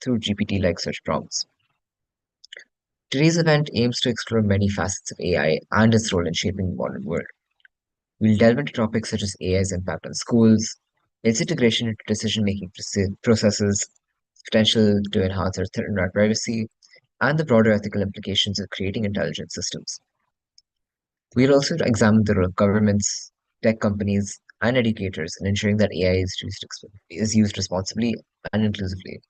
through GPT-like search prompts. Today's event aims to explore many facets of AI and its role in shaping the modern world. We'll delve into topics such as AI's impact on schools, its integration into decision-making processes, potential to enhance our internet privacy, and the broader ethical implications of creating intelligent systems. We'll also examine the role of governments, tech companies, and educators in ensuring that AI is used responsibly and inclusively.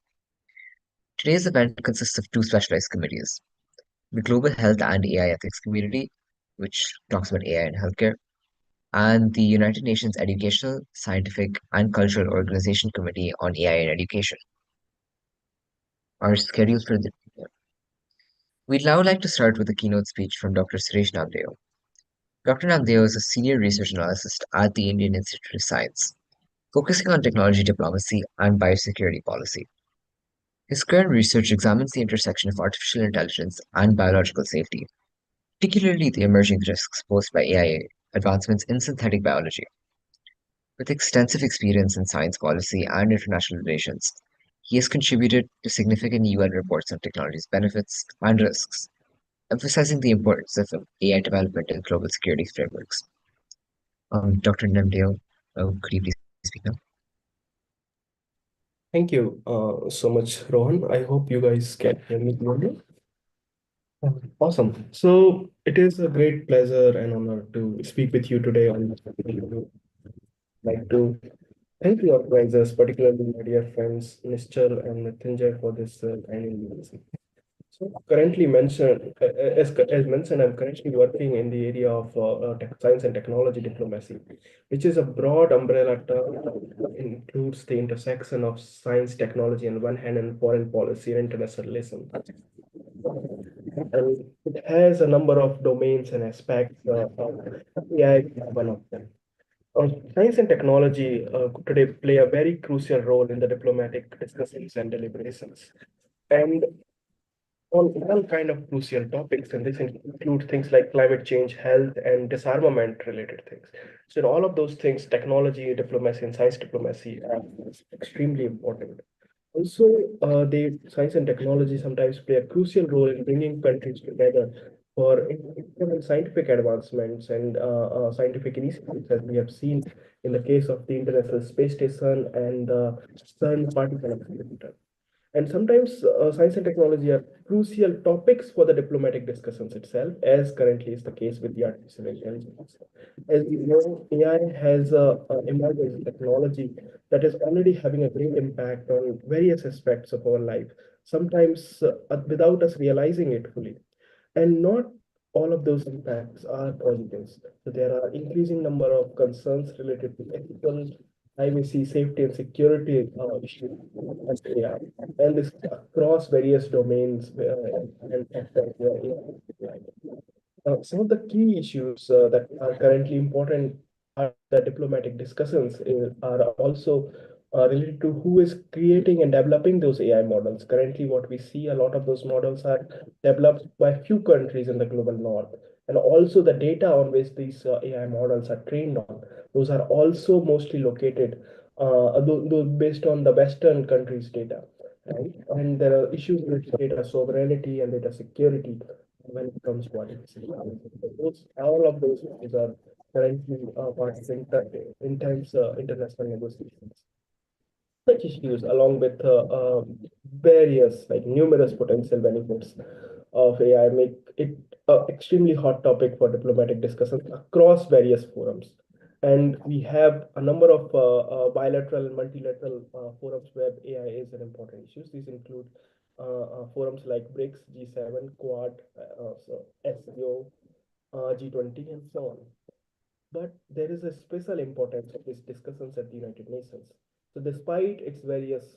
Today's event consists of two specialized committees: the Global Health and AI Ethics Community, which talks about AI in healthcare, and the United Nations Educational, Scientific, and Cultural Organization Committee on AI in Education are scheduled for the. We'd now like to start with a keynote speech from Dr. Suresh Namdeo. Dr. Namdeo is a senior research analyst at the Indian Institute of Science, focusing on technology diplomacy and biosecurity policy. His current research examines the intersection of artificial intelligence and biological safety, particularly the emerging risks posed by AI advancements in synthetic biology. With extensive experience in science policy and international relations, he has contributed to significant UN reports on technology's benefits and risks, emphasizing the importance of AI development in global security frameworks. Dr. Namdeo, could you please speak now? Thank you so much, Rohan. I hope you guys can hear me clearly. Awesome. So it is a great pleasure and honor to speak with you today on this topic. I'd like to thank the organizers, particularly my dear friends Nischal and Mrityunjay for this kind invitation. So currently mentioned, as mentioned, I'm currently working in the area of science and technology diplomacy, which is a broad umbrella term that includes the intersection of science, technology on one hand and foreign policy and international relations. And it has a number of domains and aspects. AI is one of them. Science and technology today play a very crucial role in the diplomatic discussions and deliberations. And on all kind of crucial topics, and this includes things like climate change, health, and disarmament related things. So in all of those things, technology, diplomacy, and science diplomacy are extremely important. Also, the science and technology sometimes play a crucial role in bringing countries together for scientific advancements and scientific initiatives, as we have seen in the case of the International Space Station and the CERN particle accelerator. And sometimes science and technology are crucial topics for the diplomatic discussions itself, as currently is the case with the artificial intelligence. As we know, AI has emerged as a technology that is already having a great impact on various aspects of our life, sometimes without us realizing it fully. And not all of those impacts are positives. So there are increasing number of concerns related to ethical, privacy, safety, and security issues as AI, and this across various domains and sectors where AI is applied. Some of the key issues that are currently important are the diplomatic discussions are also related to who is creating and developing those AI models. Currently, what we see, a lot of those models are developed by few countries in the global north. And also the data on which these AI models are trained on, those are also mostly located based on the Western countries' data. Right? And there are issues with data sovereignty and data security when it comes to artificial intelligence. All of those issues are currently part of intense international negotiations. Such issues, along with various, like numerous potential benefits of AI, make it an extremely hot topic for diplomatic discussions across various forums. And we have a number of bilateral and multilateral forums where AI is an important issue. These include forums like BRICS, G7, Quad, SCO, G20, and so on. But there is a special importance of these discussions at the United Nations. So despite its various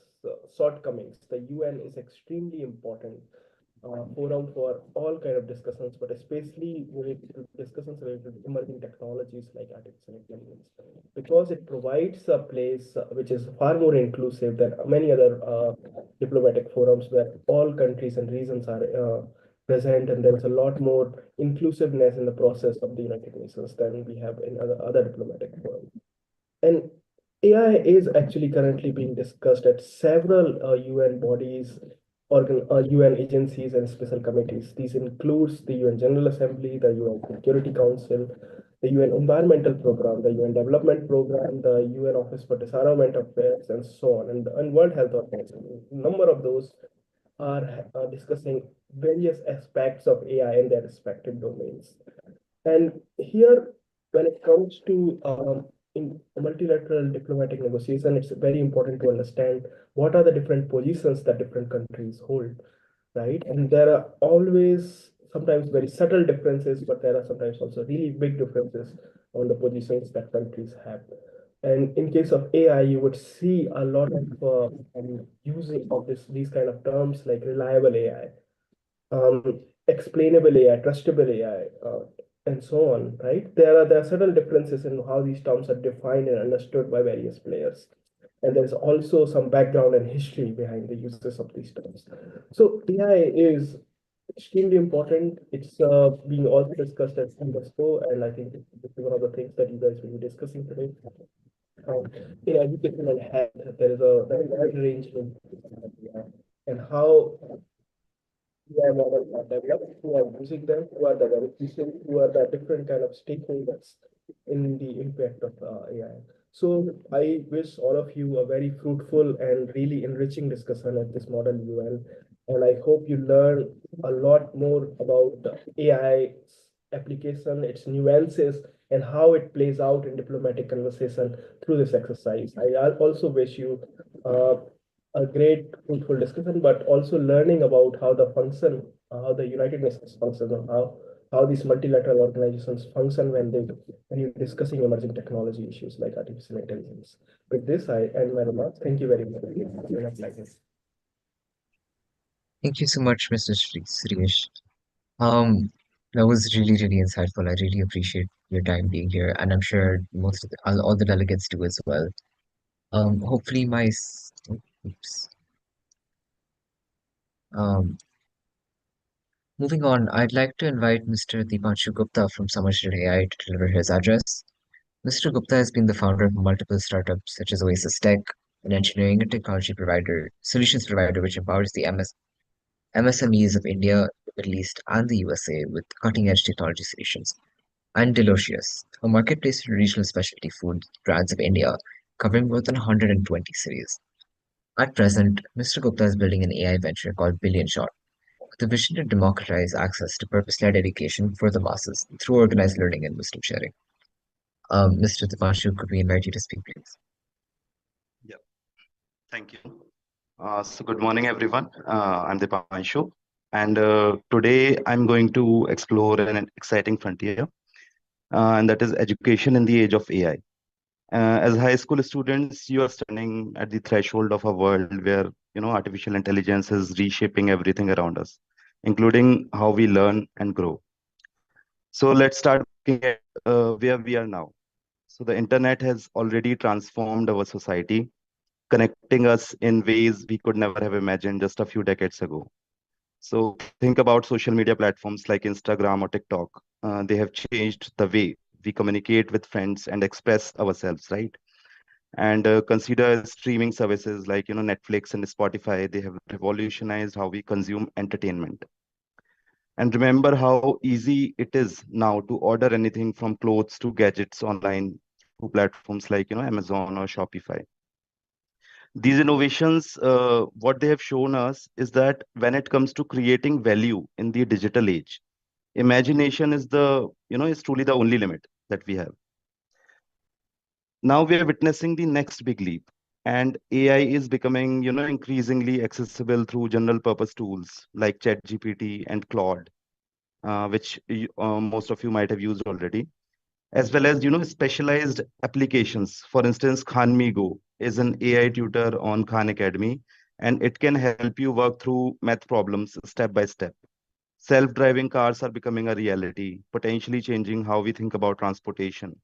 shortcomings, the UN is extremely important forum for all kind of discussions, but especially related to discussions related to emerging technologies like artificial intelligence, because it provides a place which is far more inclusive than many other diplomatic forums where all countries and regions are present, and there is a lot more inclusiveness in the process of the United Nations than we have in other diplomatic forums. And AI is actually currently being discussed at several UN bodies, UN agencies, and special committees. These includes the UN General Assembly, the UN Security Council, the UN Environmental Program, the UN Development Program, the UN Office for Disarmament Affairs, and so on, and World Health Organization. A number of those are discussing various aspects of AI in their respective domains. And here, when it comes to in multilateral diplomatic negotiation, it's very important to understand what are the different positions that different countries hold, right? And there are always sometimes very subtle differences, but there are sometimes also really big differences on the positions that countries have. And in case of AI, you would see a lot of using of these kind of terms like reliable AI, explainable AI, trustable AI, and so on, right? There are subtle differences in how these terms are defined and understood by various players. And there's also some background and history behind the uses of these terms. So AI is extremely important. It's being also discussed at UNESCO, and I think this is one of the things that you guys will be discussing today. Um, in education and health, there is a wide range in and how AI models are developed, who are using them, who are the beneficiaries, who are the different kind of stakeholders in the impact of AI. So I wish all of you a very fruitful and really enriching discussion at this model UN. And I hope you learn a lot more about AI's application, its nuances, and how it plays out in diplomatic conversation through this exercise. I also wish you uh, a great fruitful discussion, but also learning about how the function, how the United Nations function, and how these multilateral organizations function when you're discussing emerging technology issues like artificial intelligence. With this, I end my remarks. Thank you very much. You have like this. Thank you so much, Mr. Suresh. Um, that was really insightful. I really appreciate your time being here, and I'm sure most of all the delegates do as well. Hopefully oops. Um, Moving on, I'd like to invite Mr. Deepanshu Gupta from Samaj.ai to deliver his address. Mr. Gupta has been the founder of multiple startups such as Oasis Tech, an engineering and technology solutions provider which empowers the MSMEs of India, the Middle East, and the USA with cutting-edge technology solutions. And Delicious, a marketplace for regional specialty food brands of India, covering more than 120 cities. At present, Mr. Gupta is building an AI venture called Billion Shot, with a vision to democratize access to purpose-led education for the masses through organized learning and wisdom sharing. Mr. Dipanshu, could we invite you to speak, please? Yeah, thank you. So good morning, everyone. I'm Dipanshu, and today I'm going to explore an exciting frontier, and that is education in the age of AI. As high school students, you are standing at the threshold of a world where artificial intelligence is reshaping everything around us, including how we learn and grow. So let's start by looking at where we are now. So the internet has already transformed our society, connecting us in ways we could never have imagined just a few decades ago. So think about social media platforms like Instagram or TikTok. They have changed the way we communicate with friends and express ourselves, right? And consider streaming services like Netflix and Spotify. They have revolutionized how we consume entertainment. And remember how easy it is now to order anything from clothes to gadgets online through platforms like Amazon or Shopify. These innovations, what they have shown us is that when it comes to creating value in the digital age, imagination is is truly the only limit that we have. Now we are witnessing the next big leap, and AI is becoming increasingly accessible through general purpose tools like ChatGPT and Claude, which most of you might have used already, as well as specialized applications. For instance, Khanmigo is an AI tutor on Khan Academy, and it can help you work through math problems step by step. Self-driving cars are becoming a reality, potentially changing how we think about transportation.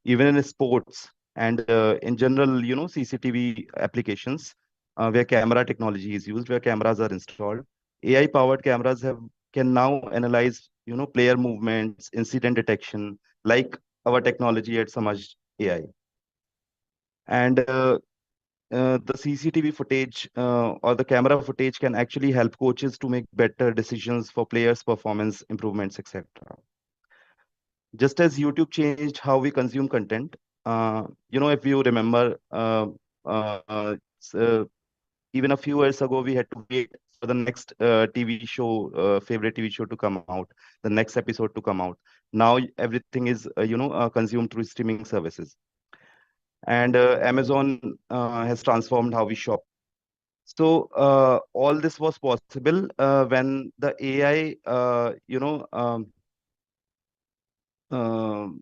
Even in sports and in general, CCTV applications, where camera technology is used, where cameras are installed, AI-powered cameras have can now analyze, player movements, incident detection, like our technology at Samaj AI. And the CCTV footage or the camera footage can actually help coaches to make better decisions for players' performance improvements, etc. Just as YouTube changed how we consume content, if you remember, uh, s- uh, even a few years ago, we had to wait for the next TV show, favorite TV show to come out, the next episode to come out. Now everything is, consumed through streaming services. And Amazon has transformed how we shop. So all this was possible when the AI, um,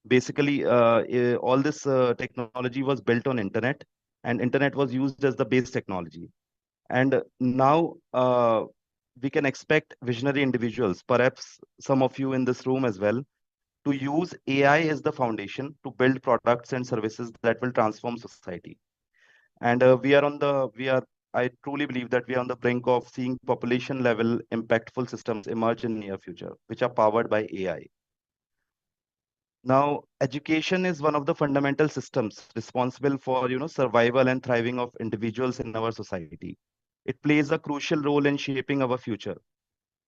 basically all this technology was built on internet, and internet was used as the base technology. And now we can expect visionary individuals, perhaps some of you in this room as well, to use AI as the foundation to build products and services that will transform society. And I truly believe that we are on the brink of seeing population level impactful systems emerge in near future, which are powered by AI. Now, education is one of the fundamental systems responsible for, survival and thriving of individuals in our society. It plays a crucial role in shaping our future.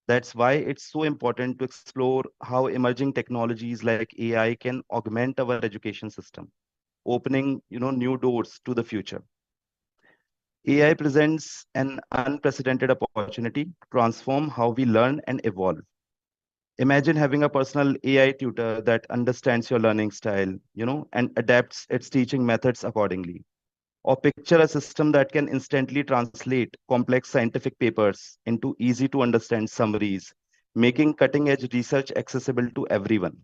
That's why it's so important to explore how emerging technologies like AI can augment our education system, opening, new doors to the future. AI presents an unprecedented opportunity to transform how we learn and evolve. Imagine having a personal AI tutor that understands your learning style, and adapts its teaching methods accordingly. Or picture a system that can instantly translate complex scientific papers into easy to understand summaries, making cutting edge research accessible to everyone.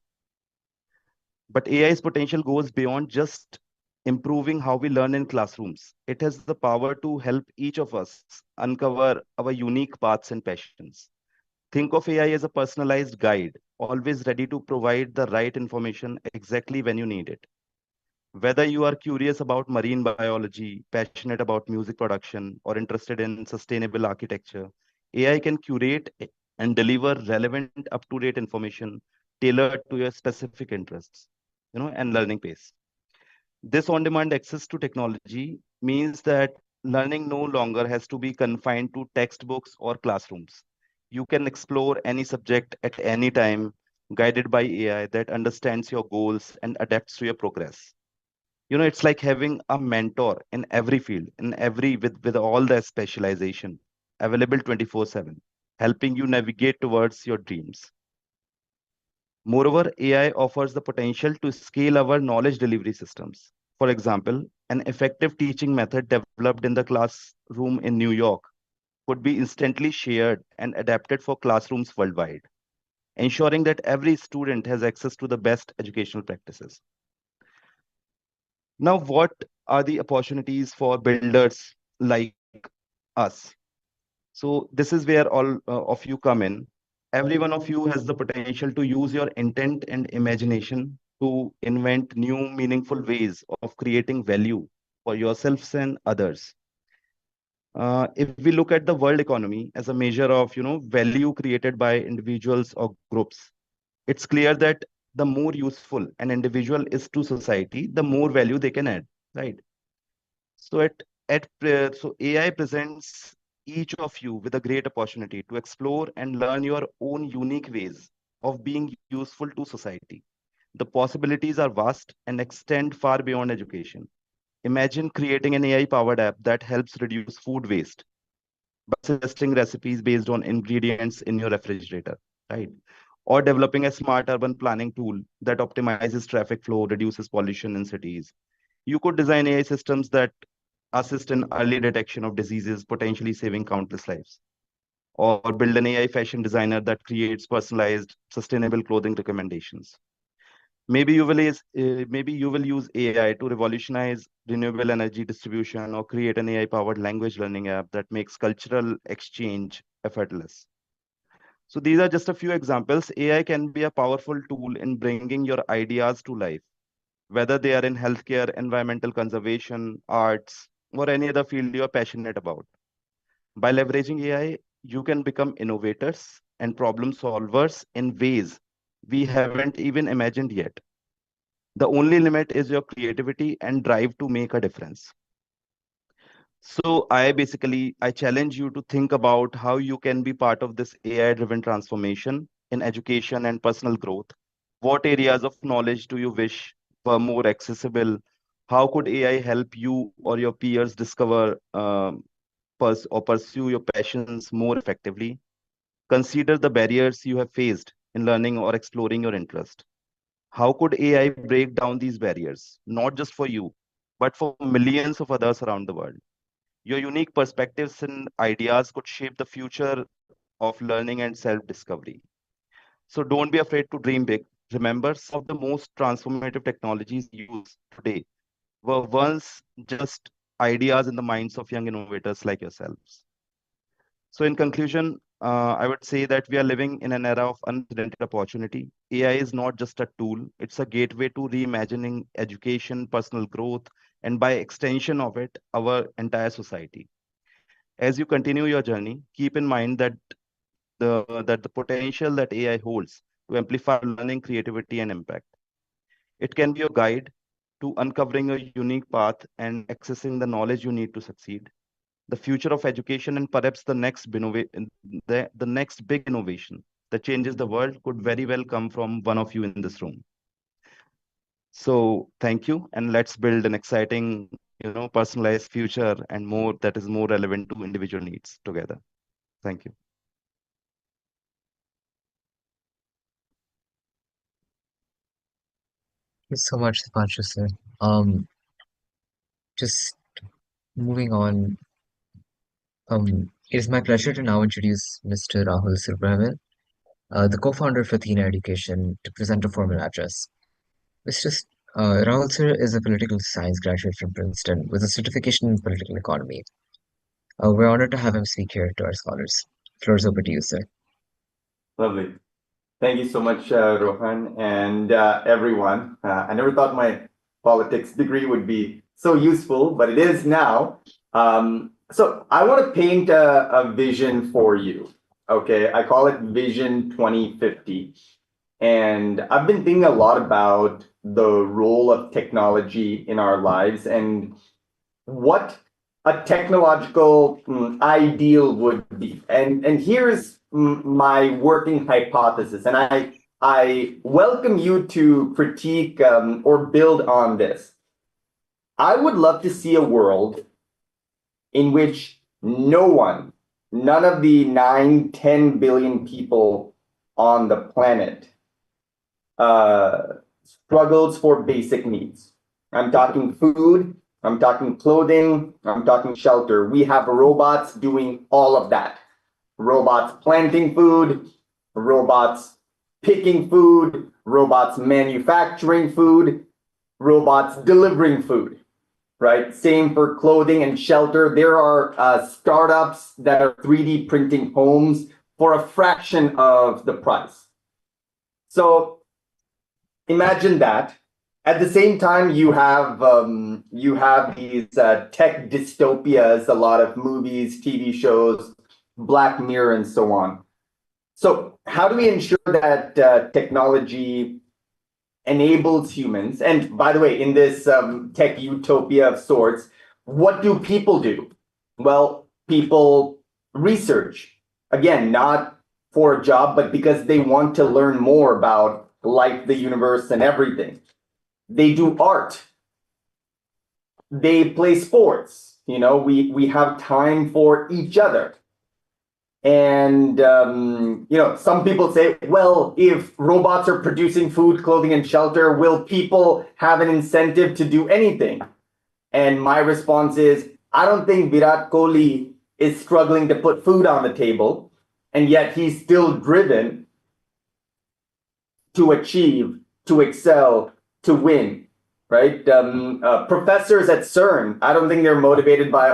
But AI's potential goes beyond just improving how we learn in classrooms. It has the power to help each of us uncover our unique paths and passions. Think of AI as a personalized guide, always ready to provide the right information exactly when you need it. Whether you are curious about marine biology, passionate about music production, or interested in sustainable architecture, AI can curate and deliver relevant, up-to-date information tailored to your specific interests, and learning pace. This on-demand access to technology means that learning no longer has to be confined to textbooks or classrooms. You can explore any subject at any time, guided by AI that understands your goals and adapts to your progress. It's like having a mentor in every field, in every with all the specialization available 24/7, helping you navigate towards your dreams. Moreover, AI offers the potential to scale our knowledge delivery systems. For example, an effective teaching method developed in the classroom in New York could be instantly shared and adapted for classrooms worldwide, ensuring that every student has access to the best educational practices. Now, what are the opportunities for builders like us? So this is where all of you come in. Every one of you has the potential to use your intent and imagination to invent new, meaningful ways of creating value for yourselves and others. If we look at the world economy as a measure of, value created by individuals or groups, it's clear that the more useful an individual is to society, the more value they can add, right? So so AI presents each of you with a great opportunity to explore and learn your own unique ways of being useful to society. The possibilities are vast and extend far beyond education. Imagine creating an AI-powered app that helps reduce food waste by suggesting recipes based on ingredients in your refrigerator, right? Or developing a smart urban planning tool that optimizes traffic flow, reduces pollution in cities. You could design AI systems that assist in early detection of diseases, potentially saving countless lives. Or build an AI fashion designer that creates personalized, sustainable clothing recommendations. Maybe you will use AI to revolutionize renewable energy distribution or create an AI-powered language learning app that makes cultural exchange effortless. So these are just a few examples. AI can be a powerful tool in bringing your ideas to life, whether they are in healthcare, environmental conservation, arts, or any other field you're passionate about. By leveraging AI, you can become innovators and problem solvers in ways we haven't even imagined yet. The only limit is your creativity and drive to make a difference. So I challenge you to think about how you can be part of this AI driven transformation in education and personal growth. What areas of knowledge do you wish were more accessible? How could AI help you or your peers discover or pursue your passions more effectively? Consider the barriers you have faced in learning or exploring your interest. How could AI break down these barriers, not just for you, but for millions of others around the world? Your unique perspectives and ideas could shape the future of learning and self discovery. So don't be afraid to dream big. Remember, some of the most transformative technologies used today were once just ideas in the minds of young innovators like yourselves. So, in conclusion, I would say that we are living in an era of unprecedented opportunity. AI is not just a tool, it's a gateway to reimagining education, personal growth, and by extension of it, our entire society. As you continue your journey, keep in mind that the potential that AI holds to amplify learning, creativity, and impact. It can be your guide to uncovering a unique path and accessing the knowledge you need to succeed. The future of education and perhaps the next big innovation that changes the world could very well come from one of you in this room. So thank you, and let's build an exciting, personalized future and more that is more relevant to individual needs together. Thank you. Thank you so much, Dipanshu sir. Um, just moving on, it is my pleasure to now introduce Mr. Rahul Subramanian, the co-founder of Athena Education, to present a formal address. Mr. Rahul sir is a political science graduate from Princeton with a certification in political economy. We're honored to have him speak here to our scholars. Floor is over to you, sir. Lovely. Thank you so much, Rohan, and everyone. I never thought my politics degree would be so useful, but it is now. So I want to paint a vision for you. Okay, I call it Vision 2050. And I've been thinking a lot about the role of technology in our lives and what a technological ideal would be. And here's my working hypothesis, and I welcome you to critique or build on this. I would love to see a world in which none of the 9-10 billion people on the planet struggles for basic needs. I'm talking food, I'm talking clothing, I'm talking shelter. We have robots doing all of that. Robots planting food, robots picking food, robots manufacturing food, robots delivering food, right? Same for clothing and shelter. There are startups that are 3D printing homes for a fraction of the price. So imagine that. At the same time, you have these tech dystopias, a lot of movies, TV shows, Black Mirror, and so on. So how do we ensure that technology enables humans? And by the way, in this tech utopia of sorts, what do people do? Well, people research. Again, not for a job, but because they want to learn more about life, the universe, and everything. They do art. They play sports. We have time for each other. And some people say, well, if robots are producing food, clothing, and shelter, will people have an incentive to do anything? And my response is, I don't think Virat Kohli is struggling to put food on the table, and yet he's still driven to achieve, to excel, to win, right? Professors at CERN, I don't think they're motivated by,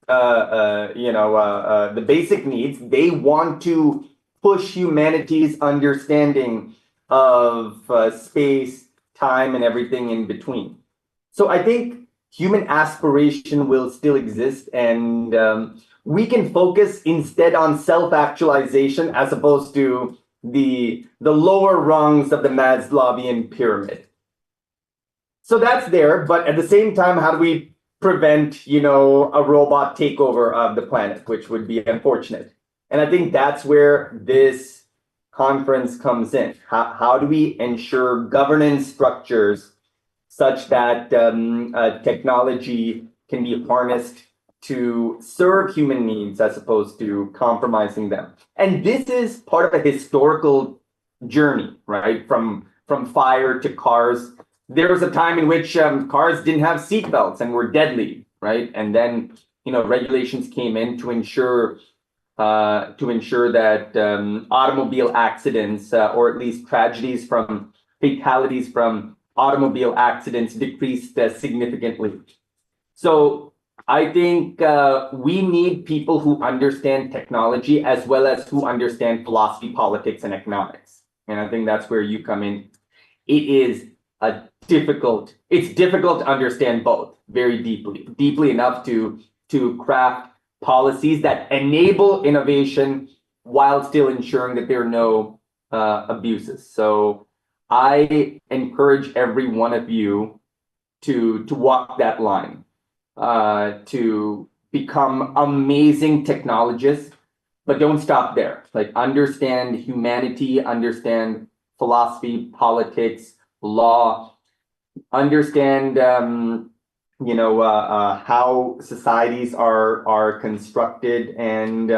the basic needs. They want to push humanity's understanding of space, time, and everything in between. So I think human aspiration will still exist, and we can focus instead on self-actualization as opposed to the lower rungs of the Maslowian pyramid. So that's there, but at the same time, how do we prevent, a robot takeover of the planet, which would be unfortunate? And I think that's where this conference comes in. How do we ensure governance structures such that technology can be harnessed to serve human needs as opposed to compromising them? And this is part of a historical journey, right? From fire to cars. There was a time in which cars didn't have seatbelts and were deadly, right? And then regulations came in to ensure that automobile accidents or at least tragedies from fatalities from automobile accidents decreased significantly. So I think we need people who understand technology as well as who understand philosophy, politics, and economics. And I think that's where you come in. It's difficult to understand both very deeply enough to craft policies that enable innovation while still ensuring that there are no abuses. So I encourage every one of you to walk that line, to become amazing technologists, but don't stop there. Like, understand humanity, understand philosophy, politics, law, understand how societies are constructed and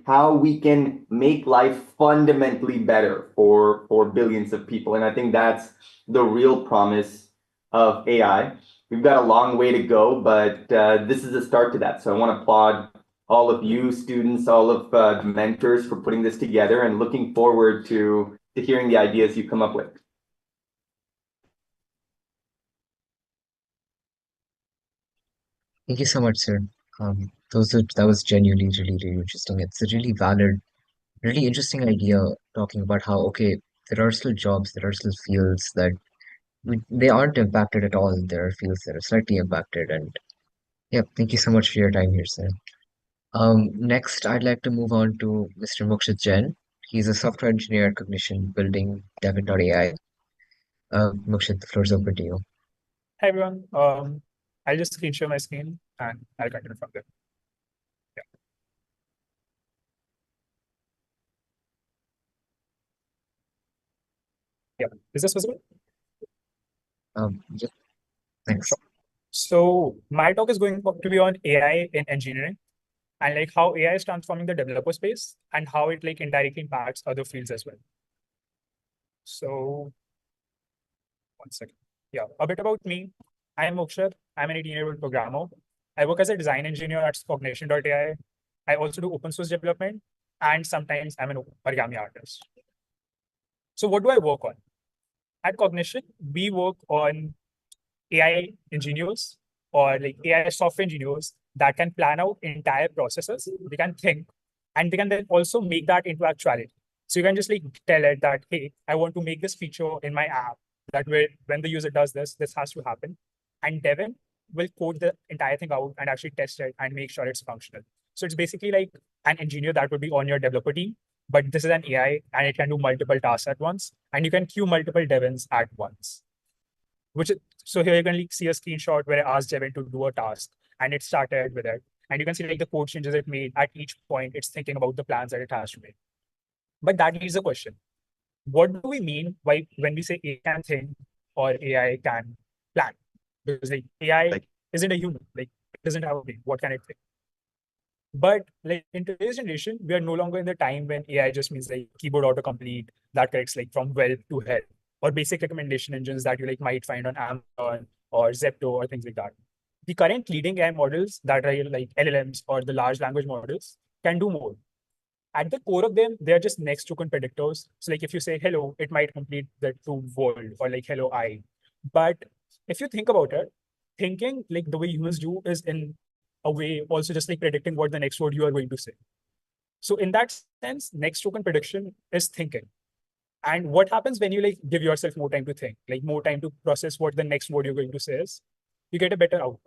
how we can make life fundamentally better for billions of people. And I think that's the real promise of AI. We've got a long way to go, but this is a start to that. So I want to applaud all of you students, all of the mentors for putting this together, and looking forward to hearing the ideas you come up with. Thank you so much, sir. That was genuinely really, really interesting. It's a really valid, really interesting idea talking about how, okay, there are still jobs, there are still fields that they aren't impacted at all. There are fields that are slightly impacted. And yeah, thank you so much for your time here, sir. Next, I'd like to move on to Mr. Mokshit Jain. He's a software engineer at Cognition building Devin.ai. Mokshit, the floor is open to you. Hi everyone. I'll just screen share my screen and I'll continue from there. Yeah. Yeah. Is this visible? Yeah, thanks. Sure. So my talk is going to be on AI in engineering and like how AI is transforming the developer space and how it like indirectly impacts other fields as well. So 1 second. Yeah, a bit about me. I am Mokshit. I'm an 18-year-old programmer. I work as a design engineer at Cognition.ai. I also do open source development, and sometimes I'm an origami artist. So what do I work on? At Cognition, we work on AI engineers or like AI software engineers that can plan out entire processes. They can think, and they can then also make that into actuality. So you can just like tell it that, hey, I want to make this feature in my app that when the user does this, this has to happen. And Devin will code the entire thing out and actually test it and make sure it's functional. So it's basically like an engineer that would be on your developer team, but this is an AI and it can do multiple tasks at once. And you can queue multiple Devins at once. So here you can see a screenshot where I asked Devin to do a task and it started with it. And you can see like the code changes it made at each point. It's thinking about the plans that it has to make. But that leaves a question. What do we mean when we say AI can think or AI can plan? Because like AI isn't a human, like it doesn't have a brain. What can it think? But like in today's generation, we are no longer in the time when AI just means like keyboard autocomplete that corrects like from well to hell, or basic recommendation engines that you like might find on Amazon or Zepto or things like that. The current leading AI models that are like LLMs or the large language models can do more. At the core of them, they're just next token predictors. So like if you say hello, it might complete the to world or like hello I. But if you think about it, thinking like the way humans do is in a way also just like predicting what the next word you are going to say. So in that sense, next token prediction is thinking. And what happens when you like give yourself more time to think, like more time to process what the next word you're going to say is, you get a better outcome.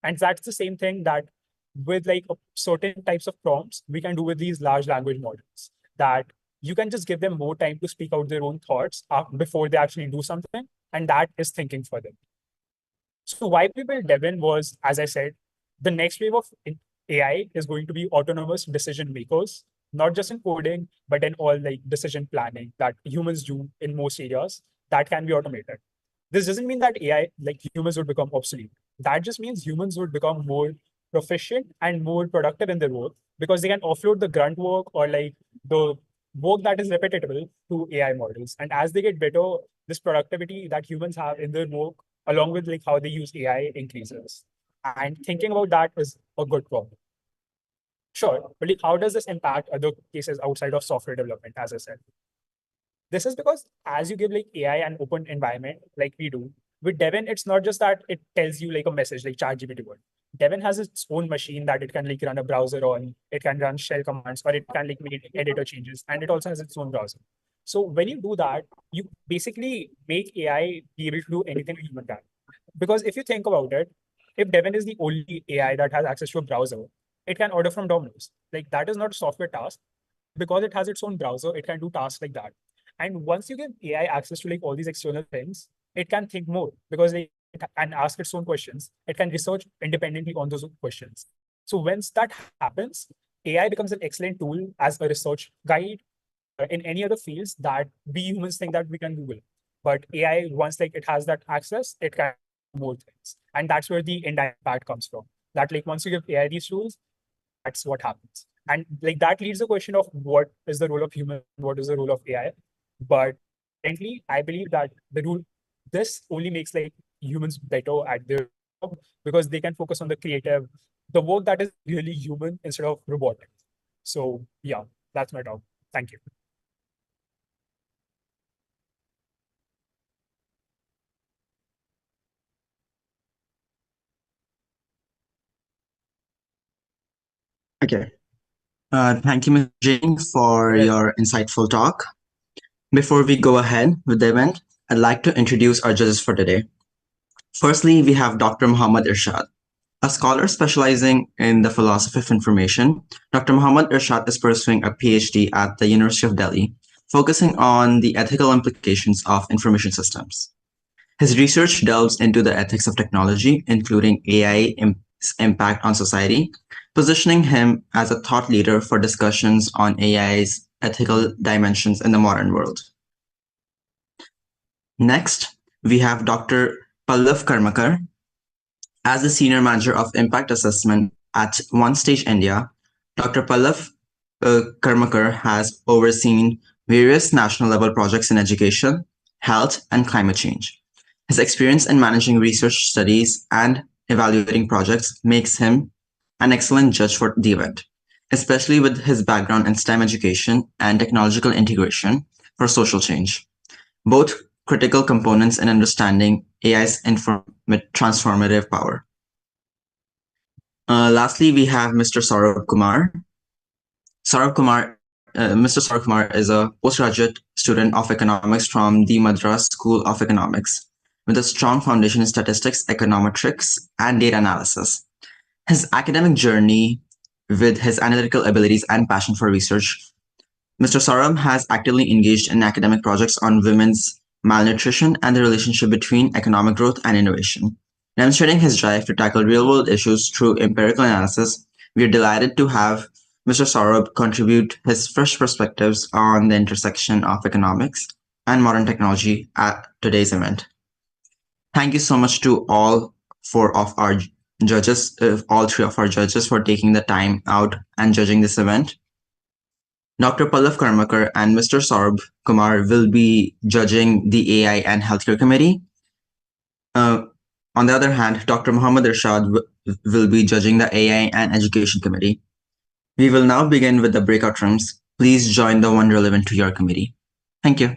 And that's the same thing that with like certain types of prompts, we can do with these large language models, that you can just give them more time to speak out their own thoughts before they actually do something. and that is thinking for them. So why we built Devin was, as I said, the next wave of AI is going to be autonomous decision makers, not just in coding, but in all like decision planning that humans do in most areas that can be automated. This doesn't mean that AI, like humans, would become obsolete. That just means humans would become more proficient and more productive in their work because they can offload the grunt work or like the work that is repetitive to AI models. And as they get better, this productivity that humans have in their work, along with like how they use AI, increases. And thinking about that is a good problem. Sure, but like, how does this impact other cases outside of software development, as I said? This is because as you give like AI an open environment, like we do, with Devin, it's not just that it tells you like a message like ChatGPT would. Devin has its own machine that it can like run a browser on, it can run shell commands, or it can like make editor changes, and it also has its own browser. So when you do that, you basically make AI be able to do anything a human can. Because if you think about it, if Devin is the only AI that has access to a browser, it can order from Domino's. Like that is not a software task. Because it has its own browser, it can do tasks like that. And once you give AI access to like all these external things, it can think more because like, it can ask its own questions. It can research independently on those questions. So once that happens, AI becomes an excellent tool as a research guide in any other fields that we humans think that we can Google. But AI, once like it has that access, it can do more things. And that's where the indirect part comes from. That like once you give AI these tools, that's what happens. And like that leads the question of what is the role of human, what is the role of AI. But currently, I believe that the rule this only makes like humans better at their job because they can focus on the creative, the work that is really human instead of robotic. So yeah, that's my talk. Thank you. Okay. Thank you, Ms. Jane, for your insightful talk. Before we go ahead with the event, I'd like to introduce our judges for today. Firstly, we have Dr. Muhammad Irshad, a scholar specializing in the philosophy of information. Dr. Muhammad Irshad is pursuing a PhD at the University of Delhi, focusing on the ethical implications of information systems. His research delves into the ethics of technology, including AI's impact on society, positioning him as a thought leader for discussions on AI's ethical dimensions in the modern world. Next, we have Dr. Pallav Karmakar. As the Senior Manager of Impact Assessment at OneStage India, Dr. Pallav Karmakar has overseen various national level projects in education, health, and climate change. His experience in managing research studies and evaluating projects makes him an excellent judge for the event, especially with his background in STEM education and technological integration for social change, both critical components in understanding AI's transformative power. Lastly, we have Mr. Saurabh Kumar. Mr. Saurabh Kumar is a postgraduate student of economics from the Madras School of Economics, with a strong foundation in statistics, econometrics, and data analysis. His academic journey, with his analytical abilities and passion for research, Mr. Saurabh has actively engaged in academic projects on women's malnutrition and the relationship between economic growth and innovation. Demonstrating his drive to tackle real-world issues through empirical analysis, we are delighted to have Mr. Saurabh contribute his fresh perspectives on the intersection of economics and modern technology at today's event. Thank you so much to all four of our judges, all three of our judges, for taking the time out and judging this event. Dr. Pallav Karmakar and Mr. Saurabh Kumar will be judging the AI and Healthcare Committee. On the other hand, Dr. Muhammad Irshad will be judging the AI and Education Committee. We will now begin with the breakout rooms. Please join the one relevant to your committee. Thank you.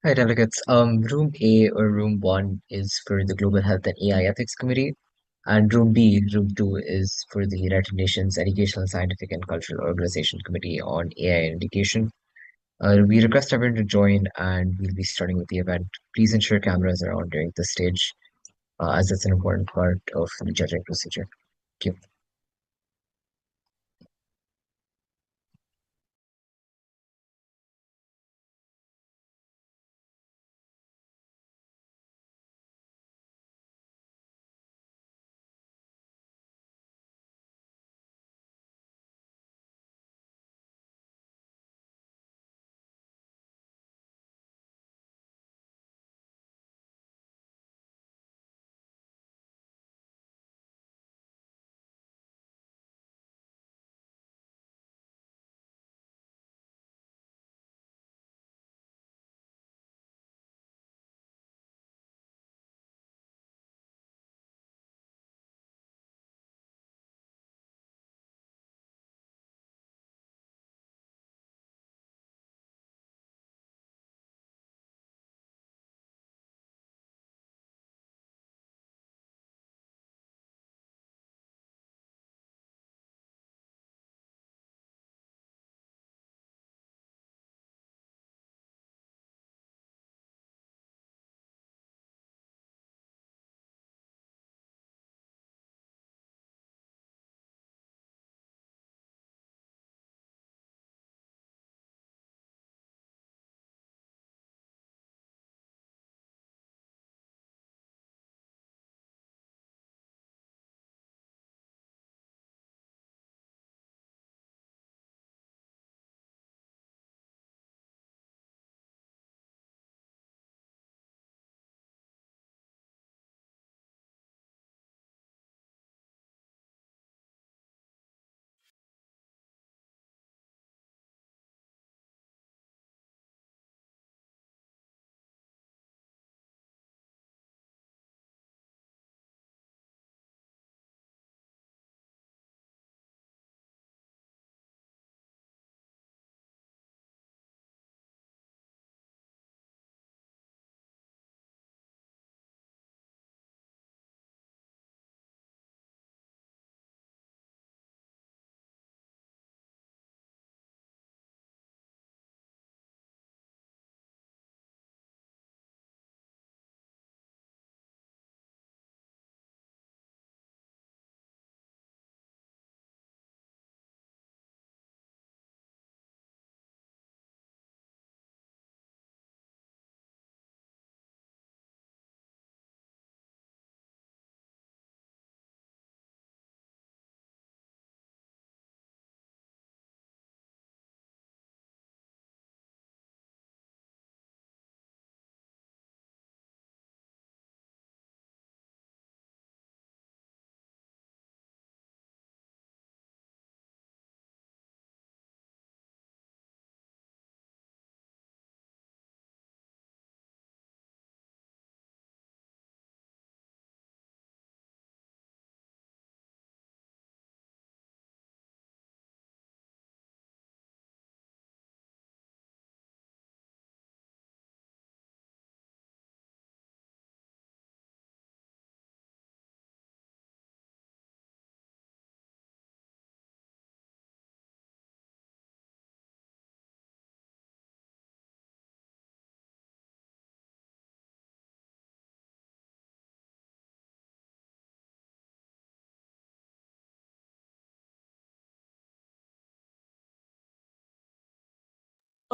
Hi, delegates. Room A or Room 1 is for the Global Health and AI Ethics Committee, and Room B, Room 2, is for the United Nations Educational, Scientific, and Cultural Organization Committee on AI and Education. We request everyone to join, and we'll be starting with the event. Please ensure cameras are on during this stage, as it's an important part of the judging procedure. Thank you.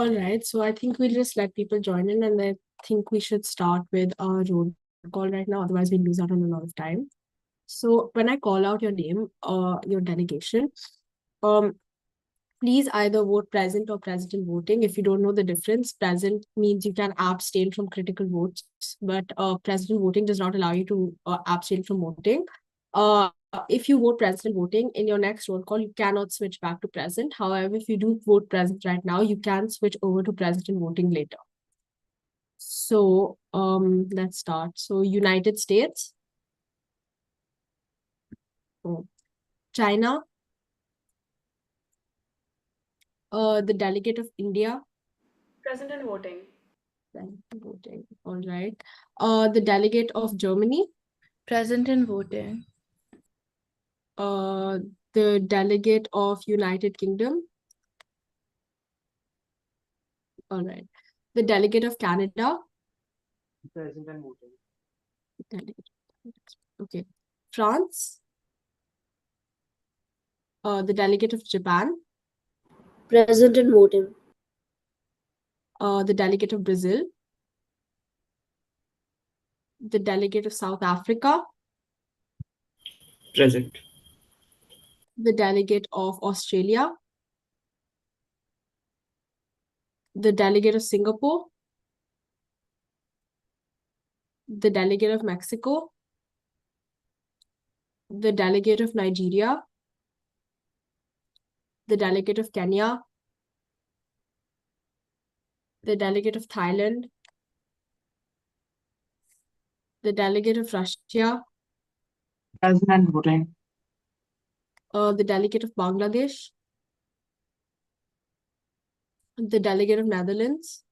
All right, so I think we'll just let people join in, and I think we should start with our roll call right now, otherwise we'll lose out on a lot of time. So when I call out your name, your delegation, please either vote present or present in voting. If you don't know the difference, present means you can abstain from critical votes, but present in voting does not allow you to abstain from voting. If you vote present in voting, in your next roll call, you cannot switch back to present. However, if you do vote present right now, you can switch over to present in voting later. So let's start. So United States, China, the delegate of India. Present and voting. Present and voting. All right. The delegate of Germany. Present and voting. The delegate of United Kingdom. All right. The delegate of Canada. Present and voting. Delegate. Okay. France. The delegate of Japan. Present and voting. The delegate of Brazil. The delegate of South Africa. Present. The delegate of Australia. The delegate of Singapore. The delegate of Mexico. The delegate of Nigeria. The delegate of Kenya. The delegate of Thailand. The delegate of Russia. Present and voting. The delegate of Bangladesh. The delegate of Netherlands.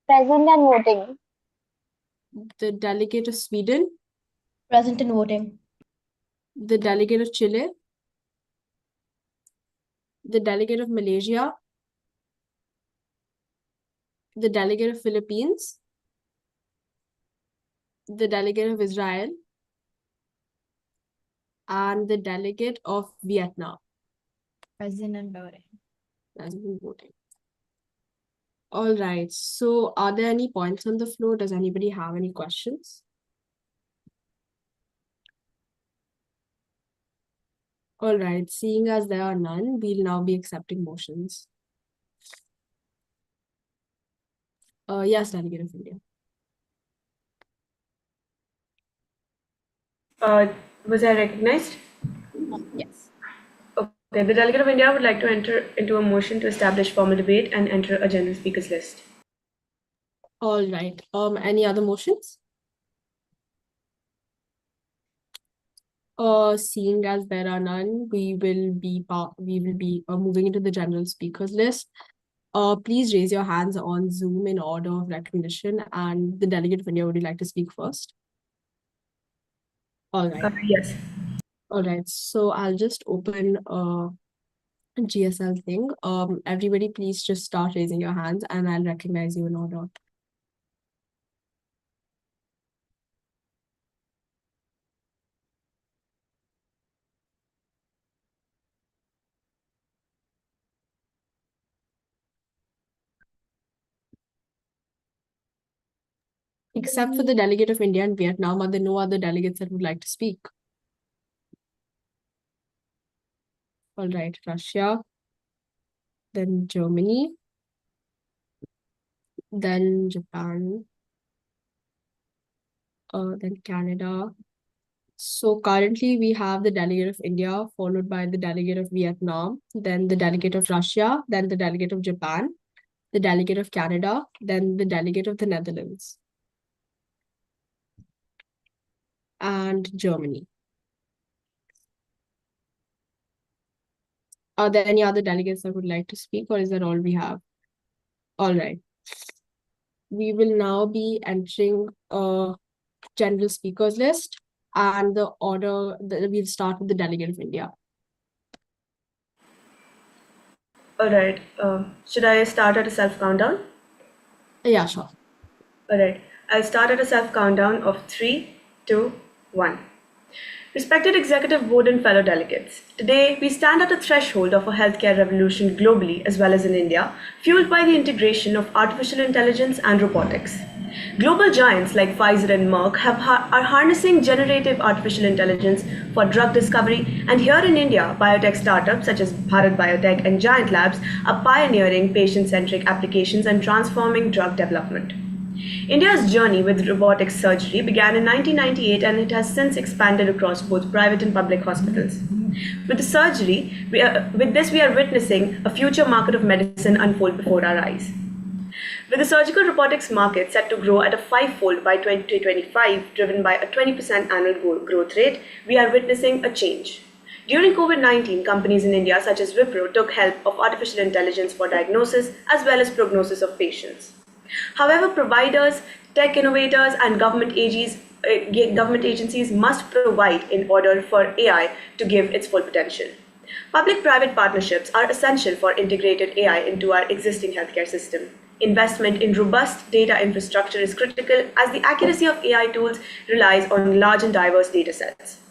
Present and voting. The delegate of Sweden. Present and voting. The delegate of Chile. The delegate of Malaysia. The delegate of Philippines. The delegate of Israel. And the delegate of Vietnam. Present and voting. Present and voting. All right. So are there any points on the floor? Does anybody have any questions? All right. Seeing as there are none, we'll now be accepting motions. Yes, delegate of India. Was I recognized? Yes. Okay, the delegate of India would like to enter into a motion to establish formal debate and enter a general speakers list. All right. Any other motions? Seeing as there are none, we will be moving into the general speakers list. Please raise your hands on Zoom in order of recognition, and the delegate of India, would you like to speak first? All right. Yes. All right. So I'll just open GSL thing. Everybody, please just start raising your hands, and I'll recognize you in order. Except for the delegate of India and Vietnam, are there no other delegates that would like to speak? All right, Russia, then Germany, then Japan, then Canada. So currently we have the delegate of India, followed by the delegate of Vietnam, then the delegate of Russia, then the delegate of Japan, the delegate of Canada, then the delegate of the Netherlands, and Germany. Are there any other delegates that would like to speak, or is that all we have? All right. We will now be entering a general speakers list, and the order that we'll start with the delegate of India. All right. Should I start at a self countdown? Yeah, sure. All right. I'll start at a self countdown of 3, 2, 1. Respected executive board and fellow delegates, today we stand at a threshold of a healthcare revolution globally as well as in India, fueled by the integration of artificial intelligence and robotics. Global giants like Pfizer and Merck are harnessing generative artificial intelligence for drug discovery, and here in India, biotech startups such as Bharat Biotech and Giant Labs are pioneering patient-centric applications and transforming drug development. India's journey with robotic surgery began in 1998 and it has since expanded across both private and public hospitals. With the surgery, we are witnessing a future market of medicine unfold before our eyes. With the surgical robotics market set to grow at a five-fold by 2025, driven by a 20% annual growth rate, we are witnessing a change. During COVID-19, companies in India such as Wipro took help of artificial intelligence for diagnosis as well as prognosis of patients. However, providers, tech innovators, and government agencies must provide in order for AI to give its full potential. Public-private partnerships are essential for integrated AI into our existing healthcare system. Investment in robust data infrastructure is critical as the accuracy of AI tools relies on large and diverse data sets.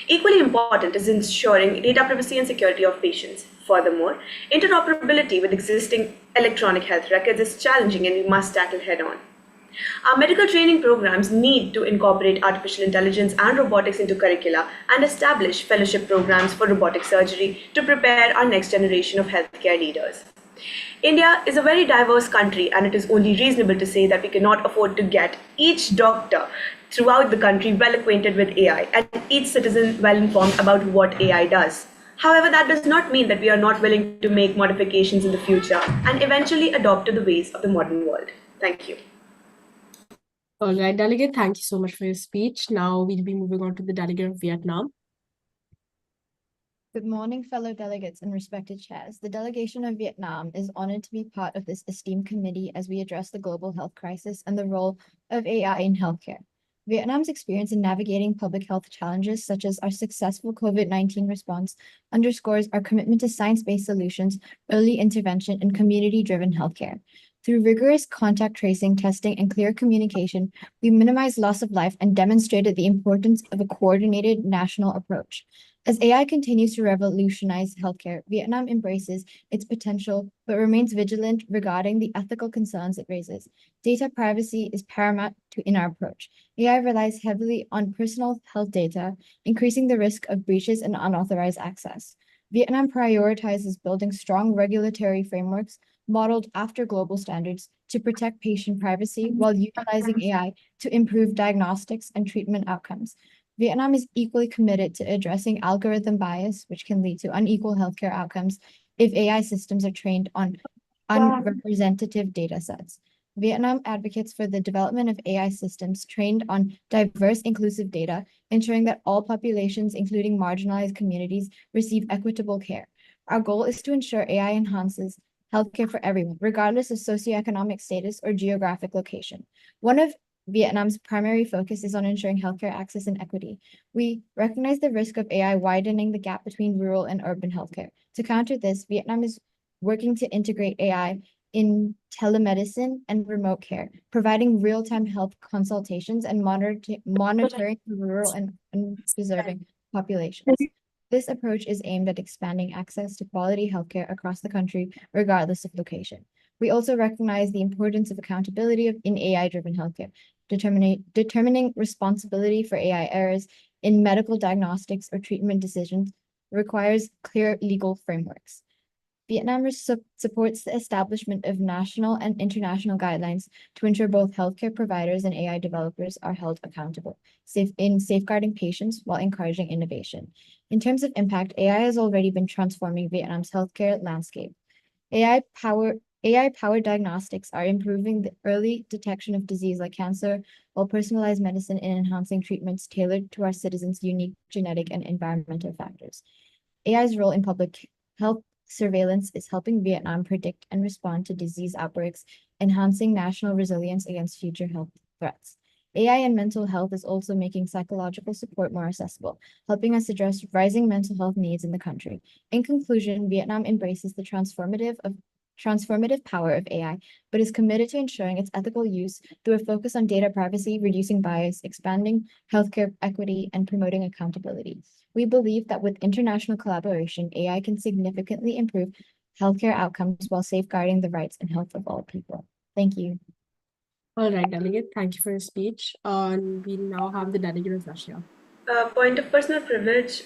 Equally important is ensuring data privacy and security of patients. Furthermore, interoperability with existing electronic health records is challenging and we must tackle head-on. Our medical training programs need to incorporate artificial intelligence and robotics into curricula and establish fellowship programs for robotic surgery to prepare our next generation of healthcare leaders. India is a very diverse country and it is only reasonable to say that we cannot afford to get each doctor throughout the country well acquainted with AI and each citizen well informed about what AI does. However, that does not mean that we are not willing to make modifications in the future and eventually adopt to the ways of the modern world. Thank you. All right, Delegate, thank you so much for your speech. Now we'll be moving on to the delegate of Vietnam. Good morning, fellow delegates and respected chairs. The delegation of Vietnam is honored to be part of this esteemed committee as we address the global health crisis and the role of AI in healthcare. Vietnam's experience in navigating public health challenges, such as our successful COVID-19 response, underscores our commitment to science-based solutions, early intervention, and community-driven healthcare. Through rigorous contact tracing, testing, and clear communication, we minimized loss of life and demonstrated the importance of a coordinated national approach. As AI continues to revolutionize healthcare, Vietnam embraces its potential but remains vigilant regarding the ethical concerns it raises. Data privacy is paramount in our approach. AI relies heavily on personal health data, increasing the risk of breaches and unauthorized access. Vietnam prioritizes building strong regulatory frameworks modeled after global standards to protect patient privacy while utilizing AI to improve diagnostics and treatment outcomes. Vietnam is equally committed to addressing algorithm bias, which can lead to unequal healthcare outcomes if AI systems are trained on unrepresentative data sets. Vietnam advocates for the development of AI systems trained on diverse, inclusive data, ensuring that all populations, including marginalized communities, receive equitable care. Our goal is to ensure AI enhances healthcare for everyone, regardless of socioeconomic status or geographic location. One of Vietnam's primary focus is on ensuring healthcare access and equity. We recognize the risk of AI widening the gap between rural and urban healthcare. To counter this, Vietnam is working to integrate AI in telemedicine and remote care, providing real-time health consultations and monitoring rural and undeserving populations. This approach is aimed at expanding access to quality healthcare across the country, regardless of location. We also recognize the importance of accountability in AI-driven healthcare. Determining responsibility for AI errors in medical diagnostics or treatment decisions requires clear legal frameworks. Vietnam supports the establishment of national and international guidelines to ensure both healthcare providers and AI developers are held accountable, in safeguarding patients while encouraging innovation. In terms of impact, AI has already been transforming Vietnam's healthcare landscape. AI-powered diagnostics are improving the early detection of disease like cancer, while personalized medicine and enhancing treatments tailored to our citizens' unique genetic and environmental factors. AI's role in public health surveillance is helping Vietnam predict and respond to disease outbreaks, enhancing national resilience against future health threats. AI and mental health is also making psychological support more accessible, helping us address rising mental health needs in the country. In conclusion, Vietnam embraces the transformative transformative power of AI, but is committed to ensuring its ethical use through a focus on data privacy, reducing bias, expanding healthcare equity, and promoting accountability. We believe that with international collaboration, AI can significantly improve healthcare outcomes while safeguarding the rights and health of all people. Thank you. All right, delegate, thank you for your speech. We now have the delegate of Russia. Point of personal privilege.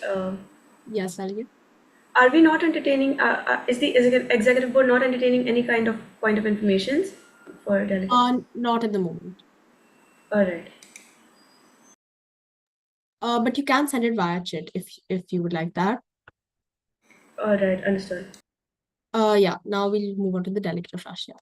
Yes, delegate. Are we not entertaining? Is the executive board not entertaining any kind of point of information for delegates? Not at the moment. All right. But you can send it via chat if you would like that. All right, understood. Yeah, now we'll move on to the delegate of Russia.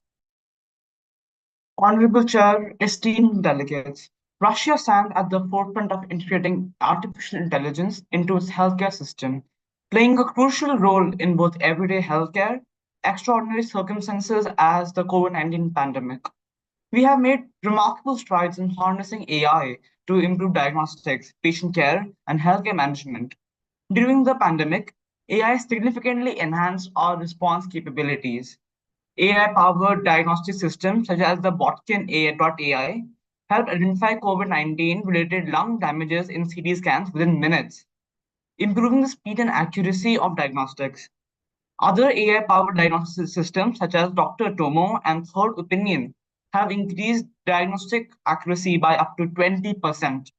Honorable Chair, esteemed delegates, Russia stands at the forefront of integrating artificial intelligence into its healthcare system, playing a crucial role in both everyday healthcare, extraordinary circumstances as the COVID-19 pandemic. We have made remarkable strides in harnessing AI to improve diagnostics, patient care, and healthcare management. During the pandemic, AI significantly enhanced our response capabilities. AI-powered diagnostic systems such as the Botkin AI helped identify COVID-19 related lung damages in CT scans within minutes, improving the speed and accuracy of diagnostics. Other AI-powered diagnostic systems such as Dr. Tomo and Third Opinion have increased diagnostic accuracy by up to 20%,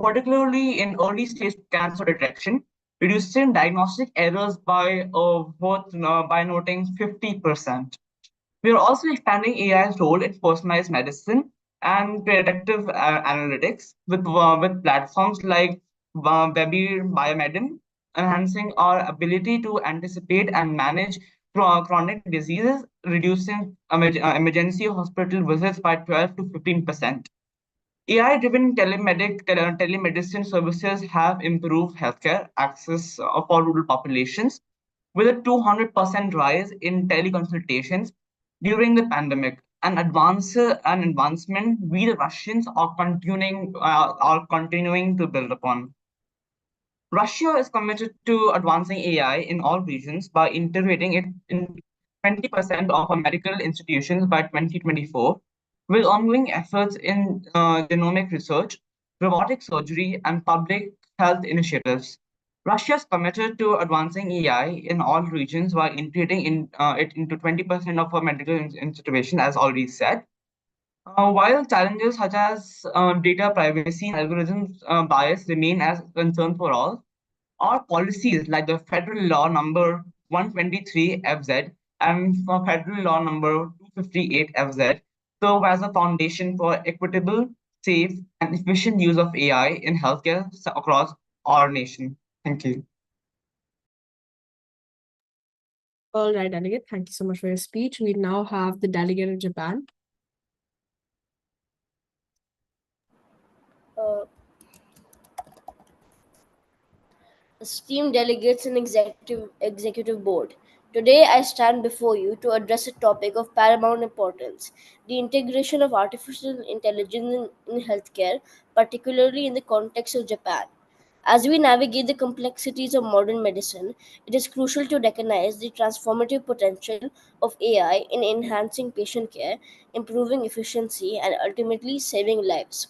particularly in early stage cancer detection, reducing diagnostic errors by noting 50%. We are also expanding AI's role in personalized medicine and predictive analytics with platforms like Webby Biomedin, enhancing our ability to anticipate and manage chronic diseases, reducing emergency hospital visits by 12 to 15%. AI-driven telemedicine services have improved healthcare access for rural populations, with a 200% rise in teleconsultations during the pandemic. An advancement we the Russians are continuing to build upon. Russia is committed to advancing AI in all regions by integrating it in 20% of our medical institutions by 2024, with ongoing efforts in genomic research, robotic surgery, and public health initiatives. Russia is committed to advancing AI in all regions by integrating it into 20% of our medical institutions, as already said. While challenges such as data privacy and algorithms bias remain as concern for all, our policies like the Federal Law number 123 FZ and Federal Law number 258 FZ serve as a foundation for equitable, safe, and efficient use of AI in healthcare across our nation. Thank you. All right, delegate, thank you so much for your speech. We now have the delegate of Japan. Esteemed delegates and executive board, today I stand before you to address a topic of paramount importance: the integration of artificial intelligence in healthcare, particularly in the context of Japan. As we navigate the complexities of modern medicine, it is crucial to recognize the transformative potential of AI in enhancing patient care, improving efficiency, and ultimately saving lives.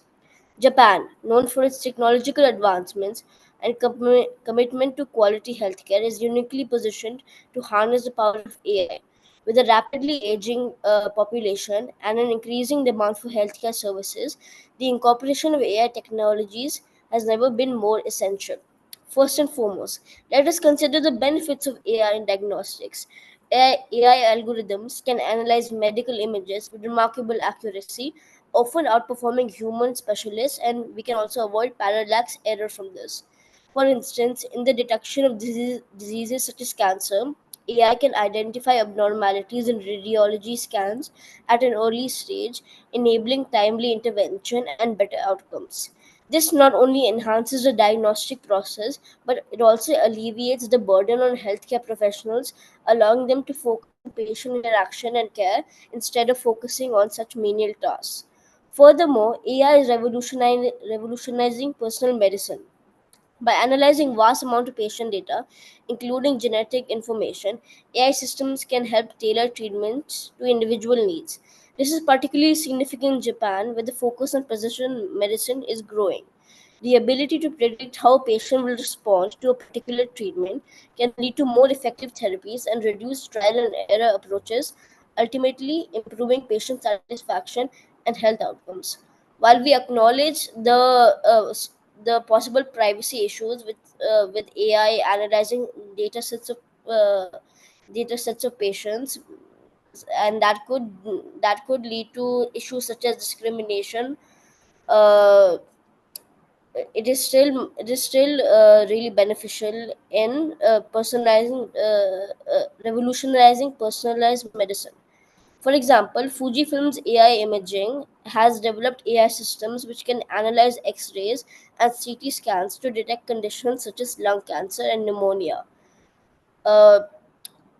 Japan, known for its technological advancements and commitment to quality healthcare, is uniquely positioned to harness the power of AI. With a rapidly aging population and an increasing demand for healthcare services, the incorporation of AI technologies has never been more essential. First and foremost, let us consider the benefits of AI in diagnostics. AI algorithms can analyze medical images with remarkable accuracy, often outperforming human specialists, and we can also avoid parallax error from this. For instance, in the detection of diseases such as cancer, AI can identify abnormalities in radiology scans at an early stage, enabling timely intervention and better outcomes. This not only enhances the diagnostic process, but it also alleviates the burden on healthcare professionals, allowing them to focus on patient interaction and care instead of focusing on such menial tasks. Furthermore, AI is revolutionizing personal medicine. By analyzing vast amount of patient data, including genetic information, AI systems can help tailor treatments to individual needs. This is particularly significant in Japan, where the focus on precision medicine is growing. The ability to predict how a patient will respond to a particular treatment can lead to more effective therapies and reduce trial and error approaches, ultimately improving patient satisfaction and health outcomes. While we acknowledge the possible privacy issues with AI analyzing data sets of uh, data sets of patients, and that could lead to issues such as discrimination. Uh, it is still really beneficial in revolutionizing personalized medicine. For example, Fujifilm's AI imaging has developed AI systems which can analyze X-rays and CT scans to detect conditions such as lung cancer and pneumonia. Uh,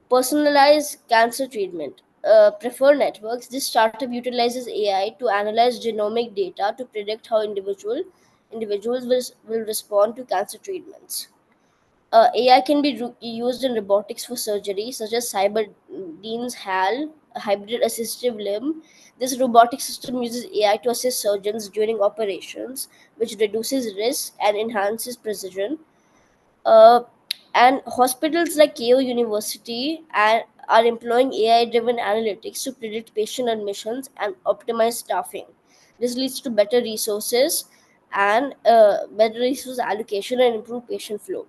Personalized cancer treatment. Prefer networks. This startup utilizes AI to analyze genomic data to predict how individuals will respond to cancer treatments. AI can be used in robotics for surgery, such as Cyberdean's HAL, a hybrid assistive limb. This robotic system uses AI to assist surgeons during operations, which reduces risk and enhances precision. Uh, and hospitals like KO University are employing AI-driven analytics to predict patient admissions and optimize staffing. This leads to better resource allocation and improved patient flow.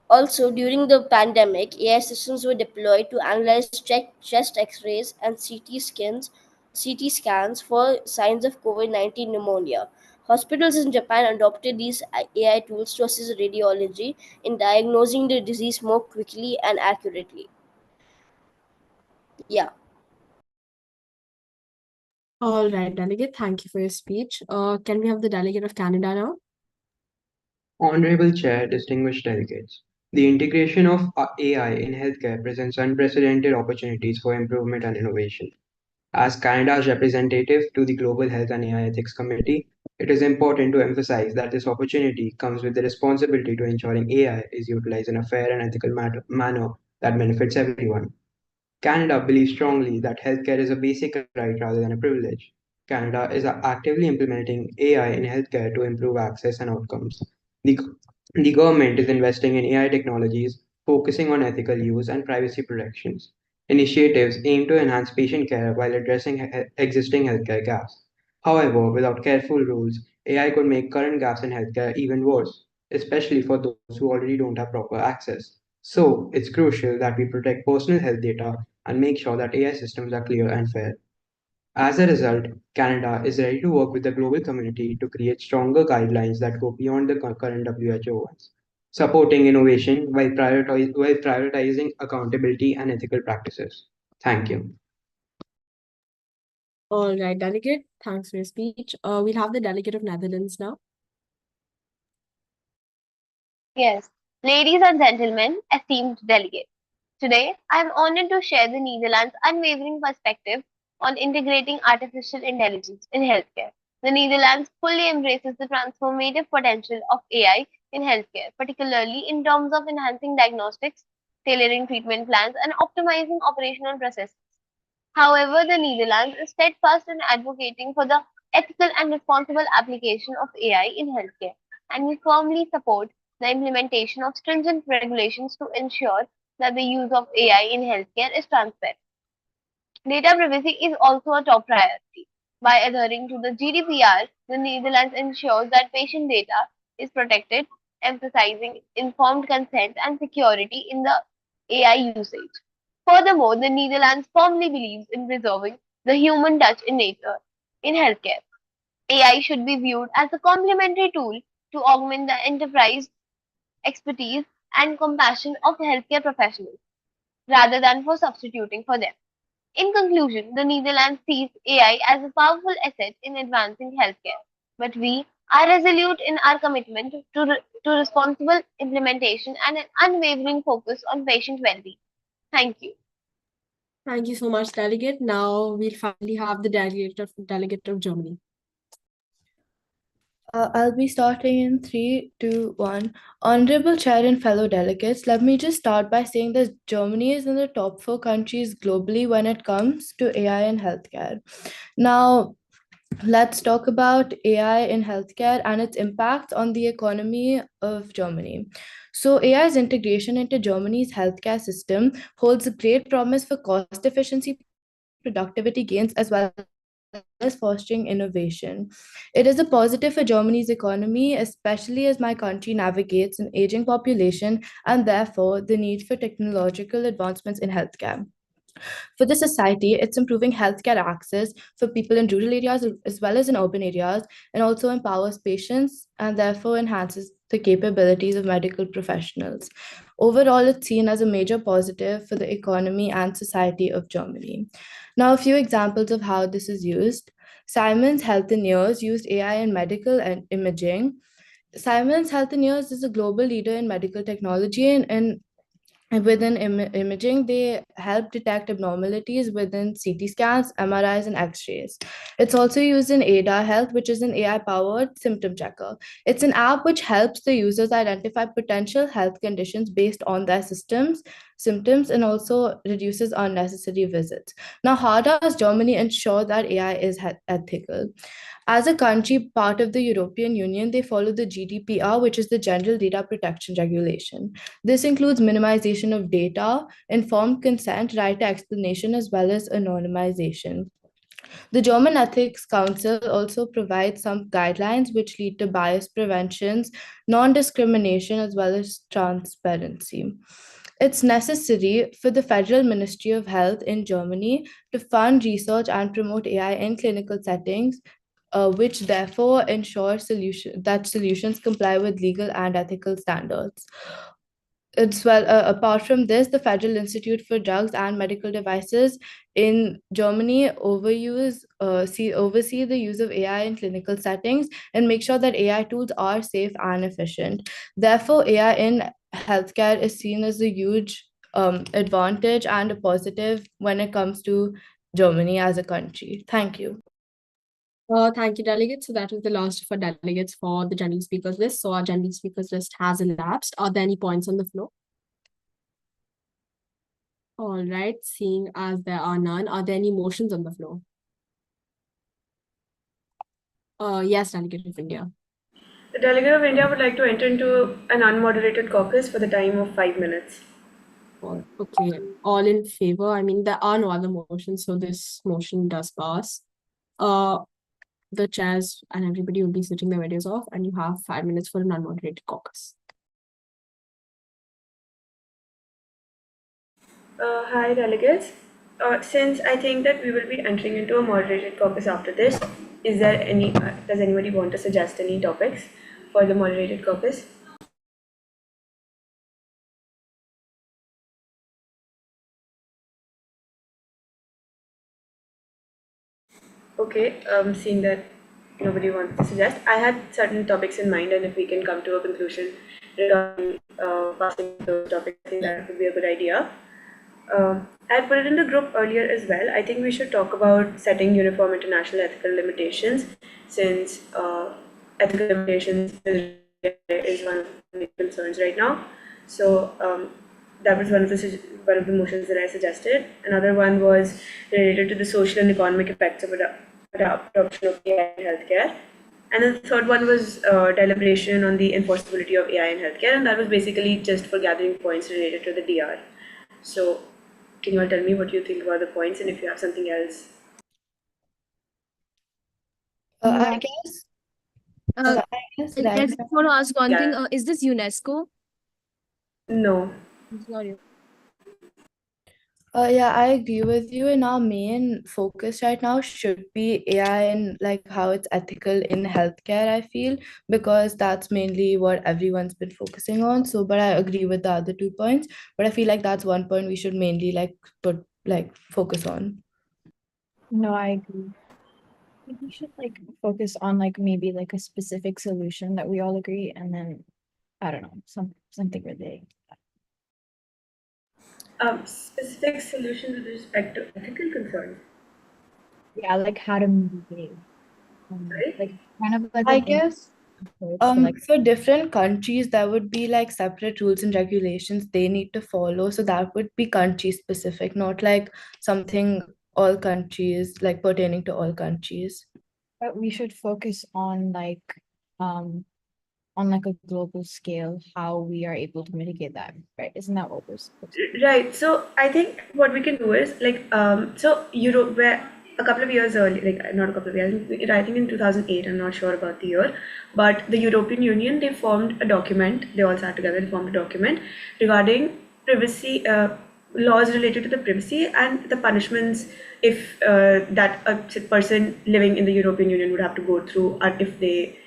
Also, during the pandemic, AI systems were deployed to analyze chest X-rays and CT scans for signs of COVID-19 pneumonia. Hospitals in Japan adopted these AI tools to assist radiology in diagnosing the disease more quickly and accurately. Yeah. All right, delegate, thank you for your speech. Can we have the delegate of Canada now? Honorable Chair, distinguished delegates, the integration of AI in healthcare presents unprecedented opportunities for improvement and innovation. As Canada's representative to the Global Health and AI Ethics Committee, it is important to emphasize that this opportunity comes with the responsibility to ensuring AI is utilized in a fair and ethical manner that benefits everyone. Canada believes strongly that healthcare is a basic right rather than a privilege. Canada is actively implementing AI in healthcare to improve access and outcomes. The, the government is investing in AI technologies, focusing on ethical use and privacy protections. Initiatives aim to enhance patient care while addressing existing healthcare gaps. However, without careful rules, AI could make current gaps in healthcare even worse, especially for those who already don't have proper access. So, it's crucial that we protect personal health data and make sure that AI systems are clear and fair. As a result, Canada is ready to work with the global community to create stronger guidelines that go beyond the current WHO ones, supporting innovation while prioritizing accountability and ethical practices. Thank you. All right, delegate, thanks for your speech. We'll have the delegate of Netherlands now. Yes, ladies and gentlemen, esteemed delegates. Today, I am honored to share the Netherlands' unwavering perspective on integrating artificial intelligence in healthcare. The Netherlands fully embraces the transformative potential of AI in healthcare, particularly in terms of enhancing diagnostics, tailoring treatment plans, and optimizing operational processes. However, the Netherlands is steadfast in advocating for the ethical and responsible application of AI in healthcare, and we firmly support the implementation of stringent regulations to ensure that the use of AI in healthcare is transparent. Data privacy is also a top priority. By adhering to the GDPR, the Netherlands ensures that patient data is protected, emphasizing informed consent and security in the AI usage. Furthermore, the Netherlands firmly believes in preserving the human touch in nature in healthcare. AI should be viewed as a complementary tool to augment the enterprise expertise and compassion of healthcare professionals rather than for substituting for them. In conclusion, the Netherlands sees AI as a powerful asset in advancing healthcare, but we are resolute in our commitment to responsible implementation and an unwavering focus on patient well-being. Thank you. Thank you so much, delegate. Now we'll finally have the delegate of Germany. I'll be starting in 3, 2, 1. Honorable Chair and fellow delegates, let me just start by saying that Germany is in the top 4 countries globally when it comes to AI in healthcare. Now, let's talk about AI in healthcare and its impact on the economy of Germany. So, AI's integration into Germany's healthcare system holds a great promise for cost efficiency, productivity gains, as well as fostering innovation. It is a positive for Germany's economy, especially as my country navigates an aging population and therefore the need for technological advancements in healthcare. For the society, it's improving healthcare access for people in rural areas as well as in urban areas, and also empowers patients and therefore enhances the capabilities of medical professionals. Overall, it's seen as a major positive for the economy and society of Germany. Now, a few examples of how this is used. Siemens Healthineers used AI in medical and imaging. Siemens Healthineers is a global leader in medical technology, and within imaging, they help detect abnormalities within CT scans, MRIs, and X-rays. It's also used in ADA Health, which is an AI-powered symptom checker. It's an app which helps the users identify potential health conditions based on their symptoms, and also reduces unnecessary visits. Now, how does Germany ensure that AI is ethical? As a country part of the European Union, they follow the GDPR, which is the General Data Protection Regulation. This includes minimization of data, informed consent, right to explanation, as well as anonymization. The German Ethics Council also provides some guidelines which lead to bias preventions, non discrimination, as well as transparency. It's necessary for the Federal Ministry of Health in Germany to fund research and promote AI in clinical settings, which therefore ensure that solutions comply with legal and ethical standards. Apart from this, the Federal Institute for Drugs and Medical Devices in Germany oversee the use of AI in clinical settings and make sure that AI tools are safe and efficient. Therefore, AI in healthcare is seen as a huge advantage and a positive when it comes to Germany as a country. Thank you. Thank you, delegates. So that was the last of our delegates for the general speakers list. So our general speakers list has elapsed. Are there any points on the floor? All right, seeing as there are none, are there any motions on the floor? Yes, Delegate of India. The delegate of India would like to enter into an unmoderated caucus for the time of 5 minutes. Okay, all in favor? I mean, there are no other motions, so this motion does pass. The chairs and everybody will be switching their videos off, and you have 5 minutes for an unmoderated caucus. Hi, delegates. Since I think that we will be entering into a moderated caucus after this, is there any? Does anybody want to suggest any topics for the moderated caucus? Okay, seeing that nobody wants to suggest, I had certain topics in mind, and if we can come to a conclusion regarding passing those topics, I think that would be a good idea. I had put it in the group earlier as well. I think we should talk about setting uniform international ethical limitations, since ethical limitations is one of the main concerns right now. So that was one of the motions that I suggested. Another one was related to the social and economic effects of adoption of AI in healthcare. And then the third one was deliberation on the enforceability of AI in healthcare, and that was basically just for gathering points related to the DR. So, can you all tell me what you think about the points, and if you have something else? I guess. I just want to ask one thing. Is this UNESCO? No. Sorry. Yeah, I agree with you. And our main focus right now should be AI and like how it's ethical in healthcare, I feel, because that's mainly what everyone's been focusing on. So, but I agree with the other 2 points. But I feel like that's one point we should mainly focus on. No, I agree. I think we should focus on maybe a specific solution that we all agree, and then I don't know, something related. Specific solutions with respect to ethical concerns. Yeah, how to mitigate. Right? Kind of I guess For different countries, there would be like separate rules and regulations they need to follow. So that would be country specific, not like something all countries, like pertaining to all countries. But we should focus on like a global scale, how we are able to mitigate that, right? Isn't that what we're supposed to do? Right. So I think what we can do is so Europe, where a couple of years early, like not a couple of years, I think in 2008, I'm not sure about the year, but the European Union, they formed a document, they all sat together and formed a document regarding privacy, laws related to the privacy and the punishments if that a person living in the European Union would have to go through if they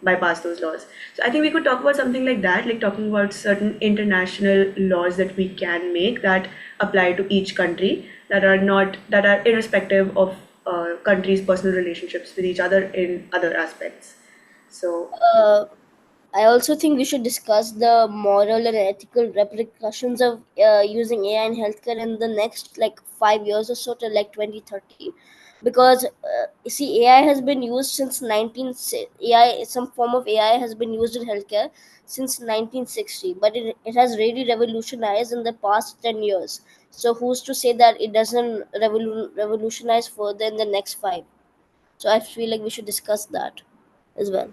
bypass those laws. So I think we could talk about something like that, like talking about certain international laws that we can make that apply to each country, that are irrespective of countries' personal relationships with each other in other aspects. So I also think we should discuss the moral and ethical repercussions of using AI in healthcare in the next like 5 years or so, till like 2030, because you see, AI has been used since 19 AI, some form of AI has been used in healthcare since 1960, but it has really revolutionized in the past 10 years. So who's to say that it doesn't revolutionize further in the next 5? So I feel like we should discuss that as well.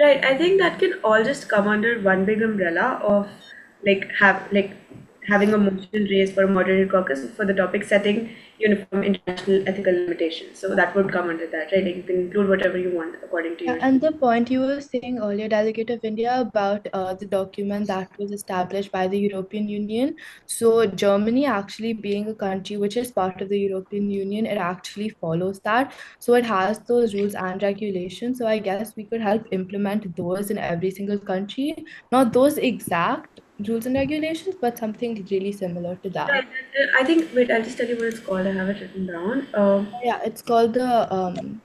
right, I think that can all just come under one big umbrella of having a motion raised for a moderated caucus for the topic setting uniform international ethical limitations. So that would come under that, right? Like you can include whatever you want according to your. And the point you were saying earlier, Delegate of India, about the document that was established by the European Union. So Germany, actually being a country which is part of the European Union, it actually follows that. So it has those rules and regulations. So I guess we could help implement those in every single country. Not those exact rules and regulations, but something really similar to that. Right, I think, wait, I'll just tell you what it's called. I have it written down. Yeah, it's called the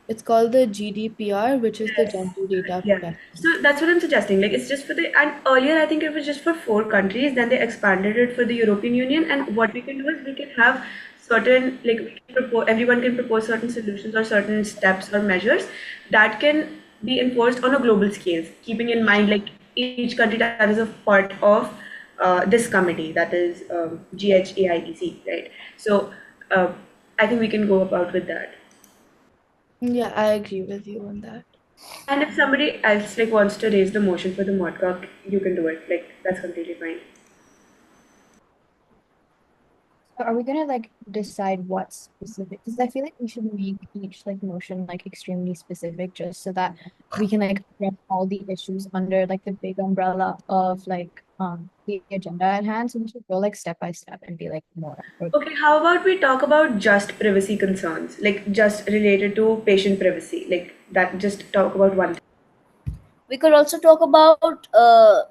GDPR, which is the General Data Yeah. Protection. So that's what I'm suggesting. Like it's just for and earlier I think it was just for 4 countries, then they expanded it for the European Union. And what we can do is we can have certain, like we can propose, everyone can propose certain solutions or certain steps or measures that can be enforced on a global scale, keeping in mind like each country that is a part of this committee, that is GHAIEC, right? So I think we can go about with that. Yeah, I agree with you on that. And if somebody else like wants to raise the motion for the modcock, you can do it. Like that's completely fine. So are we gonna like decide what specific? Because I feel like we should make each like motion like extremely specific, just so that we can like address all the issues under like the big umbrella of like the agenda at hand. So we should go like step by step and be like more. Okay, how about we talk about just privacy concerns, like just related to patient privacy, like that. Just talk about one thing. We could also talk about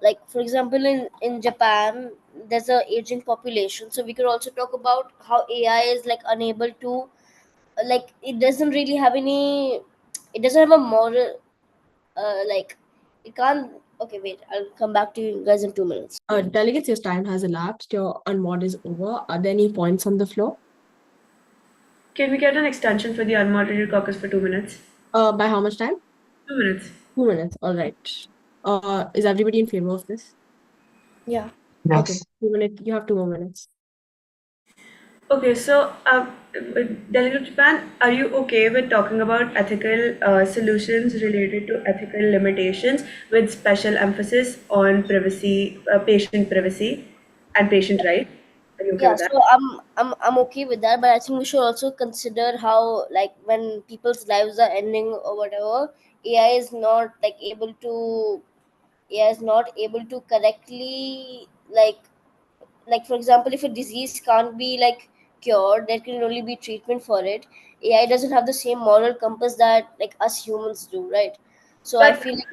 like for example in Japan there's a aging population, so we could also talk about how AI is like unable to like it doesn't really have any, it doesn't have a moral like it can't. Okay, wait, I'll come back to you guys in 2 minutes. Delegates, your time has elapsed. Your unmod is over. Are there any points on the floor? Can we get an extension for the unmoderated caucus for 2 minutes? By how much time? 2 minutes. 2 minutes. All right. Is everybody in favor of this? Yeah. Okay. 2 minutes. You have 2 more minutes. Okay, so Delegate Japan, are you okay with talking about ethical solutions related to ethical limitations with special emphasis on privacy, patient privacy, and patient rights? Are you okay Yeah, with that? so I'm okay with that, but I think we should also consider how like when people's lives are ending or whatever, AI is not like able to AI is not able to correctly like for example, if a disease can't be like cured, there can only be treatment for it. AI doesn't have the same moral compass that like us humans do, right? So I But feel like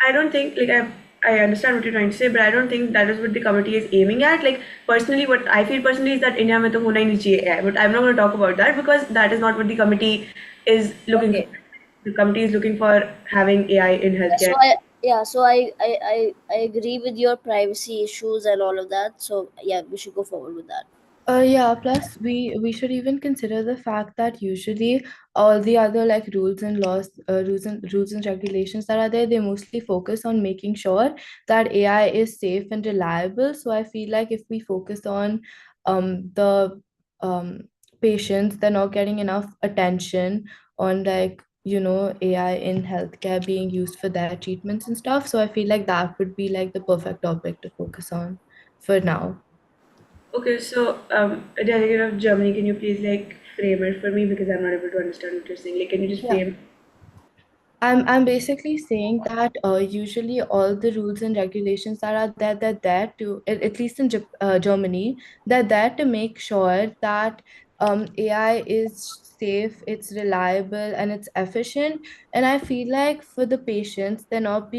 I don't think like I understand what you're trying to say, but I don't think that is what the committee is aiming at. Like personally, what I feel personally is that India में तो होना ही नहीं चाहिए AI, but I'm not going to talk about that because that is not what the committee is looking for. The committee is looking for having AI in healthcare. I agree with your privacy issues and all of that. So yeah, we should go forward with that. Yeah, plus we should even consider the fact that usually all the other like rules and laws, rules and regulations that are there, they mostly focus on making sure that AI is safe and reliable. So I feel like if we focus on the um patients, they're not getting enough attention on like AI in healthcare being used for their treatments and stuff. So I feel like that would be like the perfect topic to focus on for now. Okay, so a delegate of Germany, can you please like frame it for me because I'm not able to understand what you're saying. Like, can you just Yeah. frame? I'm basically saying that usually all the rules and regulations that are there, they're there to, at least in Germany, they're there to make sure that AI is safe, it's reliable, and it's efficient. And I feel like for the patients, they don't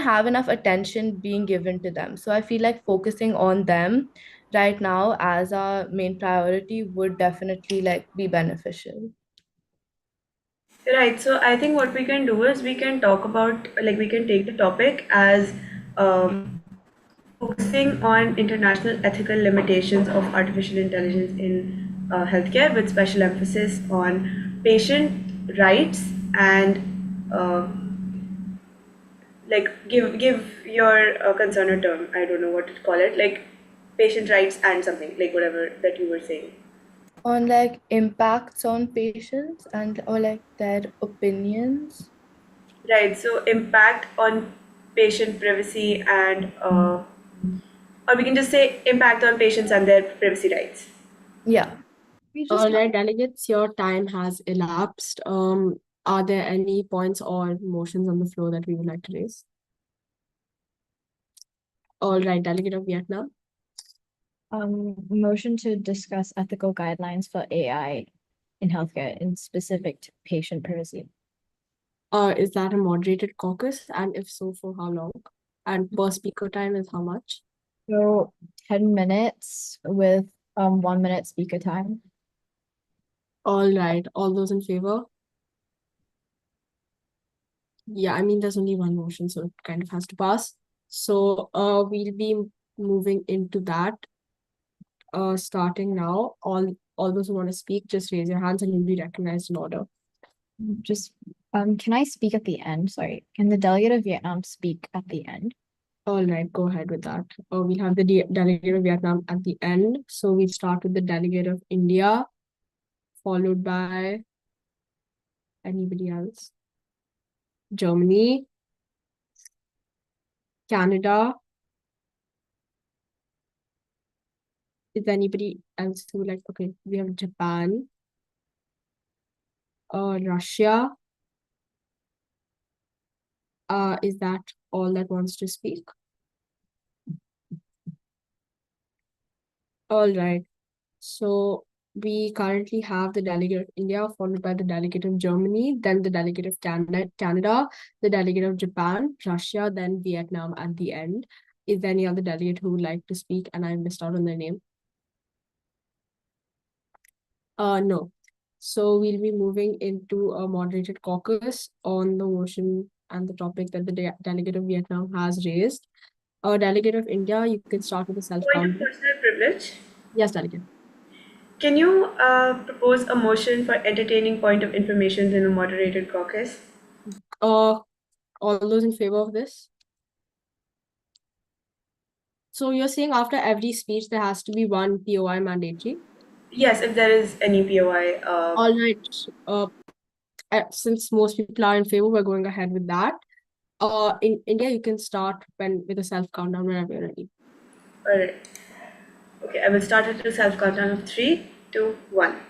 have enough attention being given to them. So I feel like focusing on them right now as our main priority would definitely like be beneficial. Right. So I think what we can do is we can talk about like we can take the topic as focusing on international ethical limitations of artificial intelligence in healthcare, with special emphasis on patient rights and uh, like give your concern a term. I don't know what to call it. Like patient rights and something like whatever that you were saying. On like impacts on patients and or like their opinions. Right. So impact on patient privacy and or we can just say impact on patients and their privacy rights. Yeah. All right, delegates, your time has elapsed. Are there any points or motions on the floor that we would like to raise? All right, delegate of Vietnam. Motion to discuss ethical guidelines for AI in healthcare, in specific to patient privacy. Is that a moderated caucus? And if so, for how long? And per speaker time is how much? So 10 minutes with 1 minute speaker time. All right, all those in favor? Yeah, I mean, there's only one motion, so it kind of has to pass. So we'll be moving into that. Starting now, all those who want to speak, just raise your hands and you'll be recognized in order. Just can I speak at the end? Sorry, can the delegate of Vietnam speak at the end? All right, go ahead with that. We'll have the delegate of Vietnam at the end. So we start with the delegate of India, followed by anybody else. Germany, Canada. Is there anybody else who like, okay, we have Japan, Russia. Is that all that wants to speak? All right. So we currently have the delegate of India, followed by the delegate of Germany, then the delegate of Canada, the delegate of Japan, Russia, then Vietnam at the end. Is there any other delegate who would like to speak and I missed out on their name? No. So we'll be moving into a moderated caucus on the motion and the topic that the delegate of Vietnam has raised. Delegate of India, you can start with the self-count. Point of personal privilege. Yes, delegate. Can you propose a motion for entertaining point of information in a moderated caucus? All those in favor of this? So you're saying after every speech there has to be one POI mandatory? Yes, if there is any POI. All right. Since most people are in favor, we're going ahead with that. In India, you can start with a self countdown whenever you're ready. All right. Okay, I will start with a self countdown of 3, 2, 1.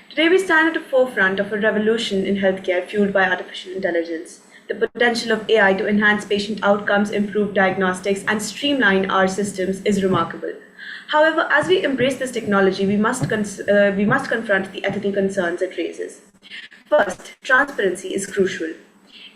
Today we stand at the forefront of a revolution in healthcare fueled by artificial intelligence. The potential of AI to enhance patient outcomes, improve diagnostics, and streamline our systems is remarkable. However, as we embrace this technology, we must confront the ethical concerns it raises. First, transparency is crucial.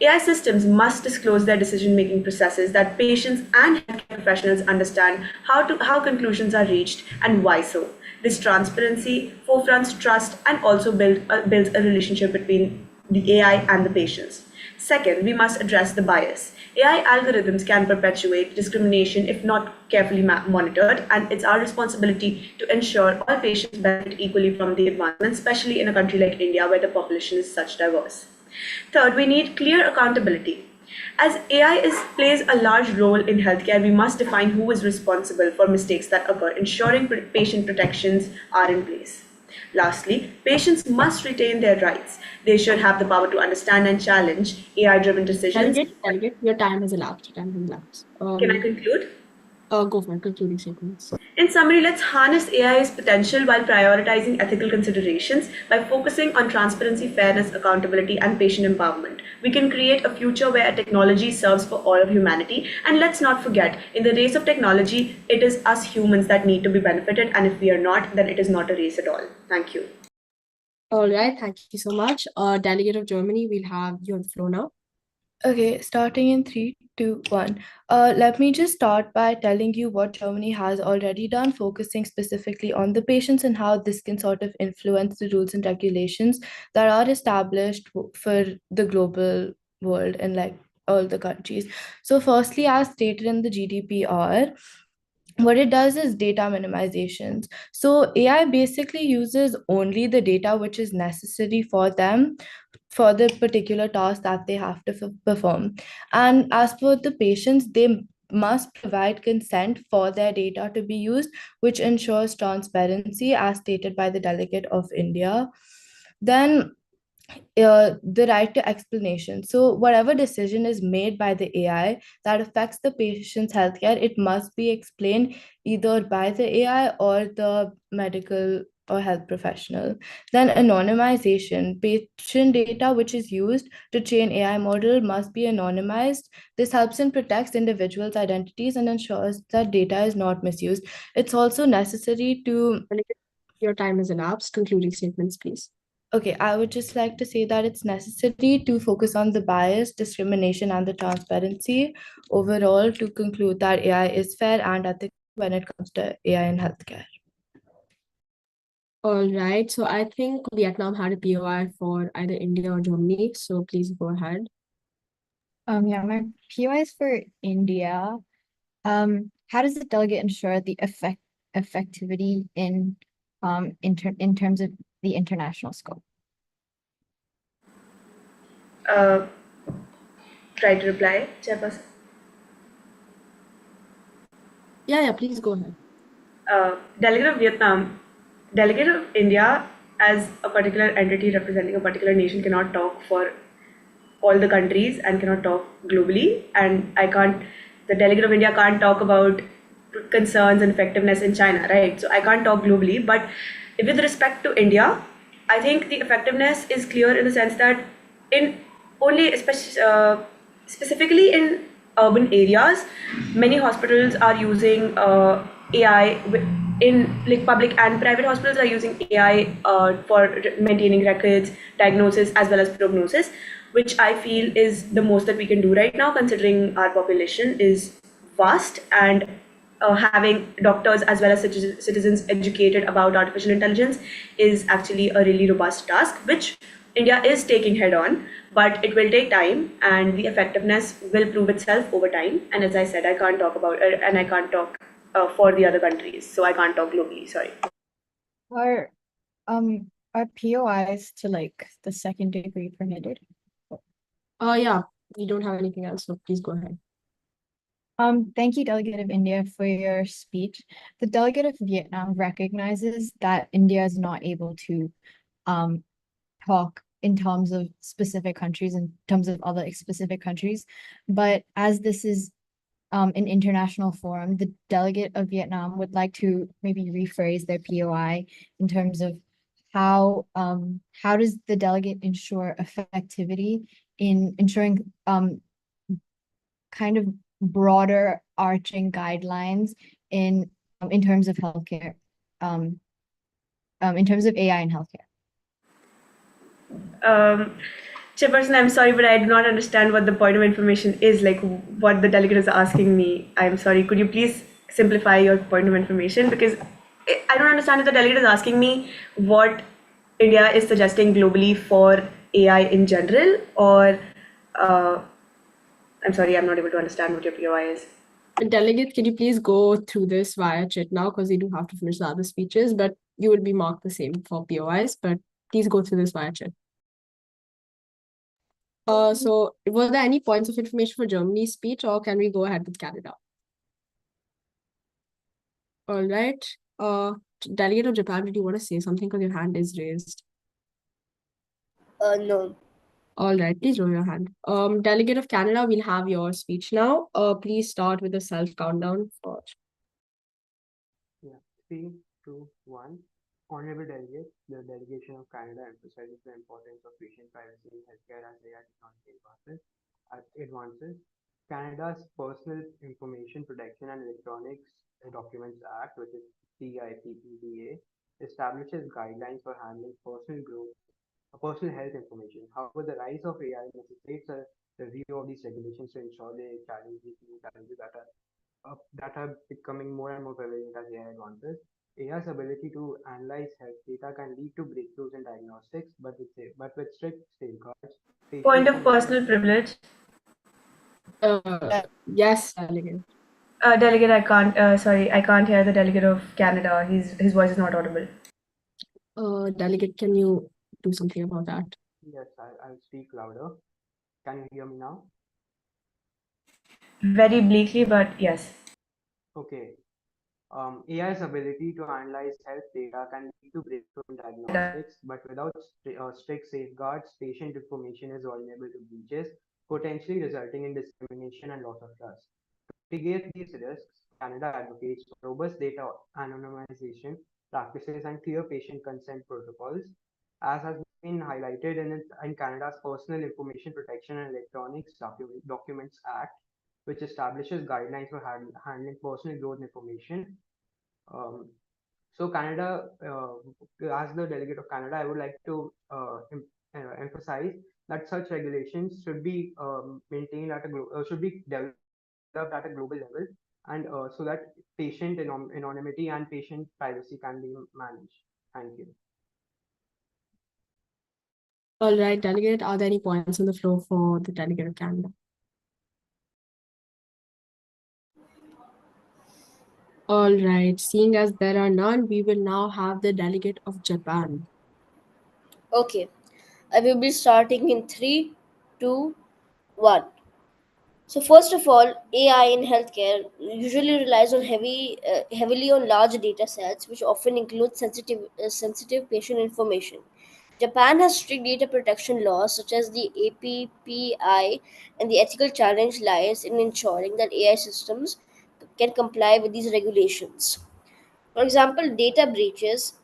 AI systems must disclose their decision-making processes that patients and healthcare professionals understand how conclusions are reached and why so. This transparency forefronts trust and also builds a relationship between the AI and the patients. Second, we must address the bias. AI algorithms can perpetuate discrimination if not carefully monitored, and it's our responsibility to ensure all patients benefit equally from the advancements, especially in a country like India where the population is such diverse. Third, we need clear accountability. As plays a large role in healthcare, we must define who is responsible for mistakes that occur, ensuring patient protections are in place. Lastly, patients must retain their rights. They should have the power to understand and challenge AI-driven decisions. Delegate, your time has elapsed. Can I conclude? Go for it, concluding statements. In summary, let's harness AI's potential while prioritizing ethical considerations. By focusing on transparency, fairness, accountability, and patient empowerment, we can create a future where technology serves for all of humanity. And let's not forget, in the race of technology, it is us humans that need to be benefited, and if we are not, then it is not a race at all. Thank you. All right, thank you so much. Delegate of Germany, we'll have you on the floor now. Okay, starting in 3, 2, 1. Let me just start by telling you what Germany has already done, focusing specifically on the patients and how this can sort of influence the rules and regulations that are established for the global world and like all the countries. So firstly, as stated in the GDPR, what it does is data minimizations. So AI basically uses only the data which is necessary for them for the particular task that they have to perform. And as for the patients, they must provide consent for their data to be used, which ensures transparency as stated by the delegate of India. Then the right to explanation. So whatever decision is made by the AI that affects the patient's healthcare, it must be explained either by the AI or the medical or health professional. Then anonymization. Patient data which is used to train AI model must be anonymized. This helps and protects individuals' identities and ensures that data is not misused. It's also necessary to... Your time is elapsed. Concluding statements, please. Okay, I would just like to say that it's necessary to focus on the bias, discrimination, and the transparency overall to conclude that AI is fair and ethical when it comes to AI in healthcare. All right, so I think Vietnam had a POI for either India or Germany, so please go ahead. Yeah, my POI is for India. How does the delegate ensure the effectivity in terms of the international scope? Try to reply, Chairperson. Yeah, please go ahead. Delegate of Vietnam, delegate of India as a particular entity representing a particular nation cannot talk for all the countries and cannot talk globally. And the delegate of India can't talk about concerns and effectiveness in China, right? So I can't talk globally. But with respect to India, I think the effectiveness is clear in the sense that specifically in urban areas, many hospitals are using AI in like public and private hospitals are using AI for maintaining records, diagnosis, as well as prognosis, which I feel is the most that we can do right now, considering our population is vast, and having doctors as well as citizens educated about artificial intelligence is actually a really robust task, which India is taking head on, but it will take time and the effectiveness will prove itself over time. And as I said, I can't talk about it and I can't talk for the other countries, so I can't talk globally, sorry. Are POIs to like the second degree permitted? Yeah, we don't have anything else, so please go ahead. Thank you, Delegate of India, for your speech. The Delegate of Vietnam recognizes that India is not able to talk in terms of specific countries, in terms of other specific countries, but as this is an international forum, the Delegate of Vietnam would like to maybe rephrase their POI in terms of how does the delegate ensure effectivity in ensuring kind of broader arching guidelines in terms of healthcare, in terms of AI in healthcare? Chairperson, I'm sorry, but I do not understand what the point of information is, like what the delegate is asking me. I'm sorry, could you please simplify your point of information? Because I don't understand if the delegate is asking me what India is suggesting globally for AI in general, or I'm sorry, I'm not able to understand what your POI is. Delegate, can you please go through this via chat now, because we do have to finish the other speeches, but you will be marked the same for POIs, but please go through this via chat. So were there any points of information for Germany's speech, or can we go ahead with Canada? All right. Delegate of Japan, did you want to say something because your hand is raised? No. All right, please lower your hand. Delegate of Canada, we'll have your speech now. Please start with a self countdown for. Yeah, 3, 2, 1. Honorable delegates, the delegation of Canada emphasizes the importance of patient privacy in healthcare as AI technology advances. Canada's Personal Information Protection and Electronics Documents Act, which is CIPPDA, establishes guidelines for handling personal health information. However, the rise of AI necessitates a review of these regulations to ensure they challenge these new challenges that are becoming more and more prevalent as AI advances. AI's ability to analyze health data can lead to breakthroughs in diagnostics, but with strict safeguards. Point of personal privilege. Yes, delegate. Delegate, I can't. Sorry, I can't hear the delegate of Canada. His voice is not audible. Delegate, can you do something about that? Yes, I'll speak louder. Can you hear me now? Very bleakly, but yes. Okay. AI's ability to analyze health data can lead to breakthrough in diagnostics, but without strict safeguards, patient information is vulnerable to breaches, potentially resulting in discrimination and loss of trust. To mitigate these risks, Canada advocates for robust data anonymization practices and clear patient consent protocols, as has been highlighted in Canada's Personal Information Protection and Electronics Documents Act, which establishes guidelines for handling personal growth information. So Canada, as the delegate of Canada, I would like to emphasize that such regulations should be maintained at should be developed at a global level, and so that patient anonymity and patient privacy can be managed. Thank you. All right, delegate, are there any points on the floor for the delegate of Canada? All right, seeing as there are none, we will now have the delegate of Japan. Okay, I will be starting in 3, 2, 1. So first of all, AI in healthcare usually relies on heavily on large data sets, which often include sensitive patient information. Japan has strict data protection laws such as the APPI, and the ethical challenge lies in ensuring that AI systems can comply with these regulations. For example, data breaches,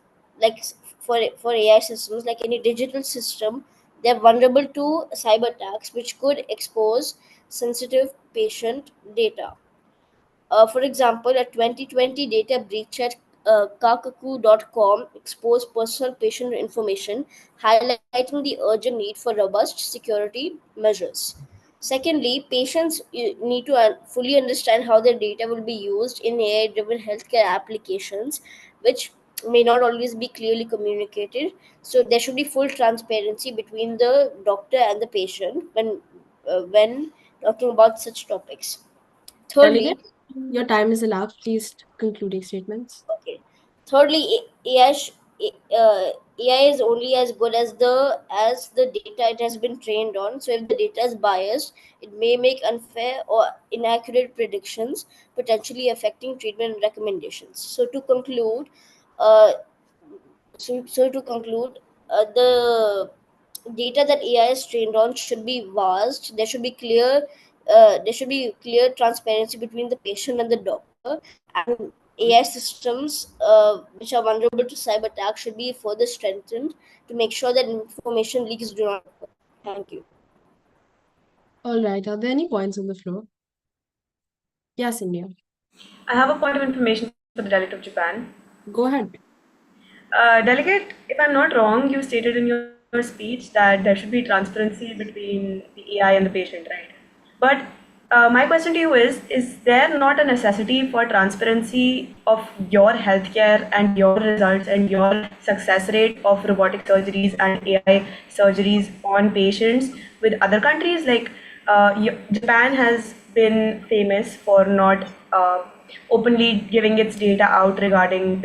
like for AI systems, like any digital system, they're vulnerable to cyber attacks, which could expose sensitive patient data. For example, a 2020 data breach at kakaku.com exposed personal patient information, highlighting the urgent need for robust security measures. Secondly, patients need to fully understand how their data will be used in AI driven healthcare applications, which may not always be clearly communicated. So, there should be full transparency between the doctor and the patient when talking about such topics. Thirdly, Delegate, your time is elapsed. Please concluding statements. okay. Thirdly, AI is only as good as the data it has been trained on. So if the data is biased, it may make unfair or inaccurate predictions, potentially affecting treatment recommendations. Uh, to conclude, the data that AI is trained on should be vast. There should be clear transparency between the patient and the doctor, and AI systems which are vulnerable to cyber attacks should be further strengthened to make sure that information leaks do not occur. Thank you. All right, are there any points on the floor? Yes, India. I have a point of information for the delegate of Japan. Go ahead. Delegate, if I'm not wrong, you stated in your speech that there should be transparency between the AI and the patient, right? But My question to you is there not a necessity for transparency of your healthcare and your results and your success rate of robotic surgeries and AI surgeries on patients with other countries? Like Japan has been famous for not openly giving its data out regarding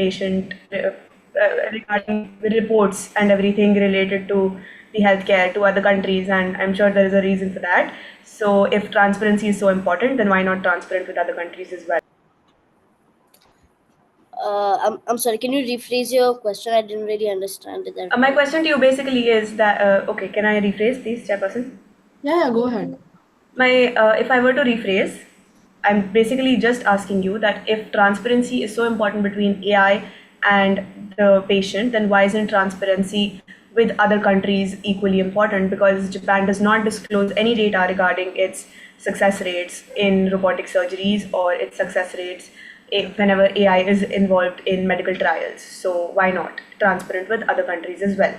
regarding the reports and everything related to the healthcare to other countries, and I'm sure there is a reason for that. So if transparency is so important, then why not transparent with other countries as well? I'm sorry, can you rephrase your question? I didn't really understand it. My question to you basically is that, okay, can I rephrase, please, Chairperson? Yeah, go ahead. If I were to rephrase, I'm basically just asking you that if transparency is so important between AI and the patient, then why isn't transparency with other countries equally important? Because Japan does not disclose any data regarding its success rates in robotic surgeries or its success rates whenever AI is involved in medical trials. So why not transparent with other countries as well?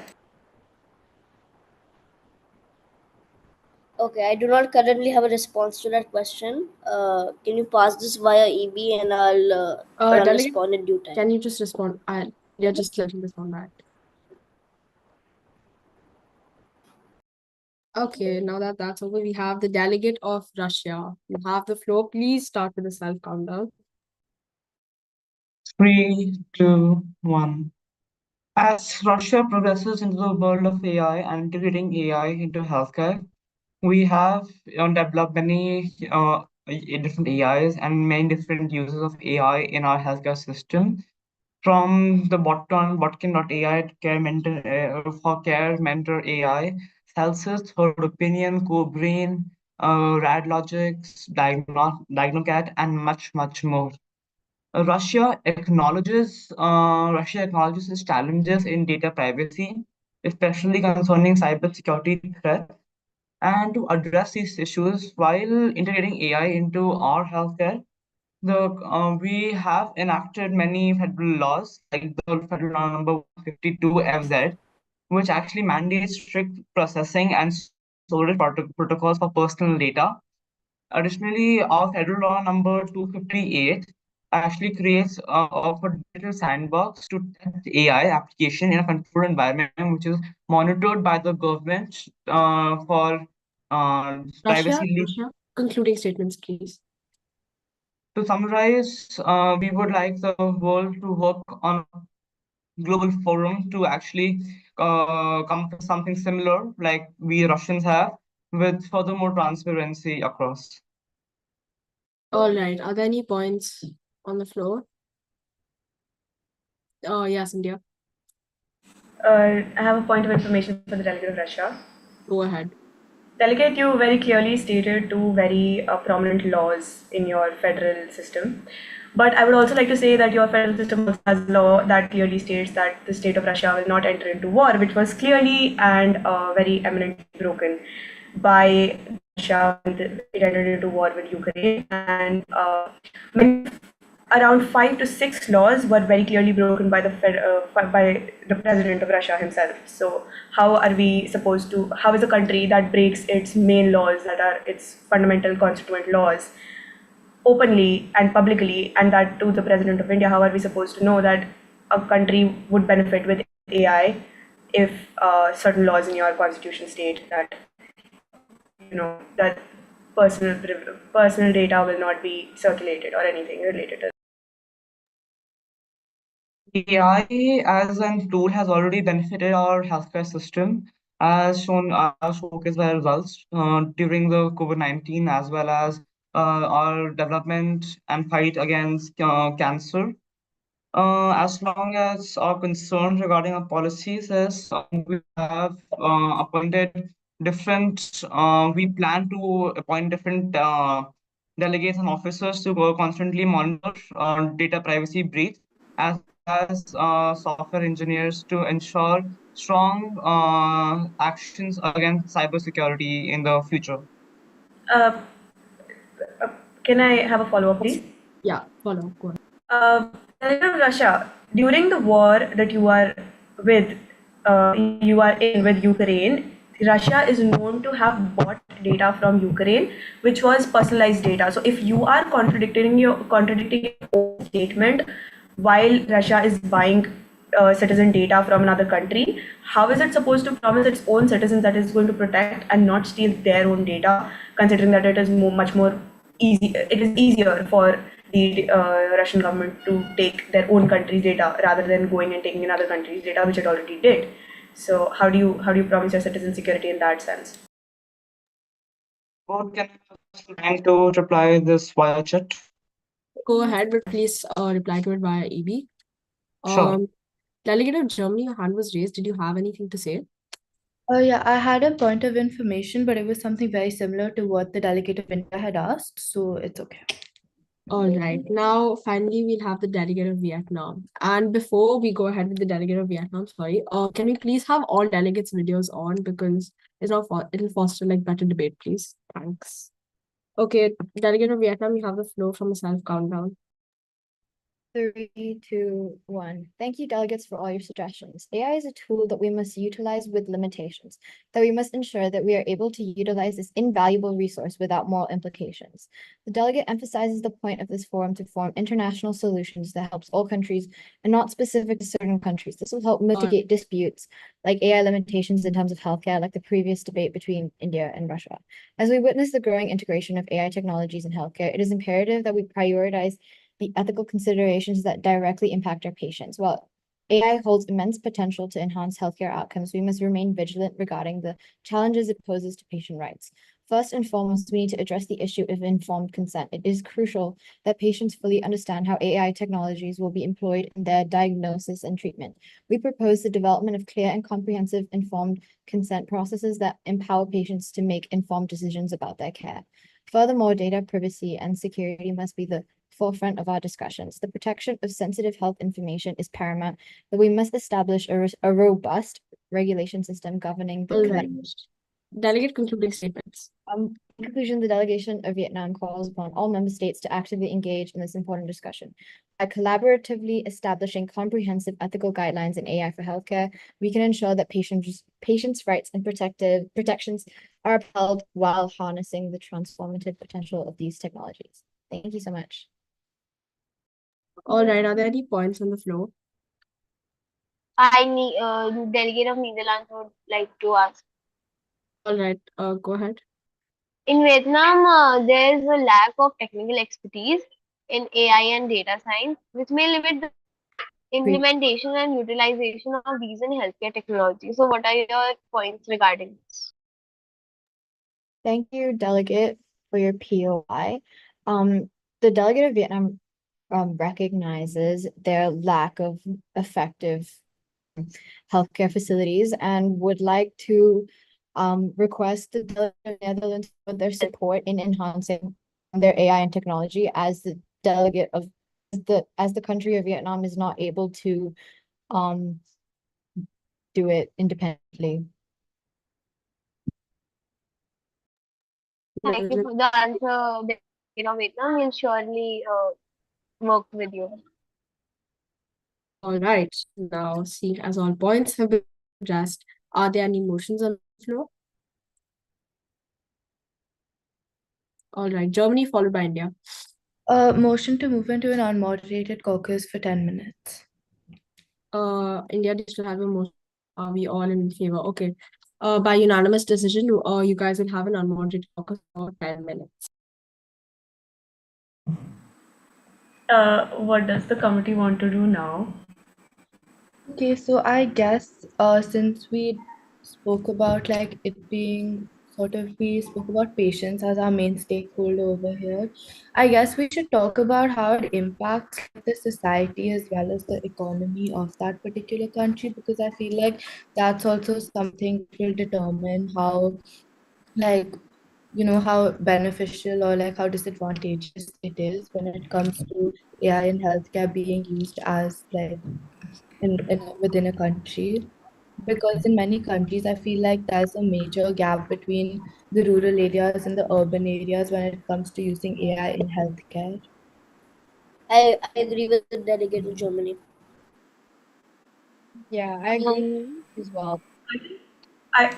Okay, I do not currently have a response to that question. Can you pass this via EB and I'll Delegate, respond in due time. can you just respond? Yeah, just let him respond back. Okay, now that that's over, we have the delegate of Russia. You have the floor. Please start with the self countdown. 3, 2, 1. As Russia progresses into the world of AI and integrating AI into healthcare, we have developed many different AIs and many different uses of AI in our healthcare system. From the Botkin.ai care mentor for care mentor AI, Celsius, Third Opinion, CoBrain, Radlogics, Diagnocat, and much more. Russia acknowledges its challenges in data privacy, especially concerning cybersecurity threats. And to address these issues while integrating AI into our healthcare, we have enacted many federal laws, like the Federal Law Number 152 FZ, which actually mandates strict processing and storage protocols for personal data. Additionally, our Federal Law Number 258 actually creates a digital sandbox to test AI application in a controlled environment, which is monitored by the government for privacy. Russia, concluding statements, please. To summarize, we would like the world to work on a global forum to actually come to something similar like we Russians have, with furthermore transparency across. All right. Are there any points on the floor? Yes, India. I have a point of information for the delegate of Russia. Go ahead. Delegate, you very clearly stated two very prominent laws in your federal system. But I would also like to say that your federal system also has a law that clearly states that the state of Russia will not enter into war, which was clearly and very eminently broken by Russia when it entered into war with Ukraine. And around 5 to 6 laws were very clearly broken by by the president of Russia himself. So how is a country that breaks its main laws, that are its fundamental constituent laws, openly and publicly, and that to the president of India, how are we supposed to know that a country would benefit with AI if certain laws in your constitution state that that personal data will not be circulated or anything related to AI as a tool has already benefited our healthcare system, as shown showcased by results during the COVID-19, as well as our development and fight against cancer. As long as our concerns regarding our policies is we have appointed different, we plan to appoint different delegates and officers to go constantly monitor data privacy breach, as well as software engineers to ensure strong actions against cybersecurity in the future. Can I have a follow-up, please? Yeah, follow. Go ahead. Russia, during the war that you are in with Ukraine, Russia is known to have bought data from Ukraine, which was personalized data. So if you are contradicting your own statement while Russia is buying citizen data from another country, how is it supposed to promise its own citizens that it's going to protect and not steal their own data, considering that it is much more easy? It is easier for the Russian government to take their own country's data rather than going and taking another country's data, which it already did. So how do you promise your citizen security in that sense? Board, can I have some time to reply this via chat? Go ahead, but please reply to it via EB. Sure. Delegate of Germany, your hand was raised. Did you have anything to say? Yeah, I had a point of information, but it was something very similar to what the delegate of India had asked, so it's okay. All right. Now, finally, we'll have the delegate of Vietnam. And before we go ahead with the delegate of Vietnam, sorry, can we please have all delegates' videos on because it'll foster like better debate, please. Thanks. Okay, delegate of Vietnam, you have the floor from a self countdown. 3, 2, 1. Thank you, delegates, for all your suggestions. AI is a tool that we must utilize with limitations, that we must ensure that we are able to utilize this invaluable resource without moral implications. The delegate emphasizes the point of this forum to form international solutions that helps all countries and not specific to certain countries. This will help mitigate disputes like AI limitations in terms of healthcare, like the previous debate between India and Russia. As we witness the growing integration of AI technologies in healthcare, it is imperative that we prioritize the ethical considerations that directly impact our patients. While AI holds immense potential to enhance healthcare outcomes, we must remain vigilant regarding the challenges it poses to patient rights. First and foremost, we need to address the issue of informed consent. It is crucial that patients fully understand how AI technologies will be employed in their diagnosis and treatment. We propose the development of clear and comprehensive informed consent processes that empower patients to make informed decisions about their care. Furthermore, data privacy and security must be the forefront of our discussions. The protection of sensitive health information is paramount, but we must establish a robust regulation system governing the Delegate concluding statements. In conclusion, the delegation of Vietnam calls upon all member states to actively engage in this important discussion. By collaboratively establishing comprehensive ethical guidelines in AI for healthcare, we can ensure that patients' rights and protections are upheld while harnessing the transformative potential of these technologies. Thank you so much. All right, are there any points on the floor? I need delegate of Netherlands would like to ask. All right, go ahead. In Vietnam, there is a lack of technical expertise in AI and data science, which may limit the implementation and utilization of these in healthcare technology. So, what are your points regarding this? Thank you, delegate, for your POI. The delegate of Vietnam recognizes their lack of effective healthcare facilities and would like to request the delegate of Netherlands for their support in enhancing their AI and technology as the delegate of the country of Vietnam is not able to do it independently. Thank you for the answer. Vietnam will surely work with you. All right, now seeing as all points have been addressed, are there any motions on the floor? All right, Germany followed by India. Motion to move into an unmoderated caucus for 10 minutes. India needs to have a motion. Are we all in favor? Okay. By unanimous decision, you guys will have an unmoderated caucus for 10 minutes. What does the committee want to do now? Okay, so I guess since we spoke about like it being we spoke about patients as our main stakeholder over here, I guess we should talk about how it impacts the society as well as the economy of that particular country, because I feel like that's also something which will determine how how beneficial or like how disadvantageous it is when it comes to AI and healthcare being used as like within a country, because in many countries I feel like there's a major gap between the rural areas and the urban areas when it comes to using AI in healthcare. I agree with the delegate of Germany. Yeah, I agree as well. I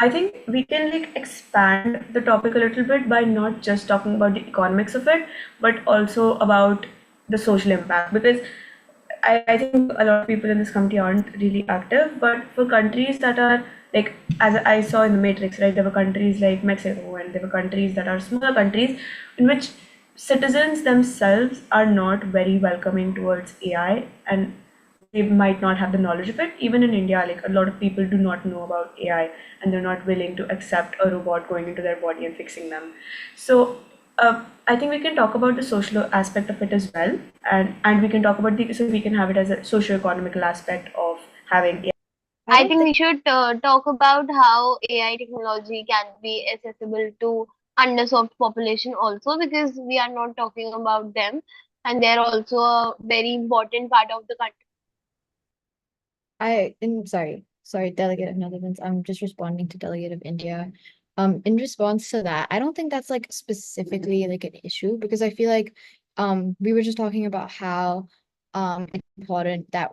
I think we can expand the topic a little bit by not just talking about the economics of it, but also about the social impact. Because I think a lot of people in this committee aren't really active, but for countries that are as I saw in the Matrix, right, there were countries like Mexico and there were countries that are smaller countries in which citizens themselves are not very welcoming towards AI, and they might not have the knowledge of it. Even in India, a lot of people do not know about AI and they're not willing to accept a robot going into their body and fixing them. So I think we can talk about the social aspect of it as well, and we can talk about so we can have it as a socio-economical aspect of having AI. I think we should talk about how AI technology can be accessible to underserved population also, because we are not talking about them and they're also a very important part of the country. Sorry, Delegate of Netherlands. I'm just responding to Delegate of India. In response to that, I don't think that's specifically an issue, because I feel we were just talking about how it's important that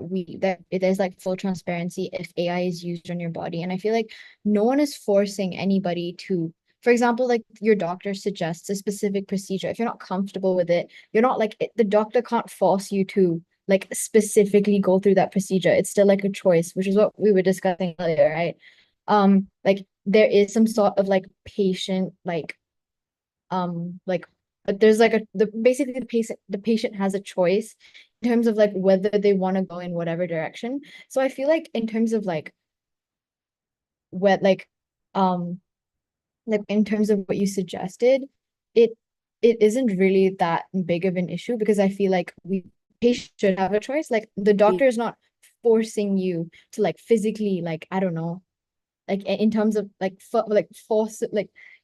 there's full transparency if AI is used on your body. And I feel no one is forcing anybody to, for example, your doctor suggests a specific procedure. If you're not comfortable with it, you're not the doctor can't force you to specifically go through that procedure. It's still a choice, which is what we were discussing earlier, right? There is some sort of patient but there's basically the patient has a choice in terms of whether they want to go in whatever direction. So I feel in terms of what in terms of what you suggested, it isn't really that big of an issue, because I feel patients should have a choice. The doctor is not forcing you to physically I don't know, in terms of force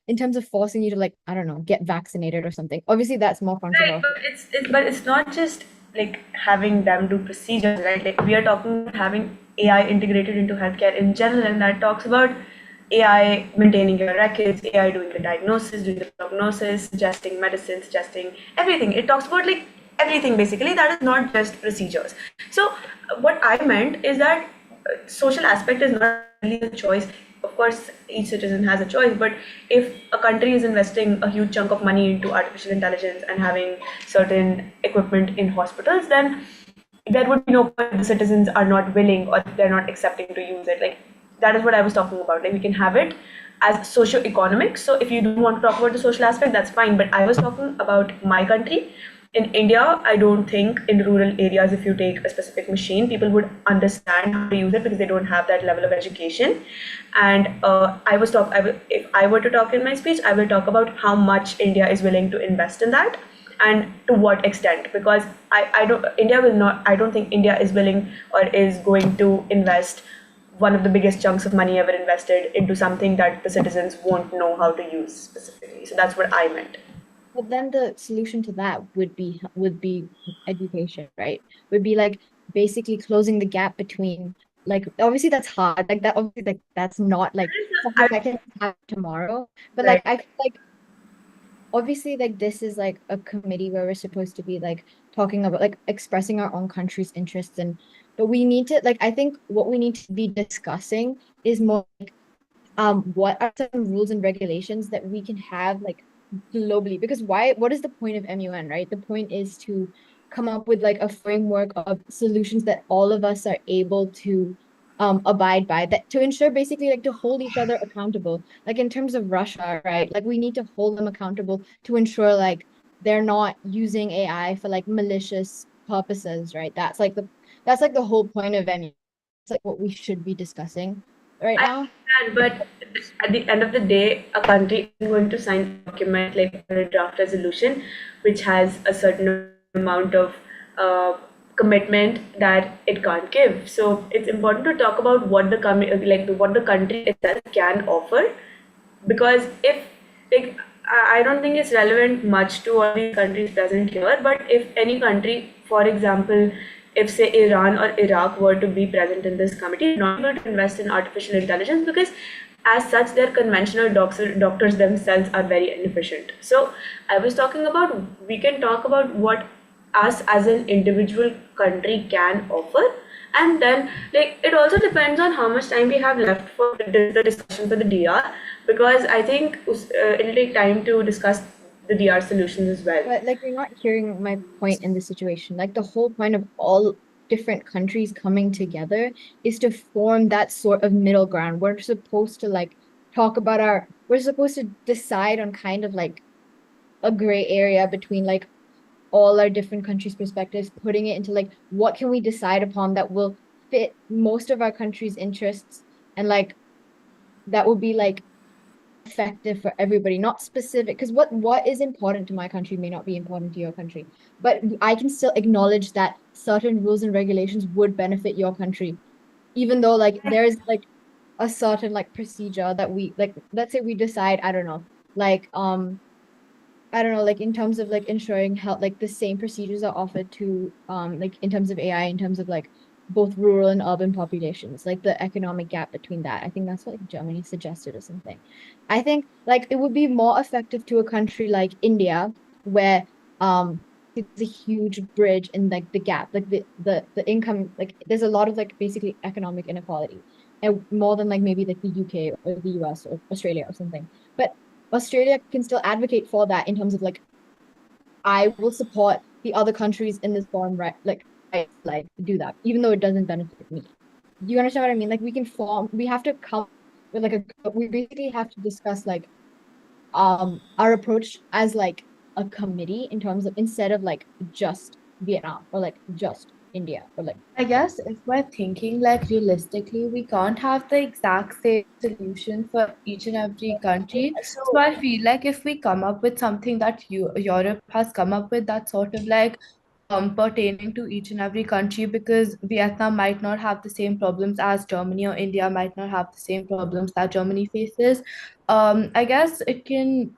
in terms of forcing you to I don't know, get vaccinated or something. Obviously that's more Right, controversial. but it's not just having them do procedures, right? We are talking about having AI integrated into healthcare in general, and that talks about AI maintaining your records, AI doing the diagnosis, doing the prognosis, suggesting medicine, suggesting everything. It talks about everything basically. That is not just procedures. So what I meant is that social aspect is not really a choice. Of course, each citizen has a choice, but if a country is investing a huge chunk of money into artificial intelligence and having certain equipment in hospitals, then there would be no point the citizens are not willing or they're not accepting to use it. That is what I was talking about. We can have it as socio-economic. So if you don't want to talk about the social aspect, that's fine. But I was talking about my country. In India, I don't think in rural areas, if you take a specific machine, people would understand how to use it because they don't have that level of education. And if I were to talk in my speech, I will talk about how much India is willing to invest in that and to what extent, because I don't think India is willing or is going to invest one of the biggest chunks of money ever invested into something that the citizens won't know how to use specifically. So that's what I meant. But then the solution to that would be education, right? Would be basically closing the gap between obviously that's hard. Obviously that's not something that can happen tomorrow. But Right. I feel obviously this is a committee where we're supposed to be talking about expressing our own country's interests, but we need to I think what we need to be discussing is more what are some rules and regulations that we can have globally, because what is the point of MUN, right? The point is to come up with a framework of solutions that all of us are able to abide by, that to ensure basically to hold each other accountable, in terms of Russia, right? We need to hold them accountable to ensure they're not using AI for malicious purposes, right? That's the whole point of MUN. It's what we should be discussing right now. I understand, but at the end of the day, a country is going to sign a document a draft resolution, which has a certain amount of commitment that it can't give. So it's important to talk about what what the country itself can offer, because if I don't think it's relevant much to all the countries present here, but if any country, for example, if say Iran or Iraq were to be present in this committee, not able to invest in artificial intelligence because as such their conventional doctors themselves are very inefficient. So I was talking about, we can talk about what us as an individual country can offer, And then, like, it also depends on how much time we have left for the discussion for the DR, because I think it'll take time to discuss the DR solutions as well. But like you're not hearing my point in this situation. Like the whole point of all different countries coming together is to form that sort of middle ground. We're supposed to like talk about we're supposed to decide on kind of like a gray area between like all our different countries' perspectives, putting it into like what can we decide upon that will fit most of our country's interests, and like that will be like effective for everybody, not specific, because what is important to my country may not be important to your country, but I can still acknowledge that certain rules and regulations would benefit your country, even though like there's like a certain like procedure that we like, let's say we decide, I don't know, like I don't know, like in terms of like ensuring health, like the same procedures are offered to like in terms of AI, in terms of like both rural and urban populations, like the economic gap between that. I think that's what like Germany suggested or something. I think like it would be more effective to a country like India, where it's a huge bridge in like the gap, like the income, like there's a lot of like basically economic inequality, and more than like maybe like the UK or the US or Australia or something. But Australia can still advocate for that in terms of like, I will support the other countries in this forum, right? Like do that, even though it doesn't benefit me. Do you understand what I mean? Like we have to come with like we basically have to discuss like our approach as like a committee in terms of, instead of like just Vietnam or like just India or like. I guess if we're thinking like realistically, we can't have the exact same solution for each and every country. So I feel like if we come up with something that Europe has come up with, that's sort of like pertaining to each and every country, because Vietnam might not have the same problems as Germany, or India might not have the same problems that Germany faces. I guess it can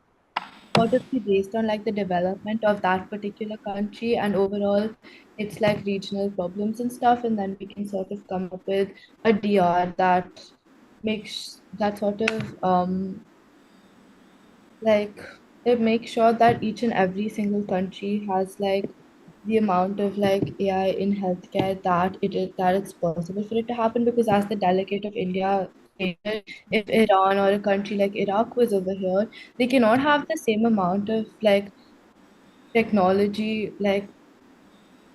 sort of be based on like the development of that particular country, and overall it's like regional problems and stuff, and then we can sort of come up with a DR that makes that sort of like it makes sure that each and every single country has like the amount of like AI in healthcare that that it's possible for it to happen. Because as the delegate of India stated, if Iran or a country like Iraq was over here, they cannot have the same amount of like technology like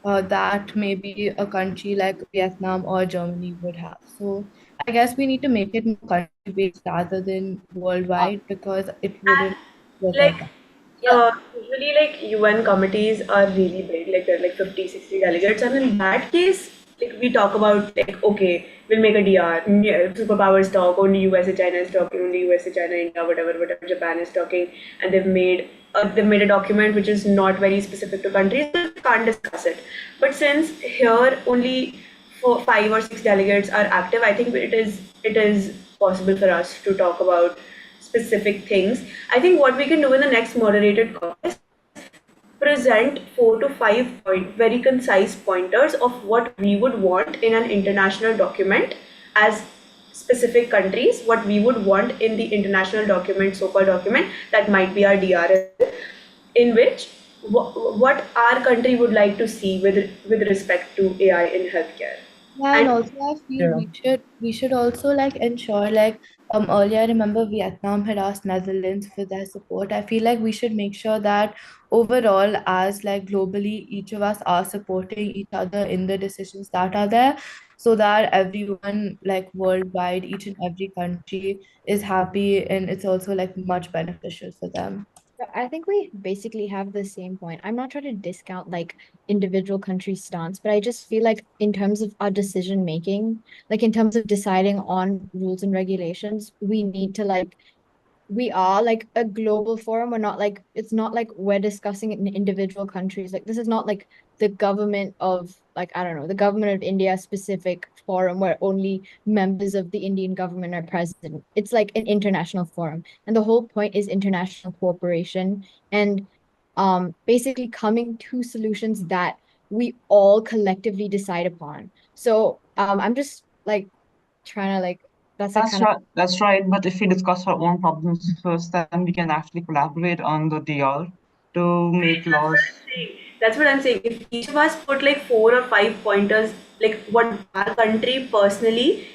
that maybe a country like Vietnam or Germany would have. So I guess we need to make it more country-based rather than worldwide, because it wouldn't work out Like, that. usually like UN committees are really big, like they're like 50, 60 delegates, and in that case, like we talk about like, okay, we'll make a DR, yeah, superpowers talk, only USA, China is talking, only USA, China, India, whatever, Japan is talking, and they've made a document which is not very specific to countries, so we can't discuss it. But since here only 5 or 6 delegates are active, I think it is possible for us to talk about specific things. I think what we can do in the next moderated call is present 4 to 5 very concise pointers of what we would want in an international document as specific countries, what we would want in the international document, so-called document that might be our DRL, in which what our country would like to see with respect to AI in healthcare. Yeah, and And also I feel we should also like ensure like earlier I remember Vietnam had asked Netherlands for their support. I feel like we should make sure that overall, as like globally, each of us are supporting each other in the decisions that are there, so that everyone like worldwide, each and every country is happy, and it's also like much beneficial for them. I think we basically have the same point. I'm not trying to discount like individual country stance, but I just feel like in terms of our decision making, like in terms of deciding on rules and regulations, we need to like, we are like a global forum. We're not like, it's not like we're discussing it in individual countries. Like this is not like the government of like, I don't know, the government of India specific forum where only members of the Indian government are present. It's like an international forum. And the whole point is international cooperation and basically coming to solutions that we all collectively decide upon. So I'm just like trying to like, that's like That's kind of. right. That's right. But if we discuss our own problems first, then we can actually collaborate on the DR to make laws. That's what I'm saying. If each of us put like 4 or 5 pointers like what our country personally,